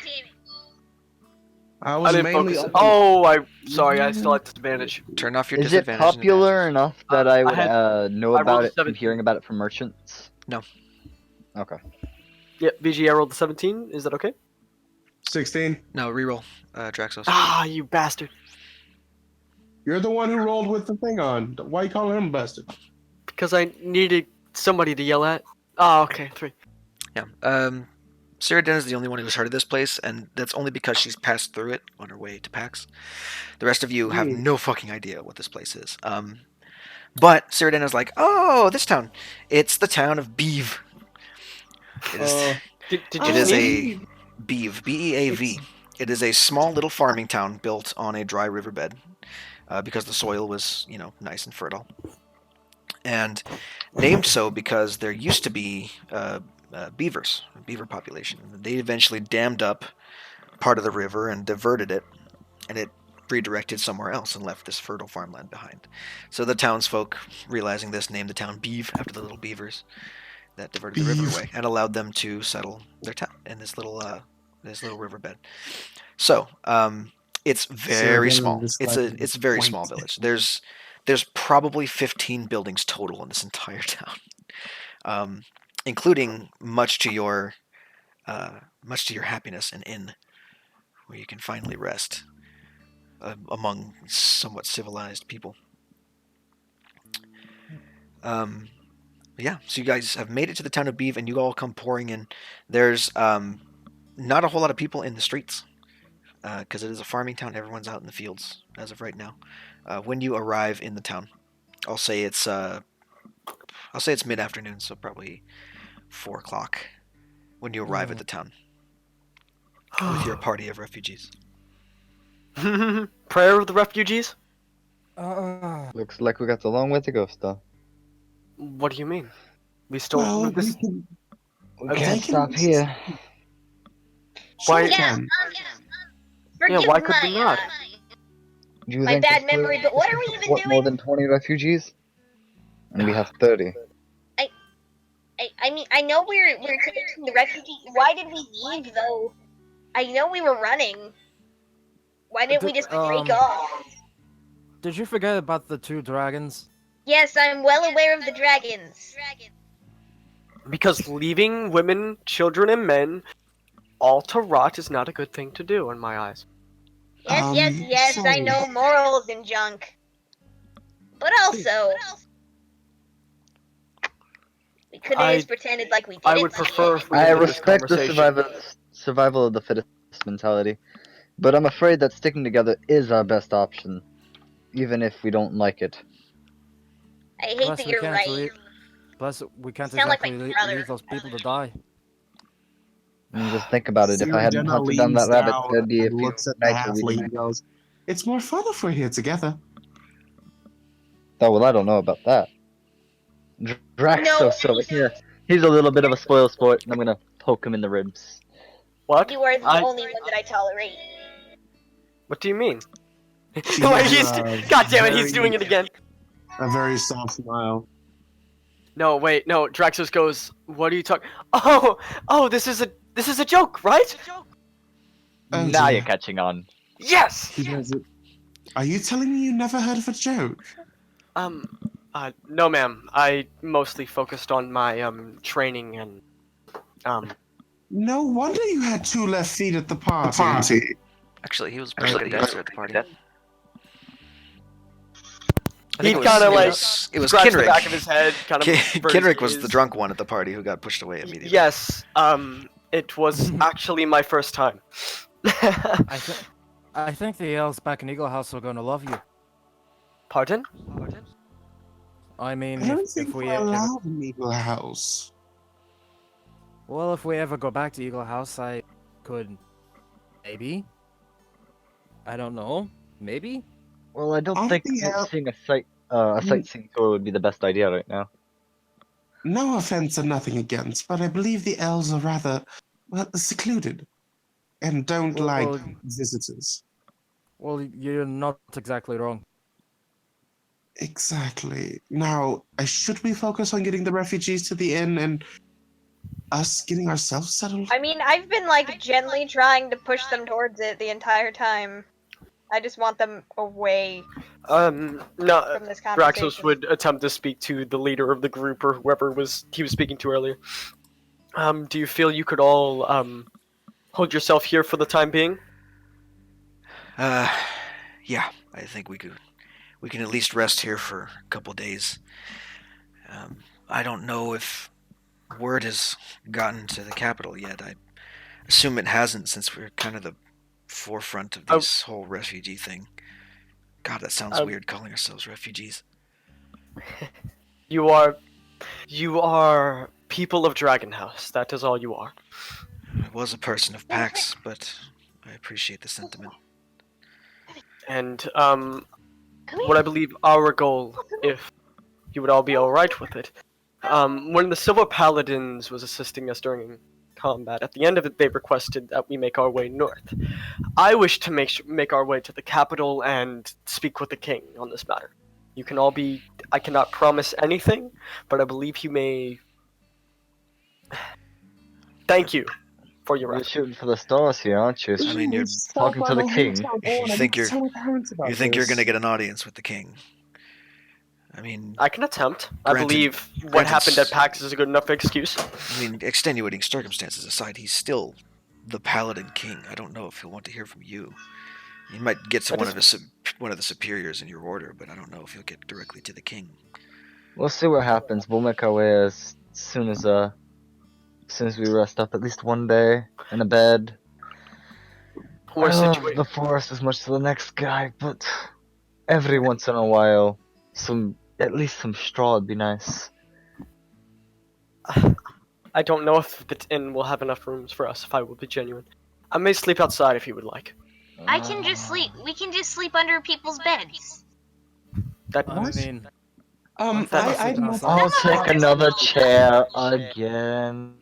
I I was didn't mainly. focus. Oh, sorry. I still had disadvantage. Turn off your Is it disadvantage. and popular enough that I would know I rolled about a it from 17. hearing about it from merchants? No. Okay. Yep, BG, I rolled the 17. Is that okay? 16. No, reroll, Draxos. Ah, you bastard. You're the one who rolled with the thing on. Why you calling him a bastard? Because I needed somebody to yell at. Oh, okay, 3. Yeah. Cyrodiil is the only one who's heard of this place, and that's only because she's passed through it on her way to PAX. The rest of you have no fucking idea what this place is. But Cyrodiil is like, oh, this town. It's the town of Beeve. It is, Did it you is see? a Beeve, B-E-A-V. It is a small little farming town built on a dry riverbed because the soil was, nice and fertile. And named so because there used to be beavers, a beaver population. They eventually dammed up part of the river and diverted it, and it redirected somewhere else and left this fertile farmland behind. So the townsfolk, realizing this, named the town Beeve after the little beavers that diverted the river Beeve. away and allowed them to settle their town in this little riverbed. So it's very small. It's a very small village. There's probably 15 buildings total in this entire town, including much to your happiness, an inn where you can finally rest among somewhat civilized people. Yeah, so you guys have made it to the town of Beeve, and you all come pouring in. There's not a whole lot of people in the streets, because it is a farming town. Everyone's out in the fields as of right now. When you arrive in the town, I'll say it's mid-afternoon, so probably 4 o'clock when you arrive at the town with your party of refugees. Prayer of the refugees? Looks like we got a long way to go still. What do you mean? We still. Well, this... We can't stop here. Why? Yeah, Forgive why could we not? Do you my think bad this will memory, but what are we even support more doing? than 20 refugees? And we have 30. I mean, I know we're taking the refugee. Why did we leave though? I know we were running. Why didn't we just break off? Did you forget about the 2 dragons? Yes, I'm well aware of the dragons. Because leaving women, children, and men all to rot is not a good thing to do in my eyes. Yes, I sorry. know morals and junk. But also, we could have just pretended like we didn't. I would prefer if we I ended this respect the conversation. survival of the fittest mentality, but I'm afraid that sticking together is our best option, even if we don't like it. I hate Plus, that we you're can't right. Plus, we can't Sound like my exactly brother. leave those people to die. I mean, just think about it. If I hadn't Jenna hunted down that leans rabbit, down there'd be a and few looks at the nights where we halfling didn't. and goes, "It's more fun if we're here together." Oh, well, I don't know about that. Drax, No. he's a little bit of a spoil sport, and I'm gonna poke him in the ribs. What? You are the only one that I tolerate. What do you mean? She Wait, has he's a God damn it, he's very- doing it again. A very soft smile. No, wait, no. Draxos goes, "What are you talking? Oh, this is a joke, right? Oh, Now dear. you're catching on. Yes." He does it. Are you telling me you never heard of a joke? No, ma'am. I mostly focused on my training and No wonder you had 2 left feet at the party. Actually, he was a pretty good dancer at the party. I he think kind of it like was scratched the Kinrick. back of his head, kind of. Kinrick was the drunk one at the party who got pushed away immediately. Yes. It was actually my first time. I think the elves back in Eagle House are going to love you. Pardon? I mean, I don't if think we we're ever, allowed in Eagle House. well, if we ever go back to Eagle House, I could, maybe. I don't know. Maybe. Well, I don't Aren't think the el- seeing a sightseeing tour would be the best idea right now. No offense and nothing against, but I believe the elves are rather, well, secluded. And don't Well, like well- visitors. Well, you're not exactly wrong. Exactly. Now, should we focus on getting the refugees to the inn and us getting ourselves settled? I mean, I've been like gently trying to push them towards it the entire time. I just want them away No. from this conversation. Draxos would attempt to speak to the leader of the group or whoever he was speaking to earlier. Do you feel you could all hold yourself here for the time being? Yeah, I think we can at least rest here for a couple days. I don't know if word has gotten to the capital yet. I assume it hasn't, since we're kind of the forefront of this whole refugee thing. God, that sounds weird, calling ourselves refugees. You are people of Dragon House. That is all you are. I was a person of Pax, but I appreciate the sentiment. And what I believe our goal, if you would all be alright with it, When the Silver Paladins was assisting us during combat, at the end of it, they requested that we make our way north. I wish to make our way to the capital and speak with the king on this matter. You can all be. I cannot promise anything, but I believe you may. Thank you for your You're effort. shooting for the stars here, aren't you? I mean, you're talking to the king. You think you're gonna get an audience with the king? I mean, I can attempt. I Granted- believe what granted happened at s- PAX is a good enough excuse. I mean, extenuating circumstances aside, he's still the Paladin King. I don't know if he'll want to hear from you. You might get to That one is- of one of the superiors in your order, but I don't know if you'll get directly to the king. We'll see what happens. We'll make our way as soon as we rest up at least one day in a bed. Or I love situation. the forest as much as the next guy, but every once in a while, at least some straw would be nice. I don't know if the inn will have enough rooms for us, if I will be genuine. I may sleep outside if you would like. I can just sleep. We can just sleep under people's beds. That I mean, I'll take another chair again.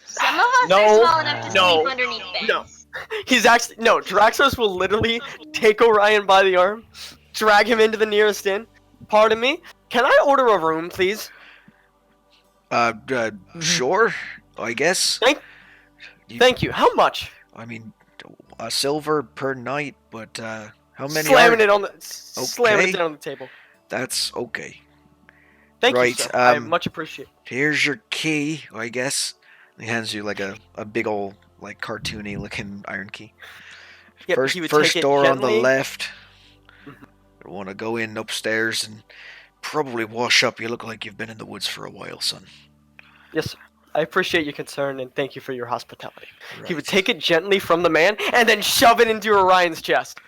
Some of us No, are small enough to no, sleep underneath beds. no. He's actually no. Draxos will literally take Orion by the arm, drag him into the nearest inn. Pardon me. Can I order a room, please? Sure, I guess. Thank you. How much? I mean, a silver per night, but how many? Slamming are... it on the slamming Okay. it down on the table. That's okay. Thank Right, you, sir. I much appreciate. Here's your key, I guess. He hands you like a big old like cartoony looking iron key. Yep, first he would first take it door on the gently. left. I want to go in upstairs and probably wash up. You look like you've been in the woods for a while, son. Yes, sir. I appreciate your concern and thank you for your hospitality. He Right. would take it gently from the man and then shove it into Orion's chest.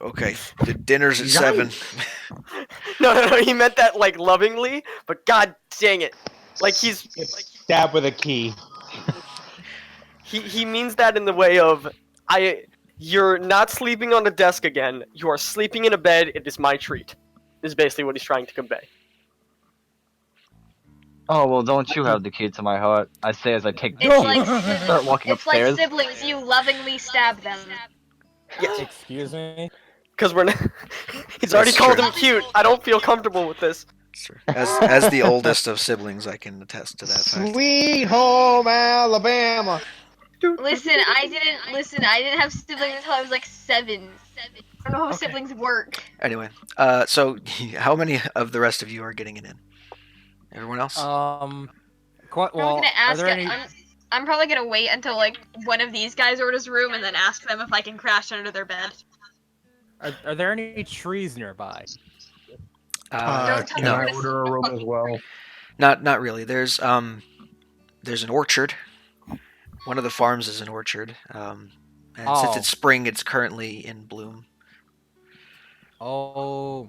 Okay, the dinner's at 7. No. He meant that like lovingly, but god dang it, like he's Stab with a key. he means that in the way of you're not sleeping on a desk again. You are sleeping in a bed. It is my treat. Is basically what he's trying to convey. Oh well, don't you have the key to my heart? I say as I take the It's key. like Start walking it's like upstairs. siblings. You lovingly stab them. Yes, excuse me. because we're not. He's already That's called true. him cute. I don't feel comfortable with this. Sure. As the oldest of siblings, I can attest to that fact. Sweet home Alabama. Listen, I didn't have siblings until I was like 7. I don't know how Okay. siblings work. Anyway, so how many of the rest of you are getting it in? Everyone else? Quite I'm well. gonna Are ask. there any? I'm probably gonna wait until like one of these guys orders a room and then ask them if I can crash under their bed. Are there any trees nearby? Don't tell Can me I what to order a room as well? Not really. There's an orchard. One of the farms is an orchard. And since Oh. it's spring, it's currently in bloom. Oh,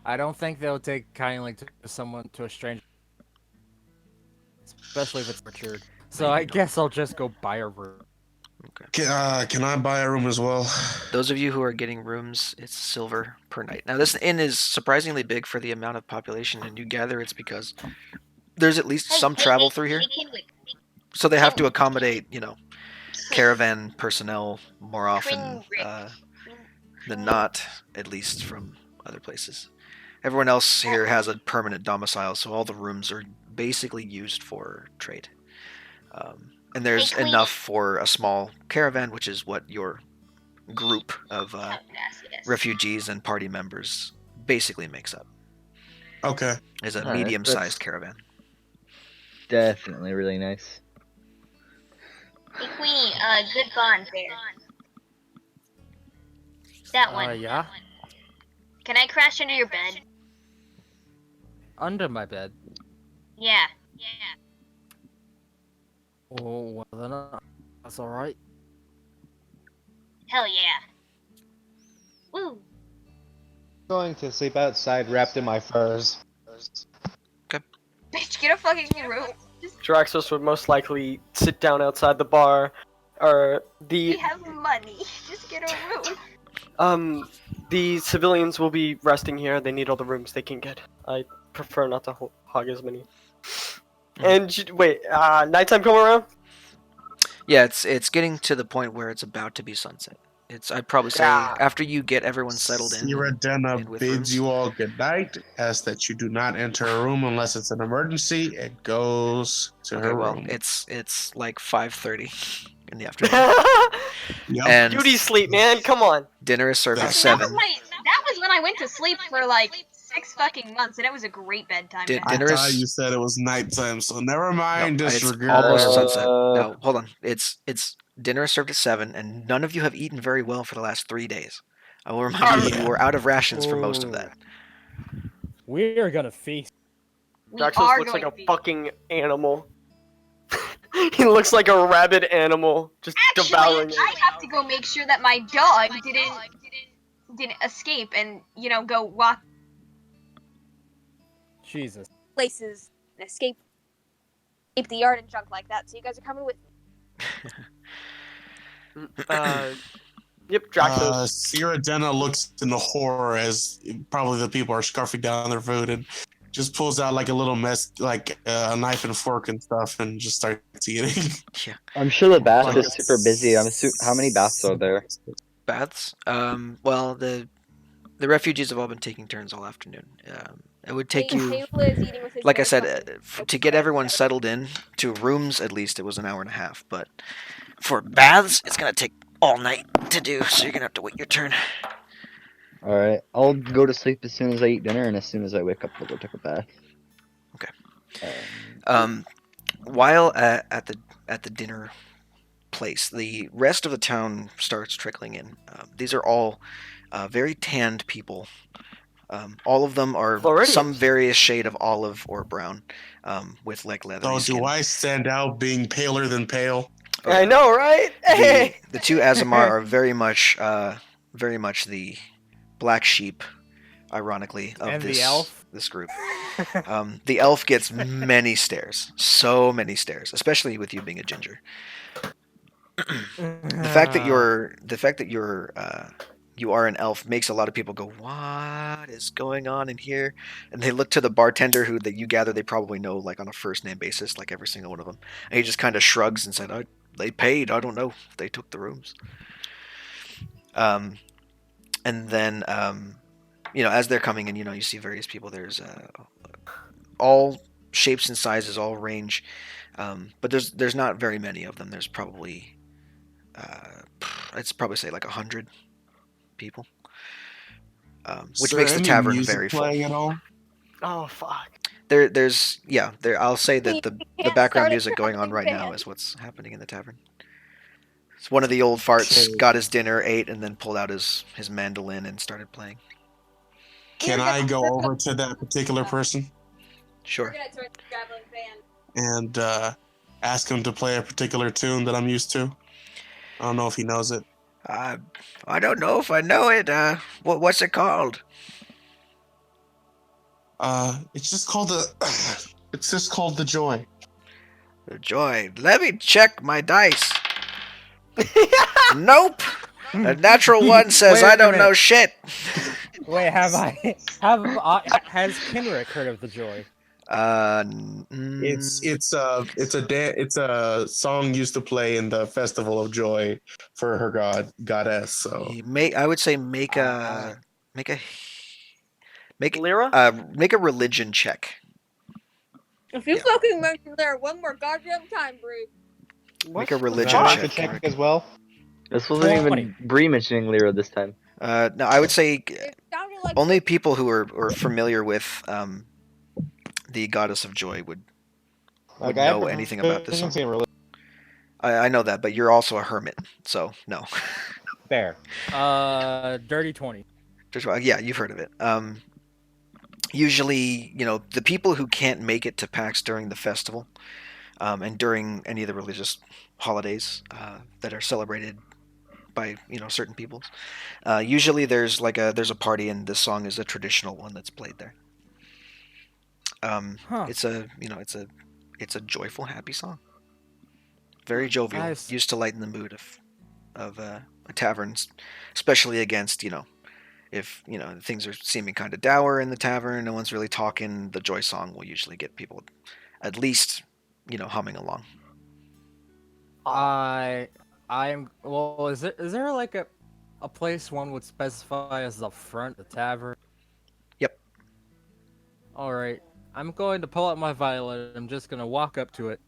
I don't think they'll take kindly to a stranger, especially if it's Richard. So I guess I'll just go buy a room. Can I buy a room as well? Those of you who are getting rooms, it's silver per night. Now, this inn is surprisingly big for the amount of population, and you gather it's because there's at least some travel through here. So they have to accommodate, caravan personnel more often than not, at least from other places. Everyone else here has a permanent domicile, so all the rooms are basically used for trade. And there's Queenie. enough for a small caravan, which is what your group of refugees and party members basically makes up. Okay. Is a Alright, medium-sized that's- caravan. Definitely really nice. Hey Queenie, good bond there. That one. Yeah. Can I crash under your bed? Under my bed. Yeah. Oh, well then, that's all right. Hell yeah. Woo. Going to sleep outside wrapped in my furs. Bitch, get a fucking room. Draxos would most likely sit down outside the bar, or We the have money. Just get a room. the civilians will be resting here. They need all the rooms they can get. I prefer not to hog as many. Mhm. And wait, nighttime come around? Yeah, it's getting to the point where it's about to be sunset. I'd probably say Yeah. after you get everyone settled in. Siradena and with bids rooms. you all good night, asks that you do not enter a room unless it's an emergency, and goes to Okay, her well, room. it's like 5:30 in the afternoon, Yep. and Beauty sleep, man. Come on. dinner is served at That's- That was 7. that was when I went to sleep for like 6 fucking months, and it was a great bedtime. Did to I have. dinner thought is- you said it was nighttime, so never No, mind. it's Disregard. almost sunset. No, hold on. It's dinner is served at 7, and none of you have eaten very well for the last 3 days. I will remind you, you were out of rations for most of that. We are gonna feast. We Draxos are looks like going a to be. fucking animal. He looks like a rabid animal, just devouring Actually, I have to go make sure that my dog didn't escape and go walk Jesus. places and escape the yard and junk like that. So you guys are coming with me. Yep, Draxos. Siradena looks in the horror as probably the people are scarfing down their food and just pulls out like a little mess, like a knife and fork and stuff, and just starts eating. I'm sure the bath Like is super busy. How many baths are there? Baths? Well, the refugees have all been taking turns all afternoon. It would take you, Taylor is eating with his like I very said, fucking to get everyone settled in to rooms at least, it was an hour and a half. But for baths, it's gonna take all night to do, so you're gonna have to wait your turn. All right, I'll go to sleep as soon as I eat dinner, and as soon as I wake up, I'll go take a bath. Okay. While at the dinner place, the rest of the town starts trickling in. These are all very tanned people. All of them are Floridians. some various shade of olive or brown, with like leathery So skin. do I stand out being paler than pale? I know, right? Hey! The two Azamar are very much the black sheep, ironically, of And the this elf? this group. The elf gets many stares, so many stares, especially with you being a ginger. The fact that you are an elf makes a lot of people go, "What is going on in here?" And they look to the bartender, that you gather they probably know, like on a first name basis, like every single one of them. And he just kind of shrugs and said, "They paid. I don't know. They took the rooms." And then as they're coming in, you see various people. There's all shapes and sizes, all range, but there's not very many of them. There's probably I'd probably say like 100 people, which makes the tavern very full. Playing at all? Oh, fuck. I'll say that the background music going on right now is what's happening in the tavern. It's one of the old farts, Okay. got his dinner, ate, and then pulled out his mandolin and started playing. Can I go over to that particular person Sure. and ask him to play a particular tune that I'm used to? I don't know if he knows it. I don't know if I know it. What's it called? It's just called it's just called The Joy. The Joy. Let me check my dice. Nope. A natural one says Wait I a don't know minute. shit. Wait, has Kenrick heard of the joy? It's a song used to play in the Festival of Joy for her goddess. So I would say make a Lyra? make a religion check. If you Yeah. fucking mention there one more goddamn time, Bree. Make a What? religion I check. can check Kenrick. as well. This wasn't 20. even Bree mentioning Lyra this time. No, I would say It sounded like only people who are familiar with the goddess of joy would Like, know anything about this song. proficiency in religion. I know that, but you're also a hermit, so no. Fair. Dirty 20. Yeah, you've heard of it. Usually, the people who can't make it to PAX during the festival, and during any of the religious holidays that are celebrated by certain peoples, usually there's a party, and this song is a traditional one that's played there. Huh. It's a joyful, happy song. Very jovial. Nice. Used to lighten the mood of a tavern, especially against If things are seeming kind of dour in the tavern, no one's really talking, the joy song will usually get people at least humming along. I'm well. Is there like a place one would specify as the front of the tavern? Yep. All right. I'm going to pull out my violin. I'm just gonna walk up to it.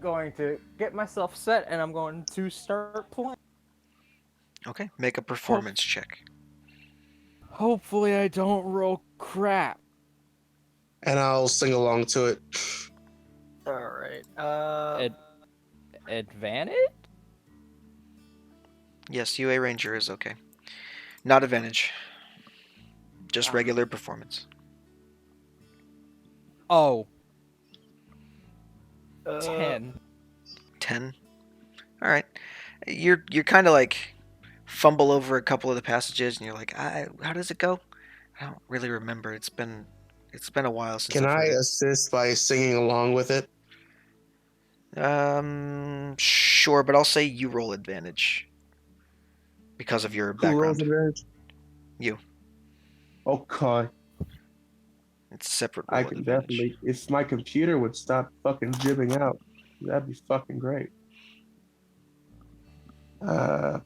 Going to get myself set, and I'm going to start playing. Okay, make a performance check. Hopefully, I don't roll crap. And I'll sing along to it. All right. Advantage? Yes, UA Ranger is okay. Not advantage. Just regular performance. Oh. Uh, 10. 10. All right. You're kind of like fumble over a couple of the passages, and you're like, how does it go? I don't really remember. It's been a while since. Can I've I heard it. assist by singing along with it? Sure, but I'll say you roll advantage because of your Who rolls background. advantage? You. Okay. It's separate. I roll can advantage. definitely. If my computer would stop fucking jibbing out, that'd be fucking great.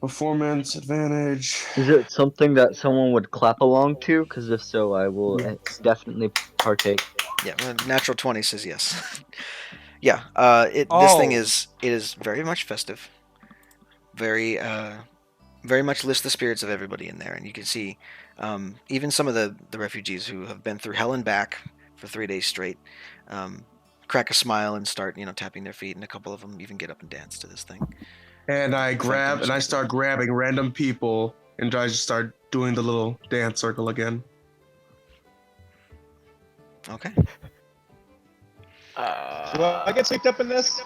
Performance advantage. Is it something that someone would clap along to? Because if so, I will definitely partake. Yeah, natural 20 says yes. Yeah, this thing is very much festive. Very much lifts the spirits of everybody in there, and you can see even some of the refugees who have been through hell and back for 3 days straight crack a smile and start tapping their feet, and a couple of them even get up and dance to this thing. And I start grabbing random people, and I just start doing the little dance circle again. Okay. Do I get swept up in this?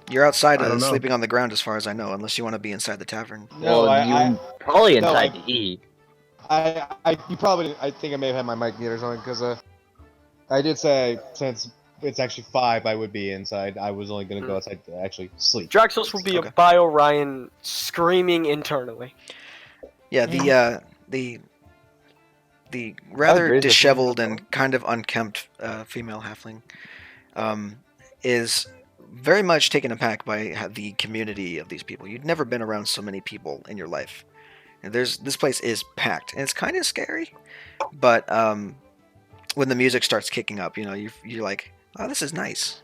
You're outside I don't know. sleeping on the ground, as far as I know, unless you want to be inside the tavern. No, Well, probably no, inside to eat. you probably. I think I may have had my mic muted or something because I did say since it's actually 5, I would be inside. I was only gonna go outside to actually sleep. Draxos will be Okay. a Bio Ryan screaming internally. Yeah, the rather agree with you. disheveled and kind of unkempt female halfling is very much taken aback by the community of these people. You'd never been around so many people in your life. And this place is packed, and it's kind of scary. But when the music starts kicking up, you're like, "Oh, this is nice."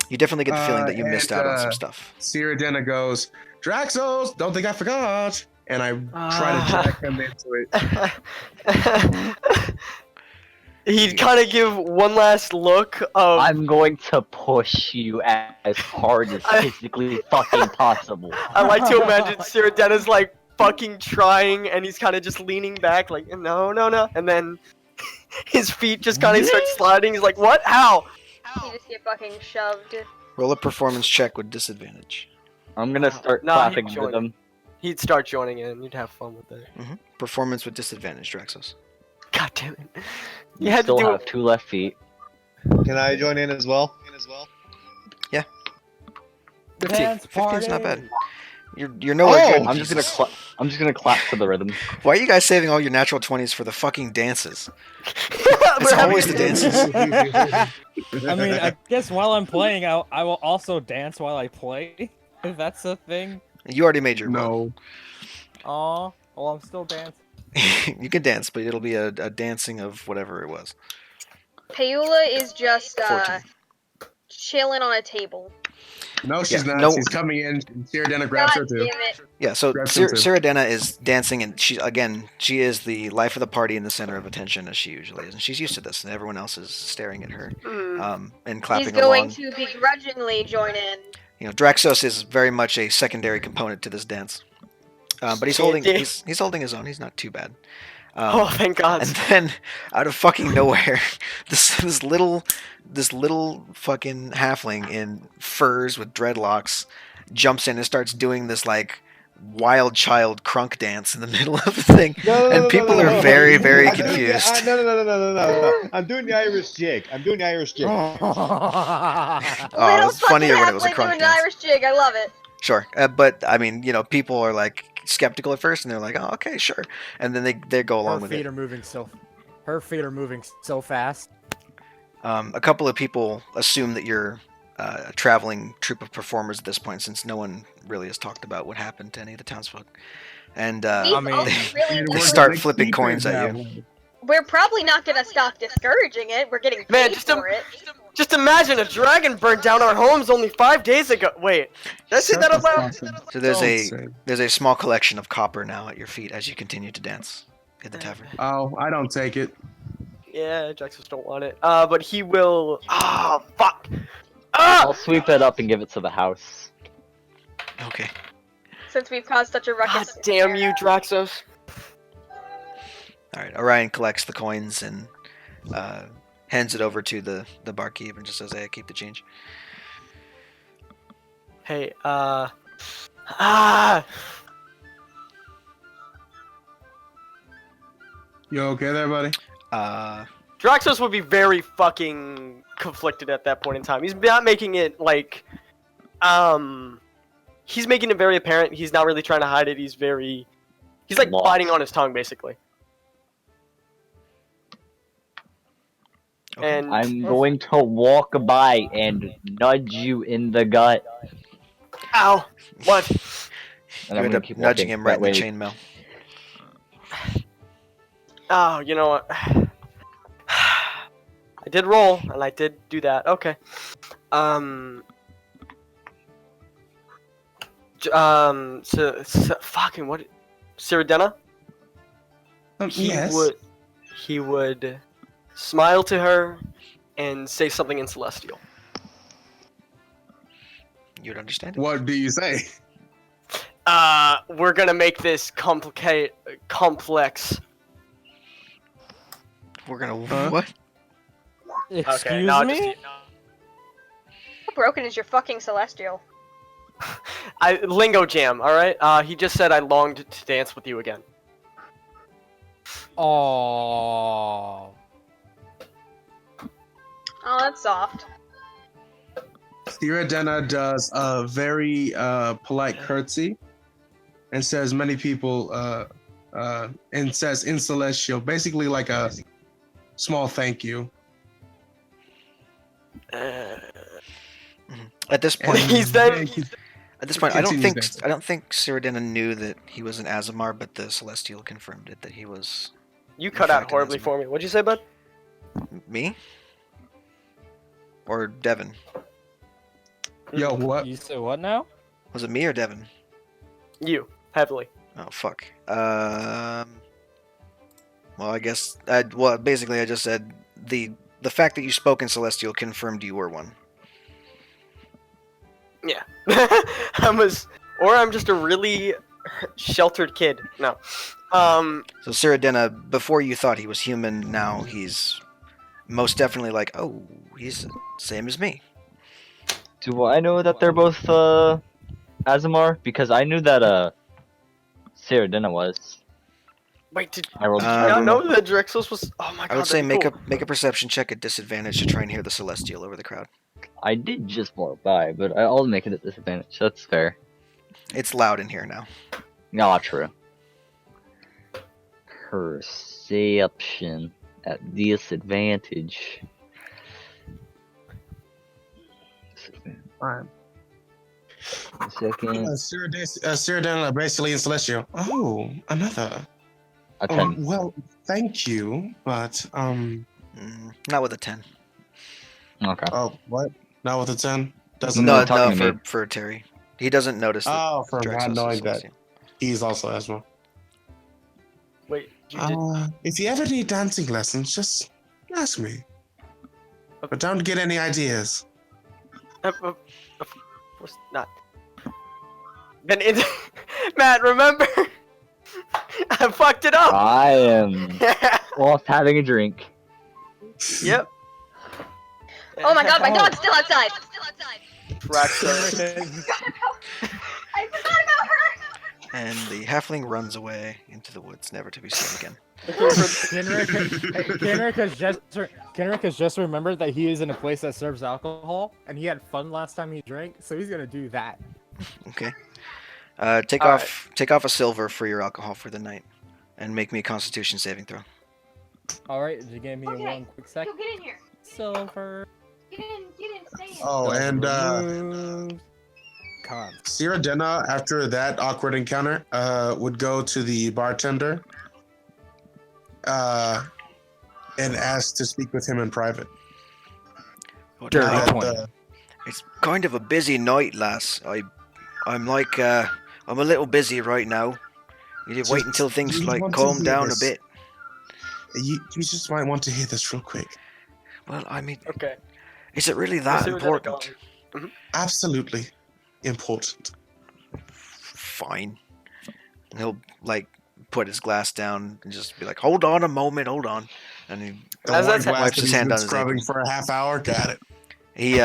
You definitely get the feeling that you missed out on some stuff. Sierra goes, Draxos, don't think I forgot. And I try to drag him into it. He'd kind of give one last look of. I'm going to push you as hard as physically fucking possible. I like to imagine Cyrodiana's like fucking trying, and he's kind of just leaning back, like no, and then his feet just kind of start sliding. He's like, "What? How?" You just get fucking shoved. Roll a performance check with disadvantage. I'm gonna start Nah, clapping he'd with join. them. He'd start joining in. You'd have fun with it. Performance with disadvantage, Draxos. God damn it! You had to still do have it. 2 left feet. Can I join in as well? 15's 15's not bad. party. You're nowhere good. I'm just gonna clap to the rhythm. Why are you guys saving all your natural 20s for the fucking dances? We're It's having always a- the dances. I mean, I guess while I'm playing, I will also dance while I play. If that's a thing. You already made your vote. No. Aw, well, I'm still dancing. You can dance, but it'll be a dancing of whatever it was. Paula is just 14. chilling on a table. No, she's Yeah, not. no- She's coming in. Sierra grabs her God too. damn it. Yeah, so Grab some too. Cyrodiana is dancing, and she is the life of the party and the center of attention, as she usually is. And she's used to this, and everyone else is staring at her and clapping He's going along. to begrudgingly join in. Draxos is very much a secondary component to this dance. But he's holding he's holding his own. He's not too bad. Oh, thank God! And then, out of fucking nowhere, this little fucking halfling in furs with dreadlocks jumps in and starts doing this like wild child crunk dance in the middle of the thing, and people are very, very confused. No. I'm doing the Irish jig. Oh, Little it's funnier when it was a fucking crunk halfling dance. doing an Irish jig. I love it. Sure, but I mean, people are like skeptical at first, and they're like, "Oh, okay, sure," and then they go along Her with feet it. are moving so. Her feet are moving so fast. A couple of people assume that you're a traveling troupe of performers at this point, since no one really has talked about what happened to any of the townsfolk, and We've I mean, all really they start flipping coins at you. We're probably not gonna stop discouraging it. We're getting paid Man, just for it. Just imagine a dragon burned down our homes only 5 days ago. Wait, did I say that out loud? So there's a small collection of copper now at your feet as you continue to dance in the tavern. Oh, I don't take it. Yeah, Jaxus don't want it. But he will. Ah, fuck. I'll Ah! sweep it up and give it to the house. Okay. Since we've caused such a God ruckus. damn you, Draxos. All right. Orion collects the coins and hands it over to the barkeep and just says, "Hey, keep the change." Hey, You okay there, buddy? Draxos would be very fucking conflicted at that point in time. He's not making it like, he's making it very apparent. He's not really trying to hide it. He's like Lost. biting on his tongue, basically. Okay. And I'm going to walk by and nudge you in the gut. ow, what? And You I'm end gonna up keep nudging walking. him right That in the way- chainmail. Oh, you know what? I did roll, and I did do that. Okay. Fucking what? Cyrodiina? Yes. He would smile to her and say something in Celestial. You would understand it. What do you say? We're gonna make this complex. We're gonna Huh? what? Excuse no, me. How broken is your fucking celestial? Lingo jam, alright? He just said I longed to dance with you again. Oh. Oh, that's soft. Cyrodiina does a very polite curtsy and says many people and says in Celestial, basically like a small thank you. At this point, And He's then- at this point, I don't continues think dancing. Cyrodiina knew that he was an Azamar, but the Celestial confirmed it that he was You cut out fact, horribly Azamar. for me. What'd you say, bud? me or Devin. Yo, what? You said what now? Was it me or Devin? You, heavily. Oh fuck. Well, I guess. Basically, I just said the fact that you spoke in Celestial confirmed you were one. Yeah. I'm just a really sheltered kid. No. So Cyrodiina, before you thought he was human, now he's most definitely like, oh, he's the same as me. Do I know that they're both Azamar? Because I knew that Cyrodiina was. Wait, did I rolled. you Uh, not know that Drexos was? Oh my god. I would say that'd be make a perception check at disadvantage to try and hear the Celestial over the crowd. I did just walk by, but I'll make it at disadvantage. That's fair. It's loud in here now. No, true. Perception at disadvantage. Fine. Second. Cyrodiina basically in Celestial. Oh, another. A 10. Well, thank you, but Not with a 10. Okay. oh, what? Not with a 10? Doesn't No, know. talking to no, me. for Terry. He doesn't notice that. Oh, for Drexos not is knowing that Celestial. he's also asthma. Wait, you did. If you ever need dancing lessons, just ask me. But don't get any ideas. Of course not. Then it. Matt, remember? I fucked it up. I am off having a drink. Yep. Oh my god, my dog's still outside! Draxos. I forgot about her! And the halfling runs away into the woods, never to be seen again. Kenrick has just remembered that he is in a place that serves alcohol, and he had fun last time he drank, so he's gonna do that. Okay. Take All off a silver for your alcohol for the night, and make me a Constitution saving throw. All right, just give me Okay, one quick sec. Yo, get in here. Silver. Get in, stay in. Oh, and removed. Con. Siradena, after that awkward encounter, would go to the bartender and ask to speak with him in private. Oh, Dirty no. 20. It's kind of a busy night, lass. I'm like, I'm a little busy right now. You need to wait Just- until things you like want to calm hear down this. a bit. You just might want to hear this real quick. Well, I mean, Okay. is it really that Siradena, important? go on. Absolutely important. Fine. And he'll like put his glass down and just be like, "Hold on a moment, hold on," and he The As one that's glass wipes that his he's hand been on his scrubbing apron. for a half hour. Got it. He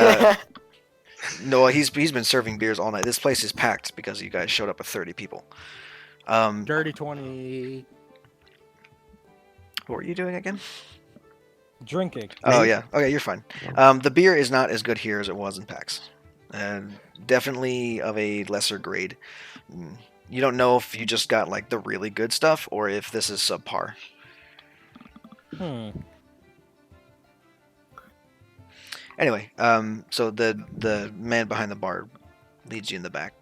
no, he's been serving beers all night. This place is packed because you guys showed up with 30 people. Dirty 20. What were you doing again? Drinking. Oh yeah. Okay, you're fine. The beer is not as good here as it was in PAX, and definitely of a lesser grade. You don't know if you just got like the really good stuff or if this is subpar. Anyway, so the man behind the bar leads you in the back.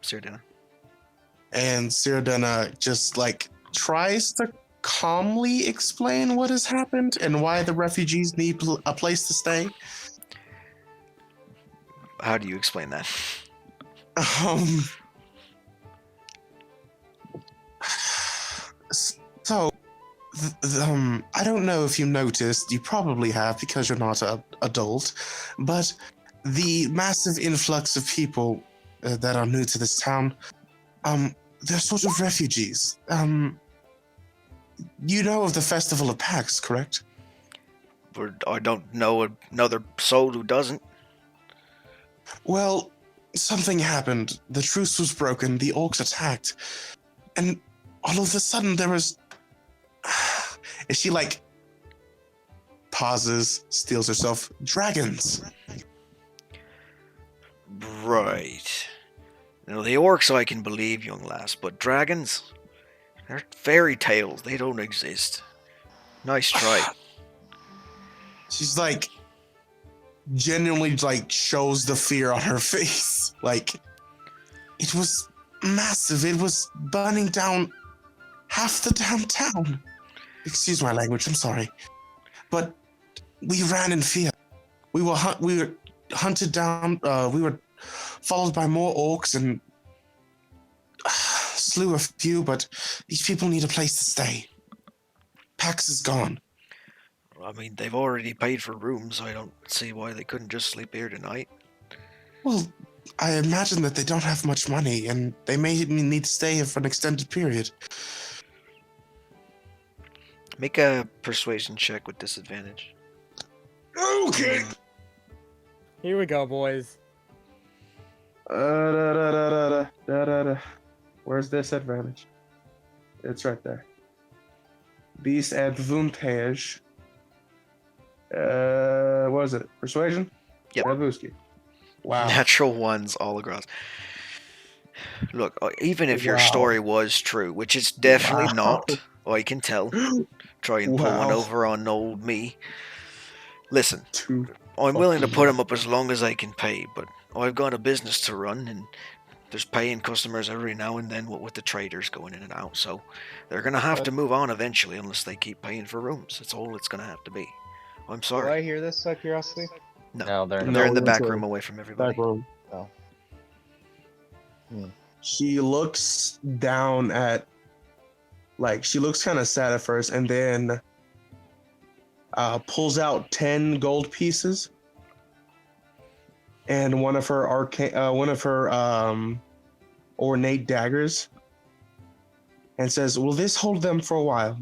Siradena. And Siradena just like tries to calmly explain what has happened and why the refugees need a place to stay. How do you explain that? So, I don't know if you noticed, you probably have because you're not an adult, but the massive influx of people that are new to this town, they're sort of refugees. You know of the Festival of PAX, correct? I don't know another soul who doesn't. Well, something happened. The truce was broken, the orcs attacked, and all of a sudden there was... And she, like, pauses, steals herself. Dragons! Right. Now, the orcs I can believe, young lass, but dragons? They're fairy tales. They don't exist. Nice try. She's like, genuinely, like, shows the fear on her face. Like, it was massive. It was burning down half the damn town. Excuse my language, I'm sorry. But we ran in fear. We were hunted down, we were followed by more orcs and slew a few, but these people need a place to stay. Pax is gone. I mean, they've already paid for rooms, so I don't see why they couldn't just sleep here tonight. Well, I imagine that they don't have much money, and they may need to stay here for an extended period. Make a persuasion check with disadvantage. Okay. Here we go, boys. Where's this advantage? It's right there. This advantage. What is it? Persuasion? Yep. Ravuski. Wow. Natural ones all across. Look, even if your Wow. story was true, which it's definitely not, I can tell. Try and pull one Wow. over on old me. Listen, Two. I'm willing to put them up as long as I can pay, but I've got a business to run, and there's paying customers every now and then with the traders going in and out, so they're going to have to move on eventually unless they keep paying for rooms. That's all it's going to have to be. I'm Do sorry. I hear this out of curiosity? No, they're They're in the No, back it's a room away from everybody. Back room. Oh. She looks down at, like, she looks kind of sad at first, and then pulls out 10 gold pieces and one of her ornate daggers, and says, "Will this hold them for a while?"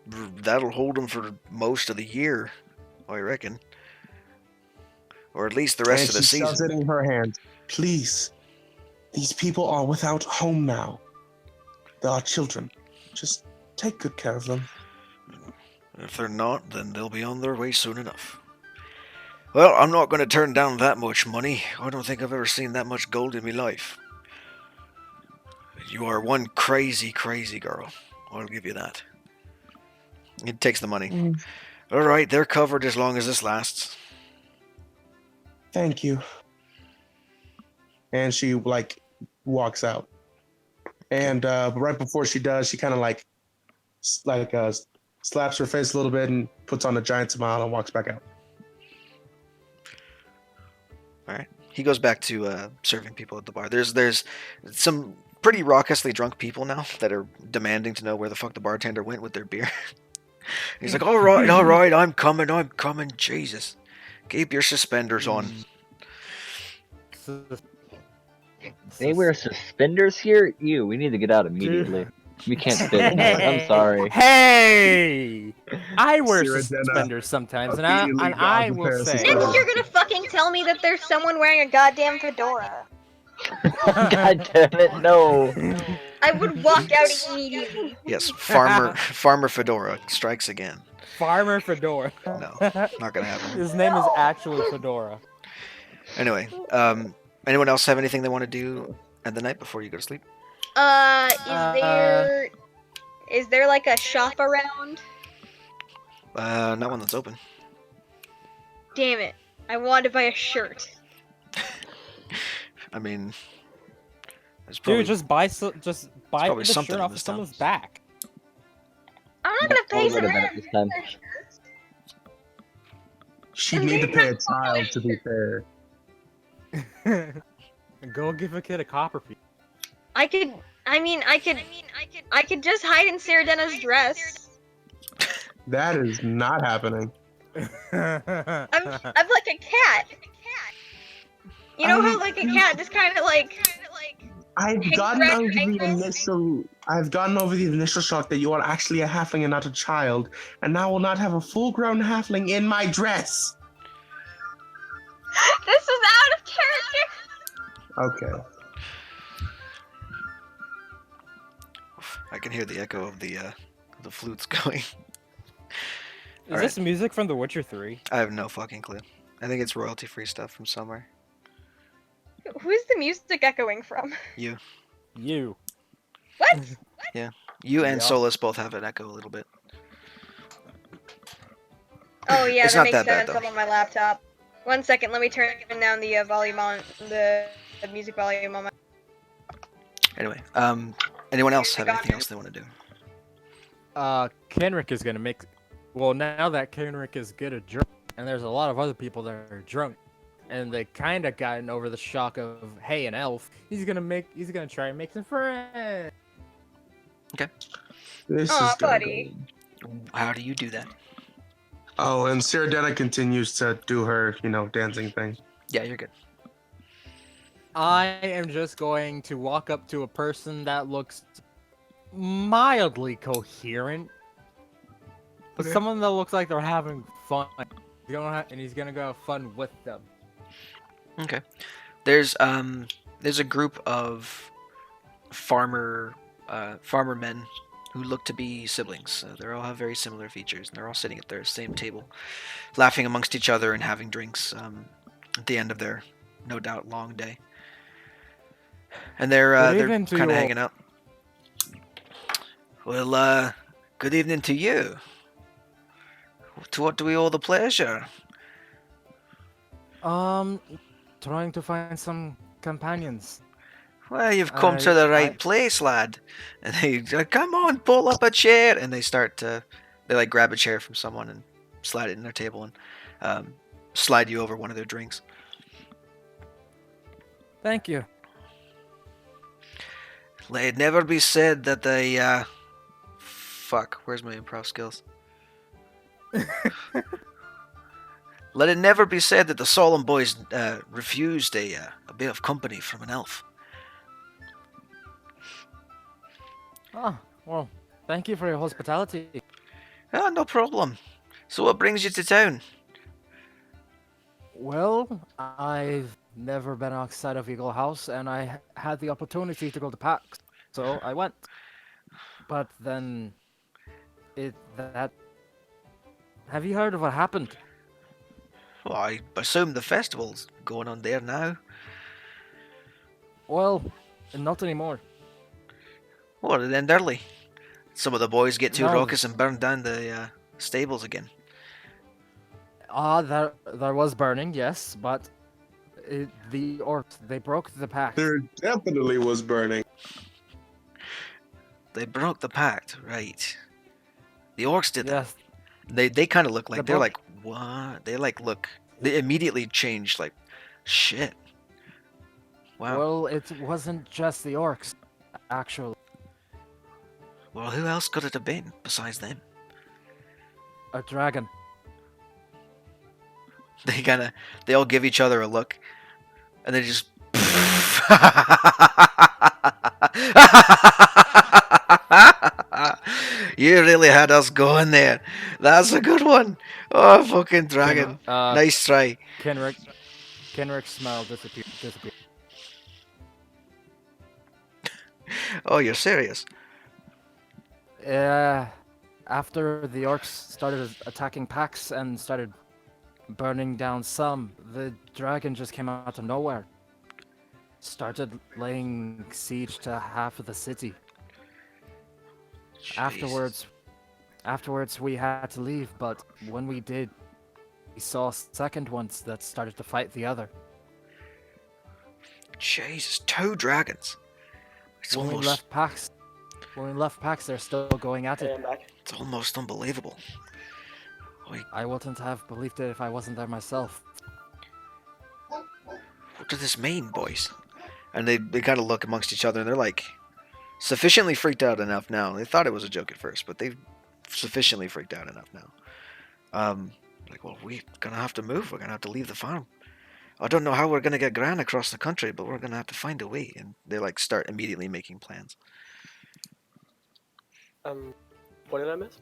That'll hold them for most of the year, I reckon. Or at least the rest And of the she shoves season. it in her hand. Please, these people are without home now. They are children. Just take good care of them. If they're not, then they'll be on their way soon enough. Well, I'm not going to turn down that much money. I don't think I've ever seen that much gold in my life. You are one crazy, crazy girl. I'll give you that. He takes the money. All right, they're covered as long as this lasts. Thank you. And she like walks out. And right before she does, she kind of like slaps her face a little bit and puts on a giant smile and walks back out. All right. He goes back to serving people at the bar. There's some pretty raucously drunk people now that are demanding to know where the fuck the bartender went with their beer. He's like, all right, I'm coming. Jesus, keep your suspenders on. They wear suspenders here? Ew, we need to get out immediately. We can't fit in there. I'm sorry. Hey! I wear Sierra suspenders sometimes, and immediately I grabs a will pair of say... Next, you're gonna fucking tell me that there's someone wearing a goddamn fedora. God damn it, no. I would walk out immediately. Yes, Farmer Fedora strikes again. Farmer Fedora. No, not gonna happen. His name is actually Fedora. Anyway, anyone else have anything they want to do at the night before you go to sleep? Is there like a shop around? Not one that's open. Damn it. I wanted to buy a shirt. I mean, there's probably, Dude, just buy probably the something shirt in off this of town. someone's back. I'm not gonna pay I'll for go to bed that. at this time. She'd need to pay a child, to be fair. Go give a kid a copper piece. I could just hide in Saradena's dress. That is not happening. I'm like a cat. You know how like a cat just kind of like. I've Hey, gotten Greg, over the ankles? initial shock that you are actually a halfling and not a child, and now will not have a full-grown halfling in my dress. This is out of character. Okay. I can hear the echo of the flutes going. Is All this music from The Witcher 3? I have no fucking clue. I think it's royalty-free stuff from somewhere. Who's the music echoing from? You. What? You and Yeah. Solus both have an echo a little bit. Oh yeah, It's that not makes that bad, sense. though. I'm on my laptop. 1 second, let me turn down the volume on the music volume on my. Anyway, anyone else have anything else they want to do? Kenrick is gonna make... Well, now that Kenrick is good at drunk, and there's a lot of other people that are drunk, and they kind of gotten over the shock of, hey, an elf, he's gonna try and make some friends. This Aw, is gonna buddy. go- How do you do that? Oh, and Saradenna continues to do her, dancing thing. Yeah, you're good. I am just going to walk up to a person that looks mildly coherent. But Okay. someone that looks like they're having fun. And he's gonna go have fun with them. Okay. There's a group of farmer men who look to be siblings. They all have very similar features, and they're all sitting at their same table, laughing amongst each other and having drinks at the end of their, no doubt, long day. And they're evening to kind you of all. hanging out. Well, good evening to you. To what do we owe the pleasure? Trying to find some companions. Well, you've come to the right I- place, lad. And they come on, pull up a chair, and they start to, they like grab a chair from someone and slide it in their table and slide you over one of their drinks. Thank you. Let it never be said that they, fuck, where's my improv skills? Let it never be said that the Solemn Boys refused a bit of company from an elf. Oh, well, thank you for your hospitality. Ah, no problem. So what brings you to town? Well, I've never been outside of Eagle House, and I had the opportunity to go to PAX, so I went. But then, have you heard of what happened? Well, I assume the festival's going on there now. Well, not anymore. Well, it ended early. Some of the boys get too No. raucous and burn down the stables again. There was burning, yes, but the orcs, they broke the pact. There definitely was burning. They broke the pact, right? The orcs did that. Yes, They kind of look like The they're book- like what? They like look. They immediately changed like shit. Wow. well, it wasn't just the orcs, actually. Well, who else could it have been besides them? A dragon. They all give each other a look, and they just. You really had us going there. That's a good one. Oh, fucking dragon. Nice try. Kenric's smile disappeared. Oh, you're serious? After the orcs started attacking packs and started burning down some, the dragon just came out of nowhere. Started laying siege to half of the city. Jesus. Afterwards we had to leave, but when we did, we saw second ones that started to fight the other. Jesus, 2 dragons. It's When we almost, left packs, they're still going at Hey, it. I'm back. it's almost unbelievable. I wouldn't have believed it if I wasn't there myself. What does this mean, boys? And they kind of look amongst each other, and they're like sufficiently freaked out enough now. They thought it was a joke at first, but they've sufficiently freaked out enough now. Like, well, we're gonna have to move. We're gonna have to leave the farm. I don't know how we're gonna get Gran across the country, but we're gonna have to find a way. And they like start immediately making plans. What did I miss?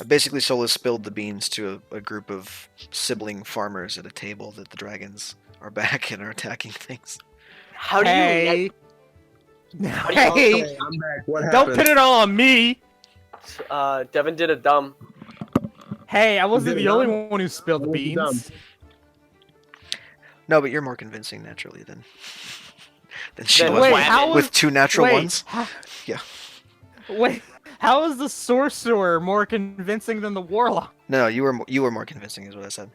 Basically, Solus spilled the beans to a group of sibling farmers at a table that the dragons are back and are attacking things. How do you? Hey, How do you? hey! I'm back. What happened? Don't put it all on me. Devin did a dumb. Hey, I wasn't did the a only dumb? one who spilled the What was he dumb? beans. No, but you're more convincing naturally than she Then was Wait, Wait, how with was 2 natural wait, ones. how- Yeah. Wait, how is the sorcerer more convincing than the warlock? No, you were more convincing, is what I said.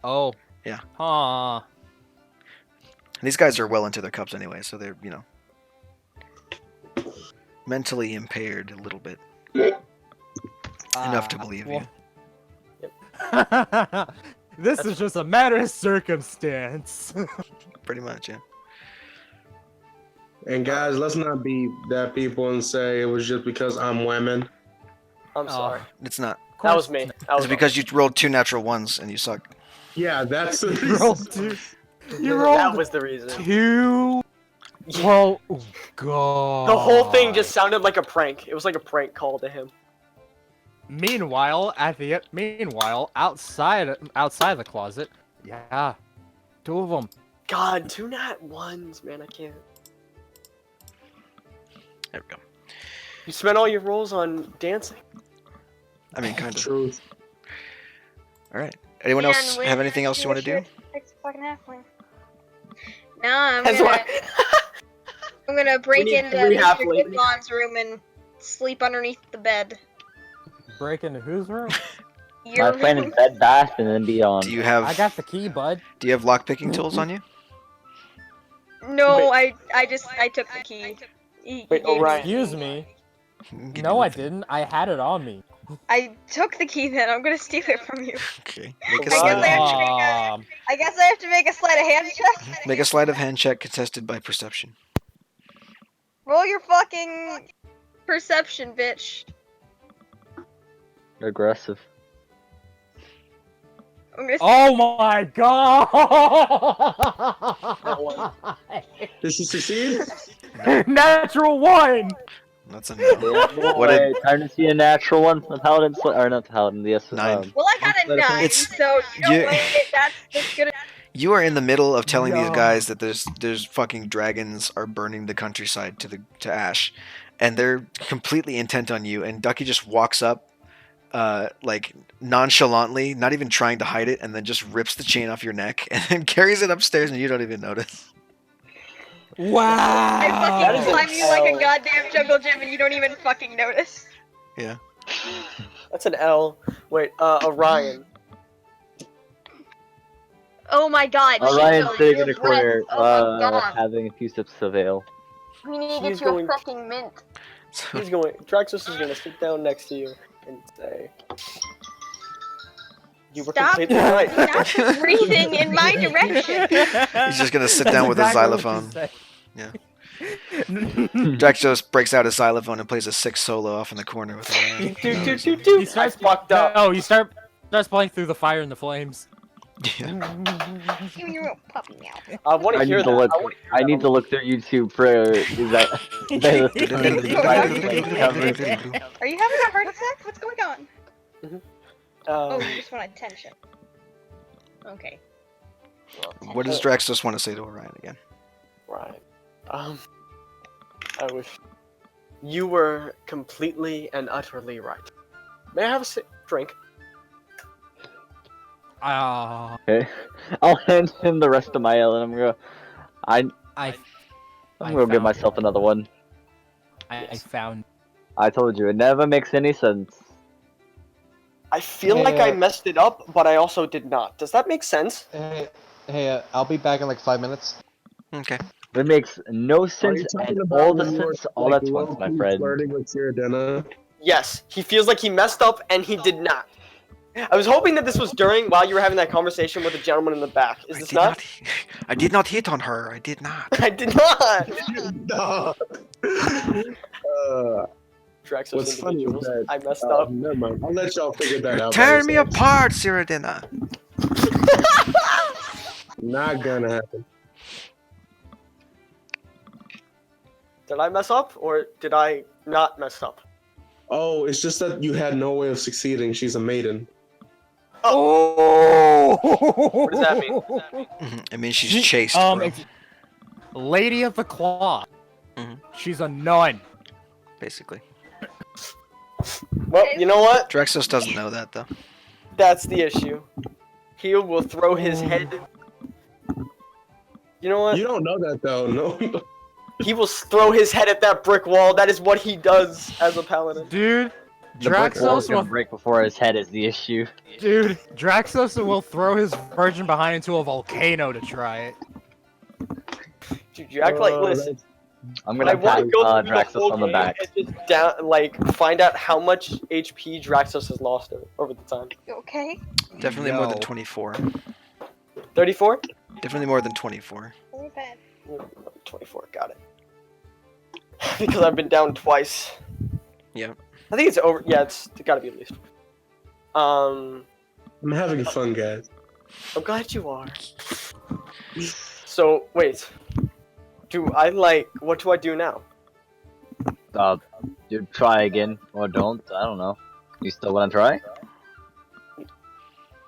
Oh. Yeah. Huh. And these guys are well into their cups anyway, so they're mentally impaired a little bit, enough to believe you. This is just a matter of circumstance. Pretty much, yeah. And guys, let's not be that people and say it was just because I'm women. I'm sorry. It's not. That was me. That was It's because you rolled 2 natural ones and you suck. Yeah, that's the You rolled two. You rolled That was the reason. two. Well, oh, God. The whole thing just sounded like a prank. It was like a prank call to him. Meanwhile, outside the closet, yeah, 2 of them. God, 2 nat ones, man. I can't. There we go. You spent all your rolls on dancing. I mean, kind of. truth. All right. Anyone else have anything else you want to do? Fix fucking halfling. No, I'm That's gonna, why. I'm gonna break need into 3 Mr. halflings. Gibbon's room and sleep underneath the bed. Break into whose room? Your My plan room. is Bed Bath and then Beyond. Do you I have got the key, bud. lockpicking tools on you? No, I took the key. He Wait, gave me Orion. the key. Excuse me. Give me No, I nothing. didn't. I had it on me. I took the key then. I'm gonna steal it from you. Okay. Make a guess sleight I have of to hand. make I guess I have to make a sleight of hand check. Make a sleight of hand check contested by perception. Roll your fucking perception, bitch. Aggressive. I'm gonna. Oh my God! Did she succeed? Natural 1. That's a no. What Wait, time to see a natural one. The paladin, or not the paladin. Yes. 9. Well, I got a 9, It's- so you know you- what? That's gonna. You are in the middle of telling these No. guys that there's fucking dragons are burning the countryside to ash, and they're completely intent on you. And Ducky just walks up, like nonchalantly, not even trying to hide it, and then just rips the chain off your neck and then carries it upstairs, and you don't even notice. Wow. I That is fucking an climb you like a L. goddamn jungle gym and you don't even fucking notice. Yeah. That's an L. Wait, Orion. Oh my god, Orion's Chico, sitting your in a breath. corner, Oh my god. having a few sips of ale. We need to He's get you going- a fucking mint. So, He's going. Draxus is gonna sit down next to you and say, "You were Stop. completely right." Stop breathing in my direction. he's just gonna sit down with a xylophone. Yeah. Draxos breaks out his xylophone and plays a 6 solo off in the corner with Orion. He starts fucked up. No, starts playing through the fire and the flames. Yeah. Give me your little puppy meow. I want I to hear need to that. look. wanna hear I that. need to look through YouTube for is that. Are you having a heart attack? What's going on? Oh, Um, you just want attention. Okay. What does Draxos want to say to Orion again? right. I wish you were completely and utterly right. May I have a drink? Okay, I'll hand him the rest of my ale, and I'm gonna. I'm I gonna go get found myself another one. I found. I told you, it never makes any sense. I feel like I messed it up, but I also did not. Does that make sense? Hey, I'll be back in like 5 minutes. Okay. It makes no sense, talking and about all the when you were, sense all like, at once, my low-key friend. flirting with Cyrodiil? Yes. He feels like he messed up, and he did not. I was hoping that this was while you were having that conversation with the gentleman in the back. Is this not? I did not hit on her. I did not. I did not. No. Draxos What's funny is individuals. that I messed up. never mind. I'll let y'all figure that out. by Tear me yourselves. apart, Cyrodiil. Not gonna happen. Did I mess up, or did I not mess up? Oh, it's just that you had no way of succeeding. She's a maiden. Oh! What does that mean? I mean, she's chaste, bro. it's Lady of the Claw. Mhm. She's a nun. Basically. Well, you know what? Draxos doesn't know that, though. That's the issue. He will throw his head. You know what? You don't know that though. No. He will throw his head at that brick wall. That is what he does as a paladin. Dude, The brick wall's Draxos gonna will, break before his head is the issue. dude, Draxos will throw his virgin behind into a volcano to try it. Dude, you act like, listen. I'm I gonna want pat to go through the Draxus whole on the game back. and just down, like, find out how much HP Draxos has lost over the time. You okay? Definitely more than No. 24. 34? Definitely more than 24. Very bad. 24, got it. Because I've been down twice. Yep. I think it's over. Yeah, it's gotta be at least. I'm having fun, guys. I'm glad you are. So, wait. What do I do now? You try again or don't. I don't know. You still wanna try?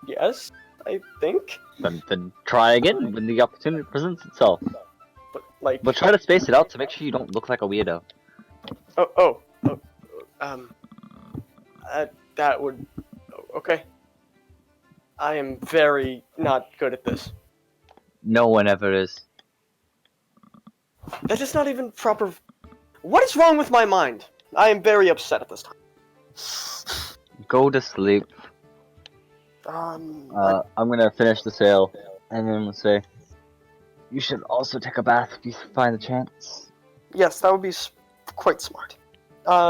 Yes, I think. Then try again when the opportunity presents itself. But, like. But try to space it out to make sure you don't look like a weirdo. That would. Okay. I am very not good at this. No one ever is. That is not even proper. What is wrong with my mind? I am very upset at this time. Go to sleep. I'm gonna finish the sale, and then we'll say, you should also take a bath if you find the chance. Yes, that would be quite smart.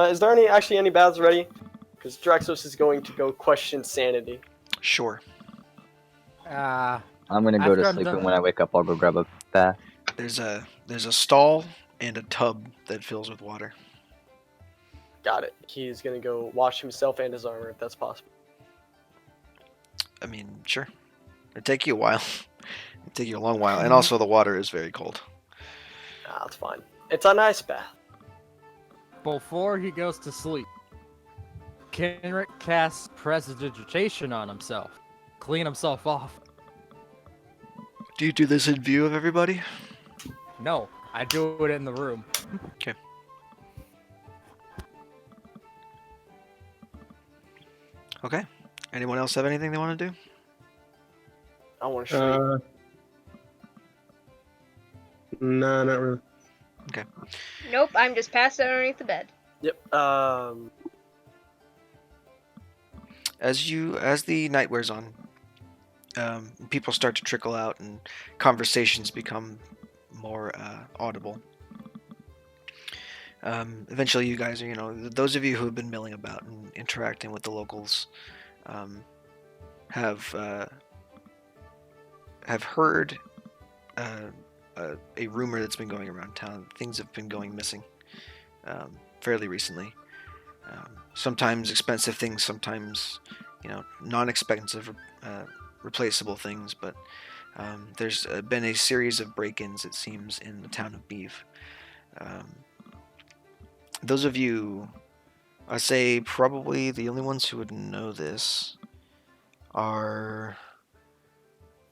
Is there any baths ready? Because Draxos is going to go question sanity. Sure. I'm gonna go After to I'm sleep, done- and when I wake up, I'll go grab a bath. There's a stall and a tub that fills with water. Got it. He's gonna go wash himself and his armor if that's possible. I mean, sure. It'll take you a while. It'll take you a long while. And also the water is very cold. That's fine. It's an ice bath. Before he goes to sleep, Kenrick casts Prestidigitation on himself. Clean himself off. Do you do this in view of everybody? No, I do it in the room. Okay. Anyone else have anything they want to do? I want to sleep. No, not really. Nope, I'm just passed out underneath the bed. Yep. As the night wears on, people start to trickle out and conversations become more audible. Eventually, you guys are, those of you who have been milling about and interacting with the locals, have heard a rumor that's been going around town. Things have been going missing fairly recently. Sometimes expensive things, sometimes non-expensive, replaceable things. But there's been a series of break-ins, it seems, in the town of Beeve. Those of you, I say probably the only ones who would know this are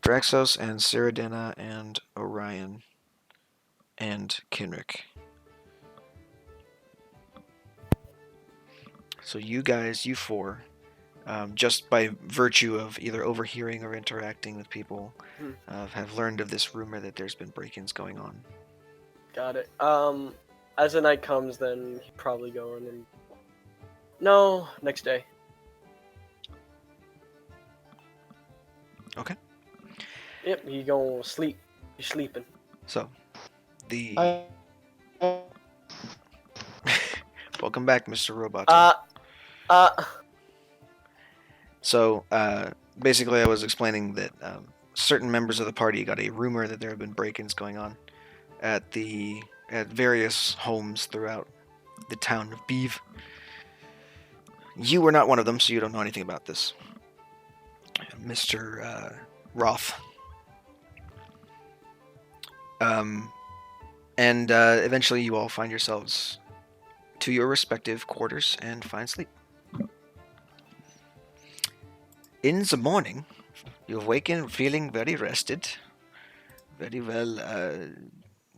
Draxos and Cyrodiina and Orion and Kinrick. So you guys, you four, just by virtue of either overhearing or interacting with people, have learned of this rumor that there's been break-ins going on. Got it. As the night comes, then he'd probably go in and... No, next day. Okay. Yep, he gonna sleep. He's sleeping. So, welcome back, Mr. Robot. So, basically I was explaining that certain members of the party got a rumor that there have been break-ins going on at various homes throughout the town of Beeve. You were not one of them, so you don't know anything about this. Mr. Roth. And eventually you all find yourselves to your respective quarters and find sleep. In the morning, you awaken feeling very rested, very well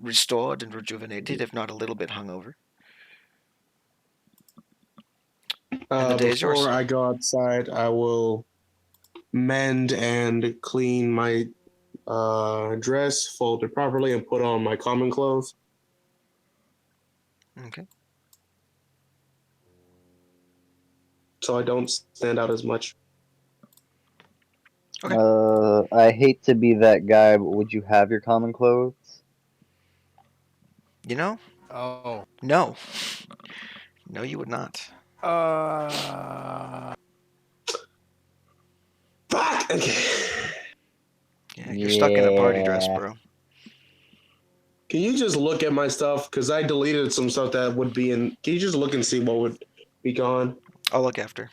restored and rejuvenated, if not a little bit hungover. And the day is yours. Before I go outside, I will mend and clean my dress, fold it properly, and put on my common clothes. Okay. So I don't stand out as much. Okay. I hate to be that guy, but would you have your common clothes? You know? Oh. No. No, you would not. Fuck! Yeah, you're stuck in a party dress, bro. Can you just look at my stuff? Because I deleted some stuff that would be in... Can you just look and see what would be gone? I'll look after.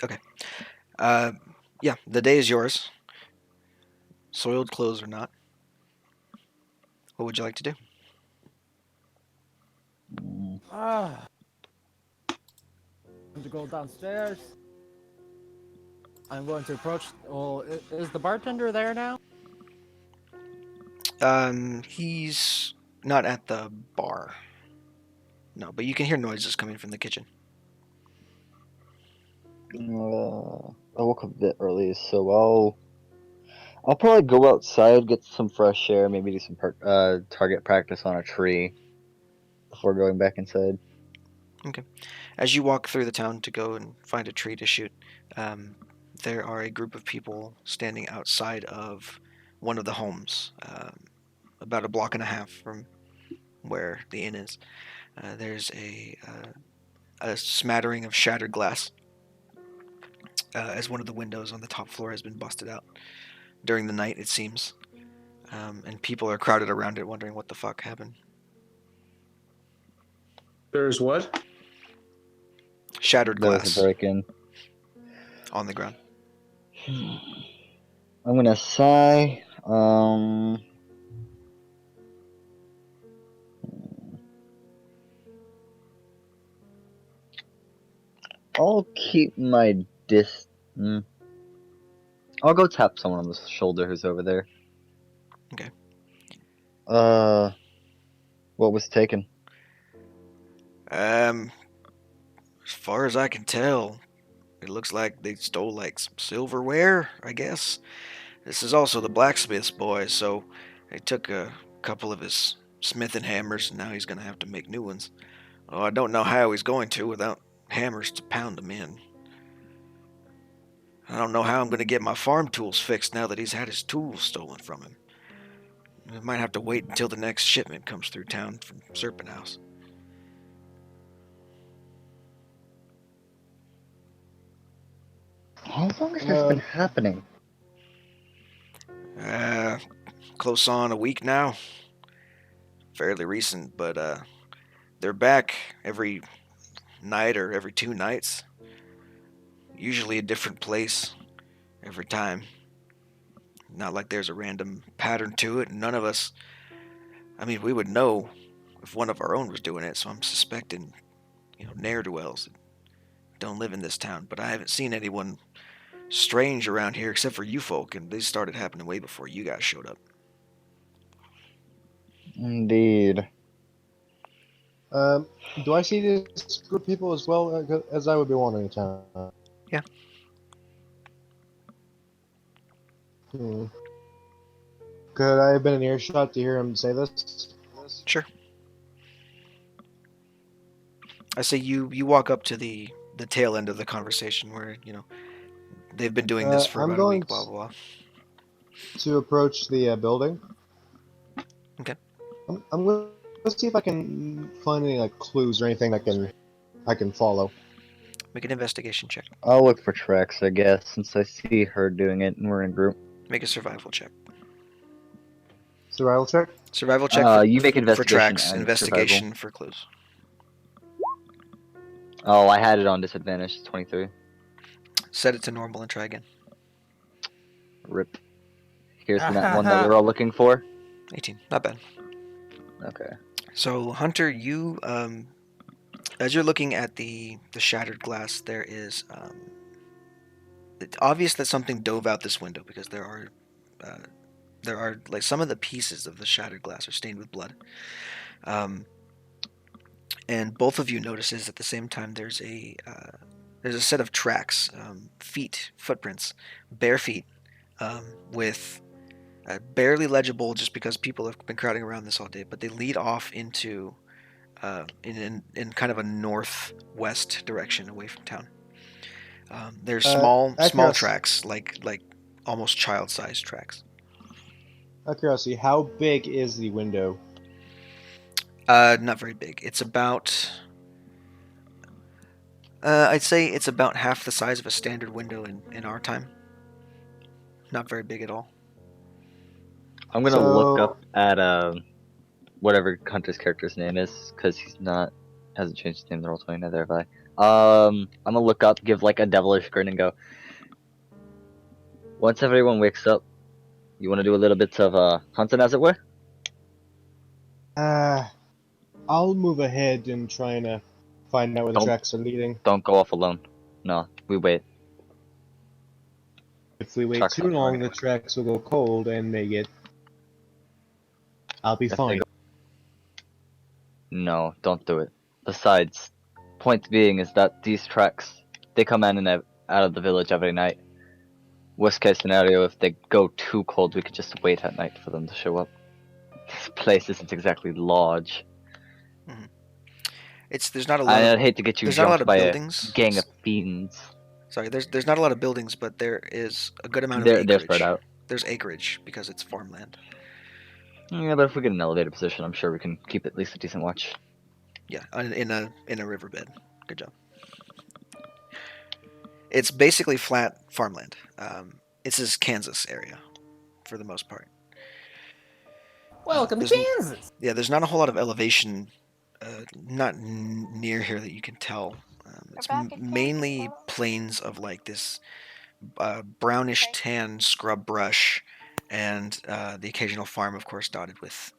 Okay. Yeah, the day is yours. Soiled clothes or not. What would you like to do? Time to go downstairs. I'm going to approach. Well, is the bartender there now? He's not at the bar. No, but you can hear noises coming from the kitchen. I woke up a bit early, so I'll probably go outside, get some fresh air, maybe do some target practice on a tree before going back inside. Okay. As you walk through the town to go and find a tree to shoot, there are a group of people standing outside of one of the homes, about a block and a half from where the inn is. There's a smattering of shattered glass, as one of the windows on the top floor has been busted out during the night, it seems. And people are crowded around it wondering what the fuck happened. There's what? Shattered There glass was a break-in. on the ground. I'm gonna sigh. I'll keep my I'll go tap someone on the shoulder who's over there. Okay. What was taken? far as I can tell, it looks like they stole like some silverware, I guess. This is also the blacksmith's boy, so they took a couple of his smithing hammers, and now he's gonna have to make new ones. Oh, I don't know how he's going to without hammers to pound them in. I don't know how I'm gonna get my farm tools fixed now that he's had his tools stolen from him. We might have to wait until the next shipment comes through town from Serpent House. How long has this been happening? Close on a week now. Fairly recent, but they're back every night or every 2 nights. Usually a different place every time. Not like there's a random pattern to it. None of us, I mean, we would know if one of our own was doing it, so I'm suspecting, ne'er-do-wells that don't live in this town. But I haven't seen anyone strange around here except for you folk, and they started happening way before you guys showed up. Indeed. Do I see this group of people as well as I would be wandering town? Yeah. Could I have been in earshot to hear him say this? Sure. I say you walk up to the tail end of the conversation where, they've been doing this for I'm about a going week, blah, blah, blah. to approach the building. Okay. I'm going to see if I can find any clues or anything I can follow. Make an investigation check. I'll look for tracks, I guess, since I see her doing it and we're in a group. Make a survival check. Survival check? Survival check you make for investigation tracks, and investigation survival. for clues. Oh, I had it on disadvantage, 23. Set it to normal and try again. Rip. Here's that one that we're all looking for. 18. Not bad. Okay. So, Hunter, you, as you're looking at the shattered glass, there is, it's obvious that something dove out this window because there are some of the pieces of the shattered glass are stained with blood. And both of you notices at the same time there's a set of tracks, footprints, bare feet, with barely legible just because people have been crowding around this all day, but they lead off into in kind of a northwest direction away from town. There's small tracks, like almost child-sized tracks. Out of curiosity, how big is the window? Not very big. It's about I'd say it's about half the size of a standard window in our time. Not very big at all. I'm gonna look up at whatever Hunter's character's name is, because hasn't changed his name in the Roll20, neither have I. I'm gonna look up, give a devilish grin, and go. Once everyone wakes up, you want to do a little bit of hunting, as it were? I'll move ahead and try and find out where the tracks are leading. Don't go off alone. No, we wait. If we wait too long, the tracks will go cold and I'll be fine. No, don't do it. Besides, point being is that these tracks, they come in and out of the village every night. Worst case scenario, if they go too cold, we could just wait at night for them to show up. This place isn't exactly large. Mm-hmm. There's not a lot. I'd hate to get you jumped by buildings. A gang of fiends. Sorry, there's not a lot of buildings, but there is a good amount of acreage. They're spread out. There's acreage because it's farmland. Yeah, but if we get an elevated position, I'm sure we can keep at least a decent watch. Yeah, in a riverbed. Good job. It's basically flat farmland. It's this Kansas area, for the most part. Welcome to Kansas! Yeah, there's not a whole lot of elevation, not near here that you can tell. It's mainly plains of this brownish tan scrub brush, and the occasional farm, of course, dotted with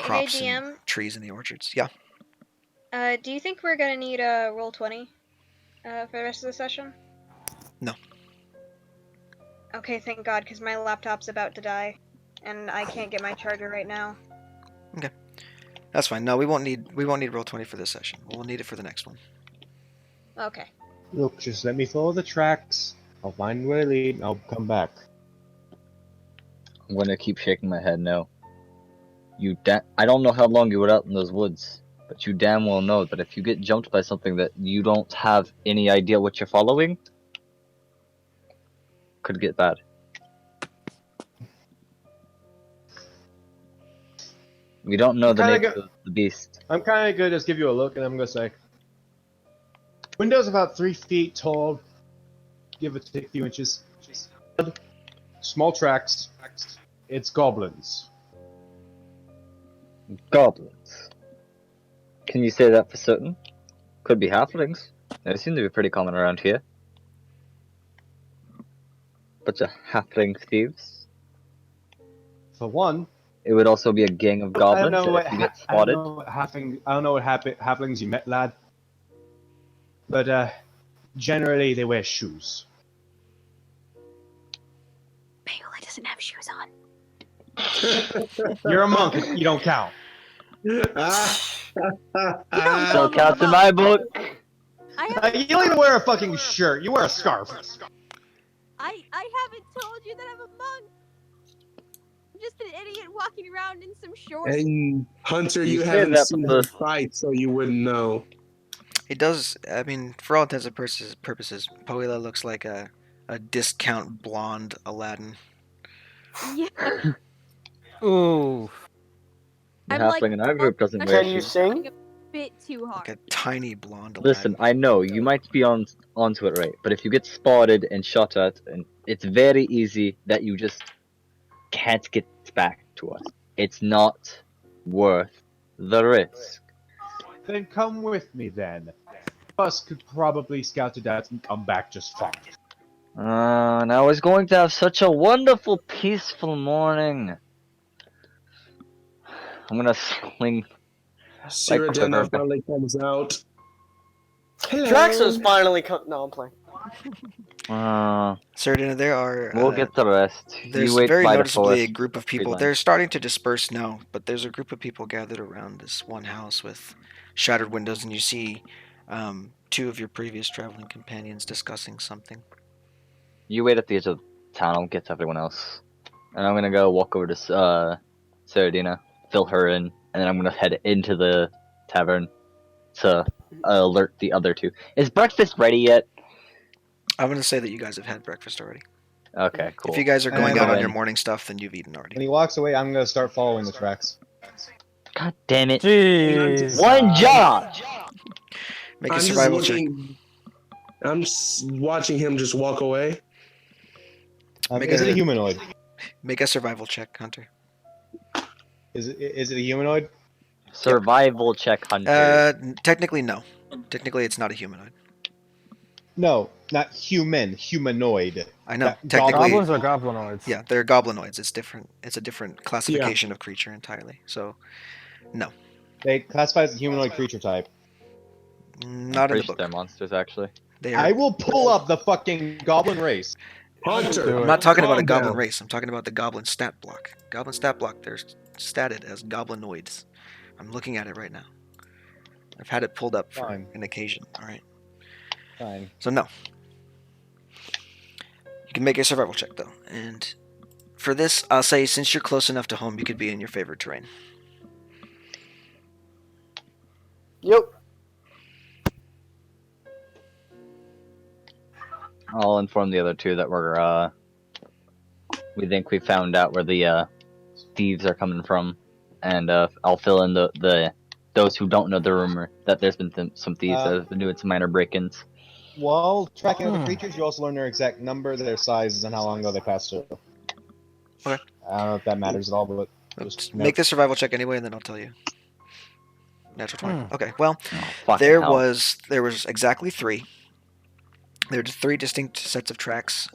crops and trees in the orchards. Yeah. Do you think we're gonna need a Roll20 for the rest of the session? No. Okay, thank God, because my laptop's about to die, and I can't get my charger right now. Okay, that's fine. No, we won't need Roll20 for this session. We'll need it for the next one. Okay. Look, just let me follow the tracks. I'll find where they lead, and I'll come back. I'm gonna keep shaking my head no. I don't know how long you were out in those woods, but you damn well know that if you get jumped by something that you don't have any idea what you're following, could get bad. We don't know the Kinda nature of the beast. I'm kind of good. Just give you a look, and I'm gonna say, window's about 3 feet tall, give or take a few inches. Small tracks. It's goblins. Goblins. Can you say that for certain? Could be halflings. They seem to be pretty common around here. Bunch of halfling thieves. For one, It would also be a gang of I goblins. don't know And what if you get I don't spotted, know what halflings you met, lad. But generally they wear shoes. Payola doesn't have shoes on. You're a monk. You don't count. still counts in my book. You don't even wear a fucking shirt. You wear a scarf. I haven't told you that I'm a monk. I'm just an idiot walking around in some shorts. And Hunter, You you say haven't that, seen but her the- fight, so you wouldn't know. It does. I mean, for all intents and purposes, Poela looks like a discount blonde Aladdin. Yeah. Ooh. The I'm halfling like, in our group doesn't wear Can you shoes. sing? A bit too hard. Like a tiny blonde Aladdin. Listen, I know you might be onto it, right? But if you get spotted and shot at, and it's very easy that you just can't get back to us. It's not worth the risk. Then come with me then. Us could probably scout it out and come back just fine. And I was going to have such a wonderful, peaceful morning. I'm gonna sling. Cyrodiil Like- finally comes out. Hello. Draxos finally come. No, I'm playing. Cerdina, there are. We'll get the rest. There's You wait very by the noticeably a forest. group of people. Freelance. They're starting to disperse now, but there's a group of people gathered around this one house with shattered windows, and you see two of your previous traveling companions discussing something. You wait at the edge of town. I'll get to everyone else, and I'm gonna go walk over to Cerdina, fill her in, and then I'm gonna head into the tavern to alert the other two. Is breakfast ready yet? I'm gonna say that you guys have had breakfast already. Okay, cool. If you guys are going And out on then- your morning stuff, then you've eaten When already. he walks away, I'm gonna start following the tracks. God damn it! Jeez. One job. Make a I'm just survival check. looking. I'm just watching him just walk away. Make Is a- it a humanoid? Make a survival check, Hunter. Is it a humanoid? Survival check, Hunter. Technically, no. Technically, it's not a humanoid. No, not human. Humanoid. I know. That- Technically, Goblins are goblinoids. yeah, they're goblinoids. It's different. It's a different classification of creature entirely. So, no, They classify as a humanoid creature type. not I'm in the pretty sure book. they're monsters, actually. They I are. will pull up the fucking goblin race. Hunter, I'm not talking about a calm goblin down. race. I'm talking about the goblin stat block. Goblin stat block. They're statted as goblinoids. I'm looking at it right now. I've had it pulled up for Fine. an occasion. All right. Fine. So no. You can make a survival check though, and for this, I'll say since you're close enough to home, you could be in your favorite terrain. Yep. I'll inform the other two that we think we found out where the thieves are coming from, and I'll fill in the those who don't know the rumor that there's been some thieves that have been doing some minor break-ins. While tracking other creatures, you also learn their exact number, their sizes, and how long ago they passed through. Okay. I don't know if that matters at all, but Just make the survival check anyway, and then I'll tell you. Natural 20. Okay. Well, Oh, fucking there hell. was exactly three. There were three distinct sets of tracks.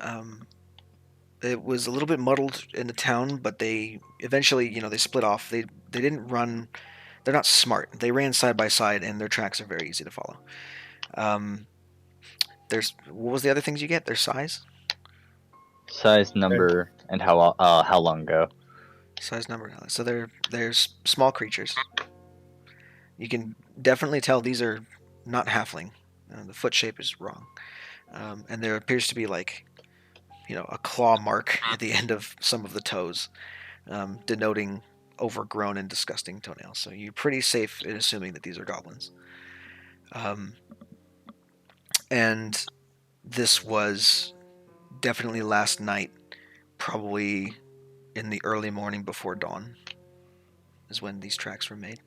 It was a little bit muddled in the town, but they eventually, they split off. They didn't run. They're not smart. They ran side by side, and their tracks are very easy to follow. What was the other things you get? Their size, Size, number, and how long ago. size, number. So they're small creatures. You can definitely tell these are not halfling. The foot shape is wrong. And there appears to be like, a claw mark at the end of some of the toes, denoting overgrown and disgusting toenails. So you're pretty safe in assuming that these are goblins. And this was definitely last night, probably in the early morning before dawn, is when these tracks were made.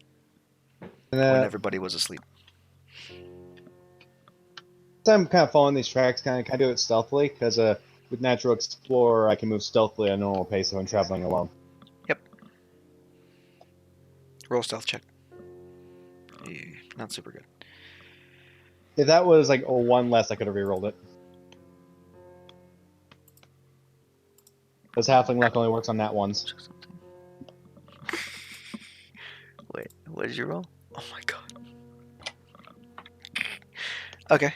When everybody was asleep. I'm kind of following these tracks, kind of do it stealthily, because with Natural Explorer, I can move stealthily at a normal pace if I'm traveling alone. Yep. Roll stealth check. Not super good. If that was like a 1 less, I could have rerolled it. Because halfling luck only works on nat ones. Wait, what did you roll? Oh my god. Okay.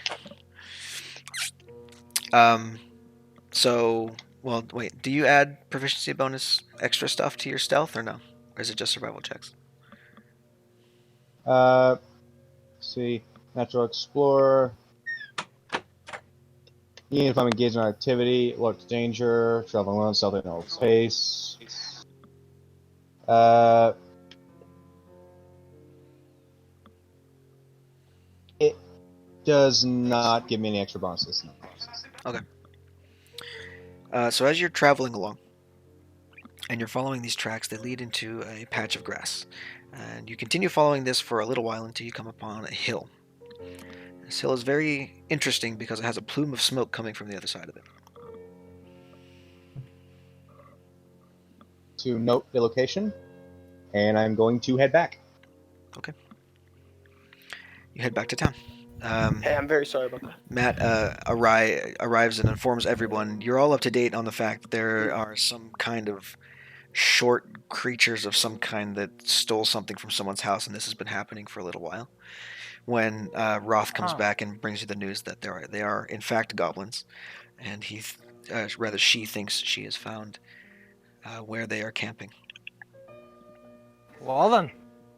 So, well, wait, do you add proficiency bonus extra stuff to your stealth or no? Or is it just survival checks? See, Natural Explorer. Even if I'm engaged in activity, alert to danger, traveling alone, stealthy in no space. It does not give me any extra bonuses. Okay. So as you're traveling along, and you're following these tracks, they lead into a patch of grass. And you continue following this for a little while until you come upon a hill. This hill is very interesting because it has a plume of smoke coming from the other side of it. To note the location, and I'm going to head back. Okay. You head back to town. Hey, I'm very sorry about that. Matt arrives and informs everyone. You're all up to date on the fact that there are some kind of short creatures of some kind that stole something from someone's house, and this has been happening for a little while. When Roth comes back and brings you the news that they are in fact goblins, and she thinks she has found where they are camping. Well then,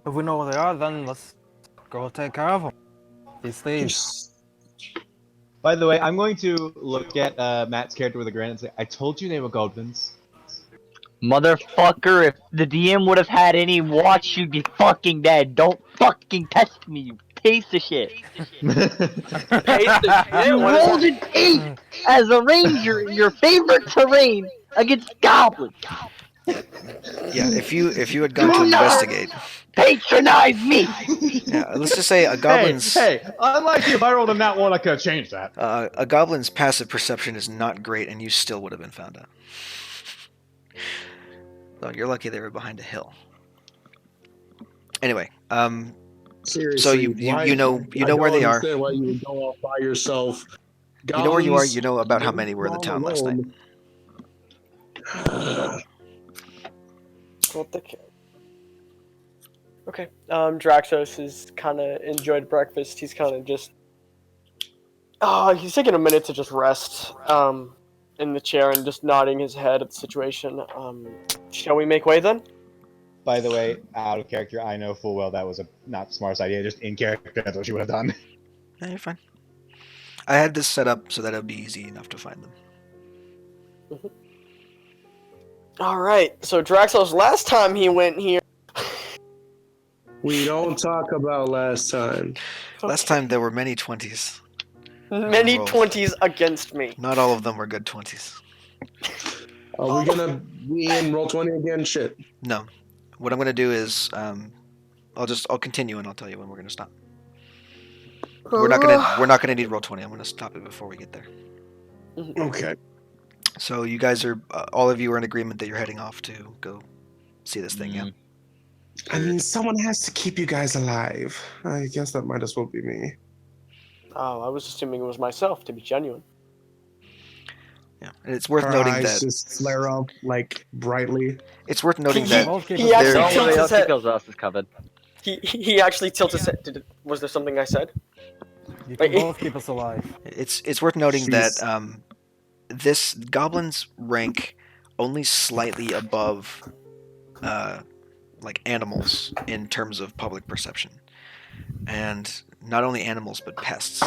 if we know where they are, then let's go take care of them. These thieves. By the way, I'm going to look at Matt's character with a grin and say, I told you they were goblins. Motherfucker, if the DM would have had any watch, you'd be fucking dead. Don't fucking test me, you piece of shit. You rolled an 8 as a ranger in your favorite terrain against goblins. Yeah, if you had gone to investigate. Patronize me! Yeah, let's just say a goblin's... Hey, unlike you, if I rolled a nat 1, I could have changed that. A goblin's passive perception is not great, and you still would have been found out. So you're lucky they were behind a hill. Anyway, Seriously, so you know where they are. Why you would go off by yourself? You know where you are. You know about how many were in the town last night. What the? Okay. Draxos has kind of enjoyed breakfast. He's kind of just. He's taking a minute to just rest. In the chair and just nodding his head at the situation. Shall we make way then? By the way, out of character, I know full well that was not the smartest idea. Just in character, that's what you would have done. Yeah, you're fine. I had this set up so that it would be easy enough to find them. Alright, so Draxos, last time he went here... We don't talk about last time. Last time there were many 20s. Many 20s against me. Not all of them were good 20s. Are we gonna be in roll 20 again? Shit. No. What I'm gonna do is I'll continue and I'll tell you when we're gonna stop. We're not gonna need roll 20. I'm gonna stop it before we get there. Okay. So you guys are all of you are in agreement that you're heading off to go see this thing, yeah? I mean, someone has to keep you guys alive. I guess that might as well be me. Oh, I was assuming it was myself, to be genuine. Yeah, and it's worth Her noting eyes that just flare up like brightly. it's worth noting that He actually tilts his head. us is covered. He actually tilts his head. Was there something I said? You can both keep us alive. it's worth noting that this goblins rank only slightly above like animals in terms of public perception, and not only animals but pests.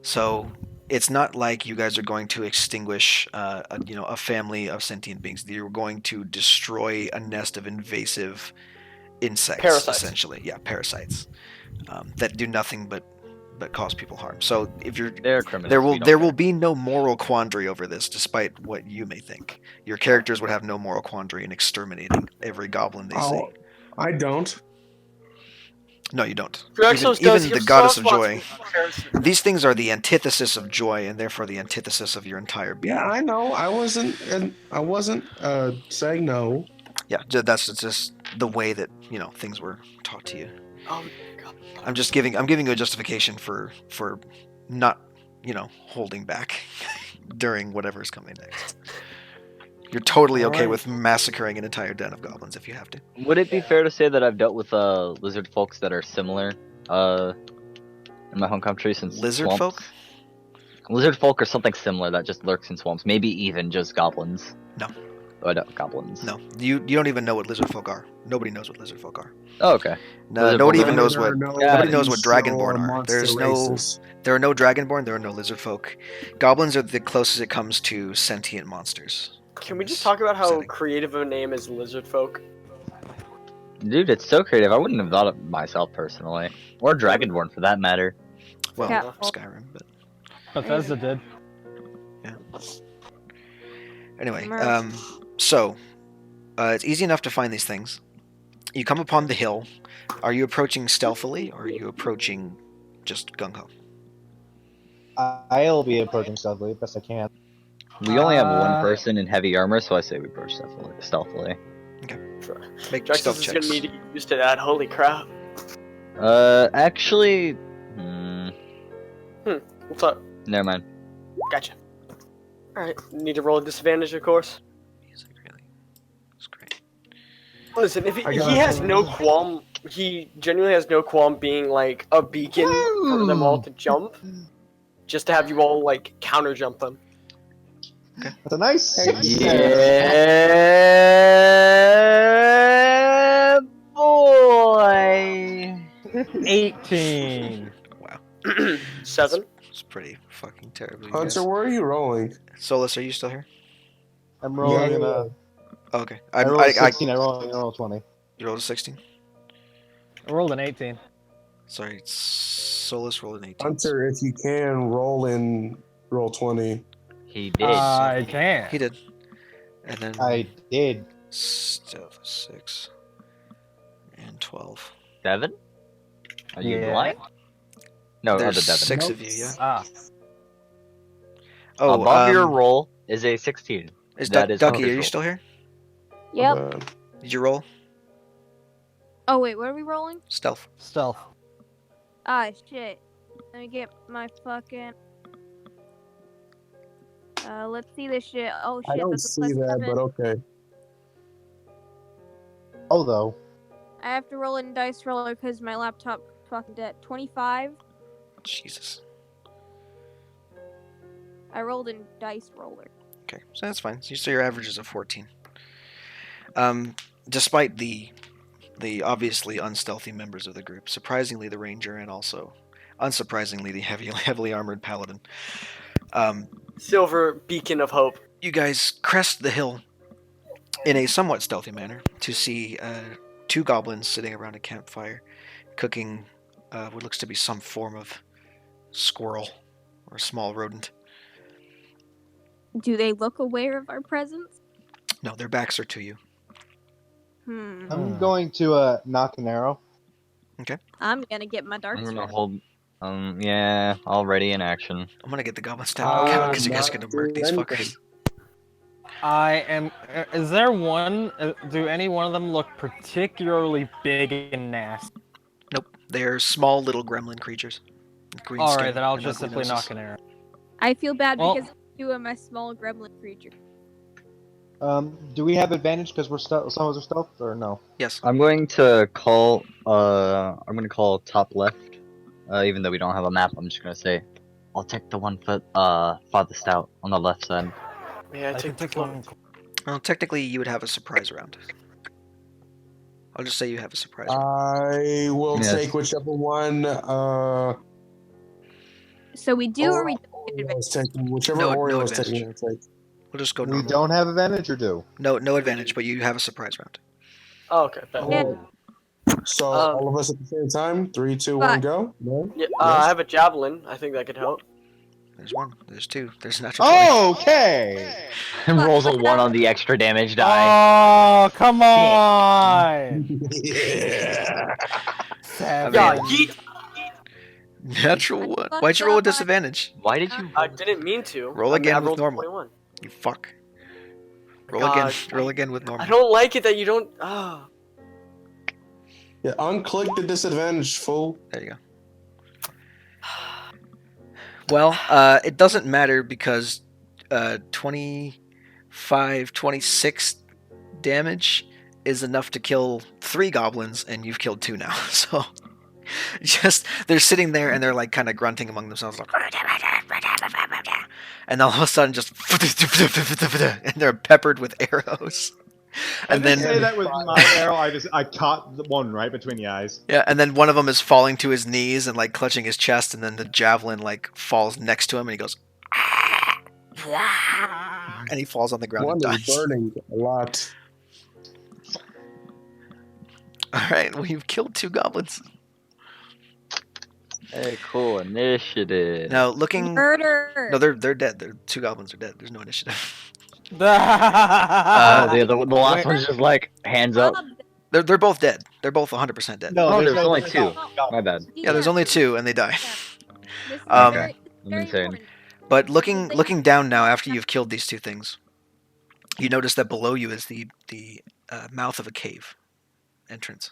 So it's not like you guys are going to extinguish, a family of sentient beings. You're going to destroy a nest of invasive insects, Parasites. essentially. Yeah, parasites that do nothing but cause people harm. So if you're They're criminals. there we will don't there care. will be no moral quandary over this, despite what you may think. Your characters would have no moral quandary in exterminating every goblin they see. Oh, I don't. No, you don't. Draxos Even does. the He goddess of responds joy. with comparison. These things are the antithesis of joy, and therefore the antithesis of your entire being. Yeah, I know. I wasn't saying no. Yeah, that's just the way that things were taught to you. Oh God. I'm giving you a justification for not holding back during whatever's coming next. You're totally okay Alright. with massacring an entire den of goblins if you have to. Would it be fair to say that I've dealt with lizard folks that are similar in my home country since Lizard swamps? folk? Lizard folk or something similar that just lurks in swamps. Maybe even just goblins. No. Oh, no, goblins. No, you don't even know what lizard folk are. Nobody knows what lizard folk are. Oh, okay. No, Lizard nobody folk even are- knows what nobody knows what dragonborn are. Monster There are no dragonborn. There are no lizard folk. Goblins are the closest it comes to sentient monsters. Can we just talk about how Setting. creative of a name is lizard folk? Dude, it's so creative. I wouldn't have thought of myself personally. Or dragonborn for that matter. Well, Yeah. Skyrim, but Bethesda did. anyway. Merge. So it's easy enough to find these things. You come upon the hill. Are you approaching stealthily, or are you approaching just gung ho? I'll be approaching stealthily best I can. We only have one Uh, person in heavy armor, so I say we approach stealthily. Make Draxos stealth is checks. gonna need to get used to that. Holy crap! Actually, What's up? never mind. Gotcha. All right. Need to roll a disadvantage, of course. Music really is great. Listen, if I he got has it. no qualm, he genuinely has no qualm being like a beacon for them all to jump, just to have you all like counter jump them. That's a nice. Yeah, boy. 18. Wow, 7. it's pretty fucking terrible. You Hunter, guys. where are you rolling? Solus, are you still here? I'm rolling in a. Oh, okay. I rolled a 16. I rolled 20. You rolled a 16. I rolled an 18. Sorry, Solus rolled an 18. Hunter, if you can, roll 20. He did. I can't. He did. And then I did. stealth 6 and 12. 7? Are you Yeah. blind? No, There's other Devin. 6 Nope. of you, yeah. Ah, Oh, Above your roll is a 16. is that is Ducky, are you Hunter's still here? Yep. Did you roll? Oh wait, what are we rolling? Stealth. stealth. Ah shit. Let me get my fucking. Let's see this shit. Oh shit, I don't that's a see plus that, 7. but okay. Although, I have to roll in dice roller because my laptop fucking dead. 25. Jesus. I rolled in dice roller. Okay, so that's fine. So your average is a 14. Despite the obviously unstealthy members of the group, surprisingly the ranger and also unsurprisingly the heavily armored paladin, Silver beacon of hope. you guys crest the hill in a somewhat stealthy manner to see 2 goblins sitting around a campfire, cooking what looks to be some form of squirrel or a small rodent. Do they look aware of our presence? No, their backs are to you. I'm going to knock an arrow. I'm gonna get my I'm dark gonna sword. hold. Yeah, already in action. I'm gonna get the goblin stat because you guys are gonna murk these fuckers. I am. Is there one? Do any one of them look particularly big and nasty? Nope, they're small little gremlin creatures. with green All skin right, then I'll and just ugly simply noses. knock an arrow. I feel bad Well- because 2 of my small gremlin creature. Do we have advantage because we're some of us are stealth or no? Yes. I'm going to call. I'm gonna call top left. Even though we don't have a map, I'm just gonna say, I'll take the one foot farthest out on the left side. Yeah, I can take one. Well, technically, you would have a surprise round. I'll just say you have a surprise round. I will Yes. take whichever one. So we do or we don't get Oreo advantage? is taking whichever No Oreo is advantage. taking. It's like, We'll just go We normal. don't have advantage or do? No advantage, but you have a surprise round. Oh, okay. Yeah. so Um, all of us at the same time. 3, 2, 1, But- go. No? Yeah, I have a javelin. I think that could help. There's one. There's two. There's an natural 20. Okay. And rolls a 1 on the extra damage die. Oh, come on! Yeah. Seven. Yeah, yeet. Natural one. Why'd you roll a disadvantage? Why did you? I didn't mean to. Roll I mean, again I with rolled a normal. 21. You fuck. Roll God, again. Roll again with normal. I don't like it that you don't. Ah. Yeah, unclick the disadvantage, fool. There you go. Well, it doesn't matter because 26 damage is enough to kill 3 goblins, and you've killed 2 now. So, just they're sitting there and they're like kind of grunting among themselves, like, and all of a sudden, just and they're peppered with arrows. And I didn't then say that with my arrow. I caught the one right between the eyes. yeah, and then one of them is falling to his knees and like clutching his chest, and then the javelin like falls next to him, and he goes, and he falls on the ground One and is dies. burning a lot. All right, well you've killed 2 goblins. Hey, cool initiative. Now looking, Murder. no, they're dead. 2 goblins are dead. There's no initiative. The last one's just like hands up. They're both dead. They're both 100% dead. Oh, there's there's only no- 2. My bad. Yeah, there's only 2, and they die. This is Um, very, I'm very insane. important. But looking down now, after you've killed these 2 things, you notice that below you is the mouth of a cave entrance.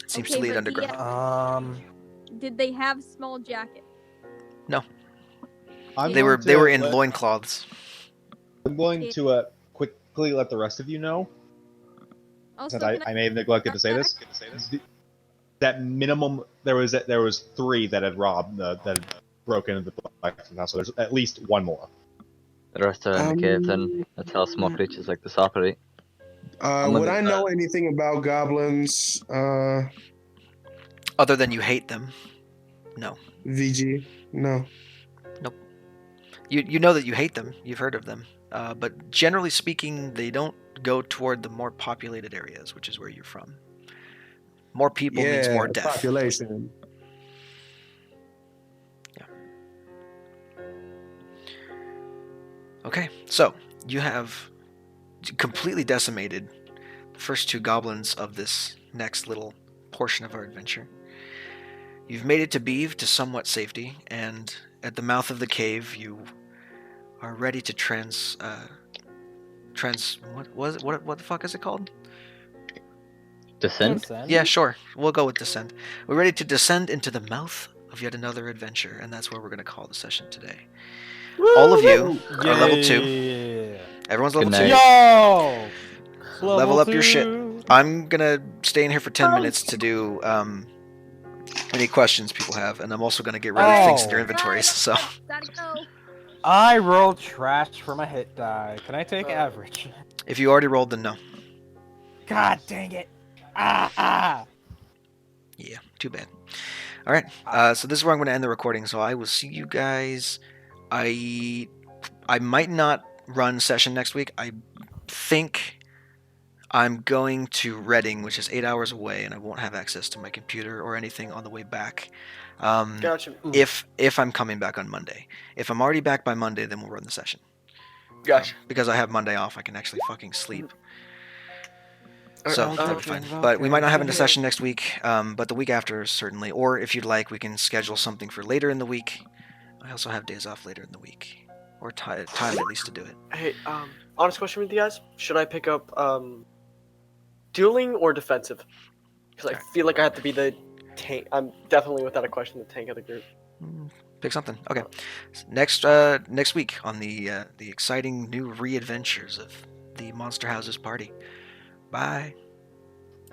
It seems to Okay, lead but underground. Did they have small jackets? I'm They were going to in let- loincloths. I'm going to quickly let the rest of you know Also, that I may have neglected to say this. That minimum there was 3 that had robbed that had broken into the blacksmith house. So there's at least 1 more. The rest are in the cave, then. That's how small creatures like this operate. Would I know anything about goblins? Other than you hate them, no. VG? No. You know that you hate them. You've heard of them. But generally speaking, they don't go toward the more populated areas, which is where you're from. More people means more death. Population. Okay, so you have completely decimated the first 2 goblins of this next little portion of our adventure. You've made it to Beeve to somewhat safety, and at the mouth of the cave, you are ready to what the fuck is it called? Descent? Yeah, sure. We'll go with descend. We're ready to descend into the mouth of yet another adventure, and that's where we're going to call the session today. All of you are level 2. Everyone's level 2. Yo! Level up your shit. I'm gonna stay in here for 10 minutes to do any questions people have, and I'm also gonna get rid of things in your inventories. So Gotta go. I rolled trash for my hit die. Can I take average? if you already rolled, then no. God dang it! Ah! Yeah, too bad. All right. So this is where I'm gonna end the recording. So I will see you guys. I might not run session next week. I think I'm going to Reading, which is 8 hours away, and I won't have access to my computer or anything on the way back. Gotcha. If I'm coming back on Monday. If I'm already back by Monday, then we'll run the session. Gotcha. Because I have Monday off, I can actually fucking sleep. So Okay, that'll be fine. But we might not have a session next week, but the week after certainly. Or if you'd like, we can schedule something for later in the week. I also have days off later in the week, or time at least to do it. Hey, honest question with you guys: should I pick up dueling or defensive? Because I feel like I have to be the tank. I'm definitely, without a question, the tank of the group. Pick something. Okay. Next week on the exciting new re-adventures of the Monster Houses party. Bye.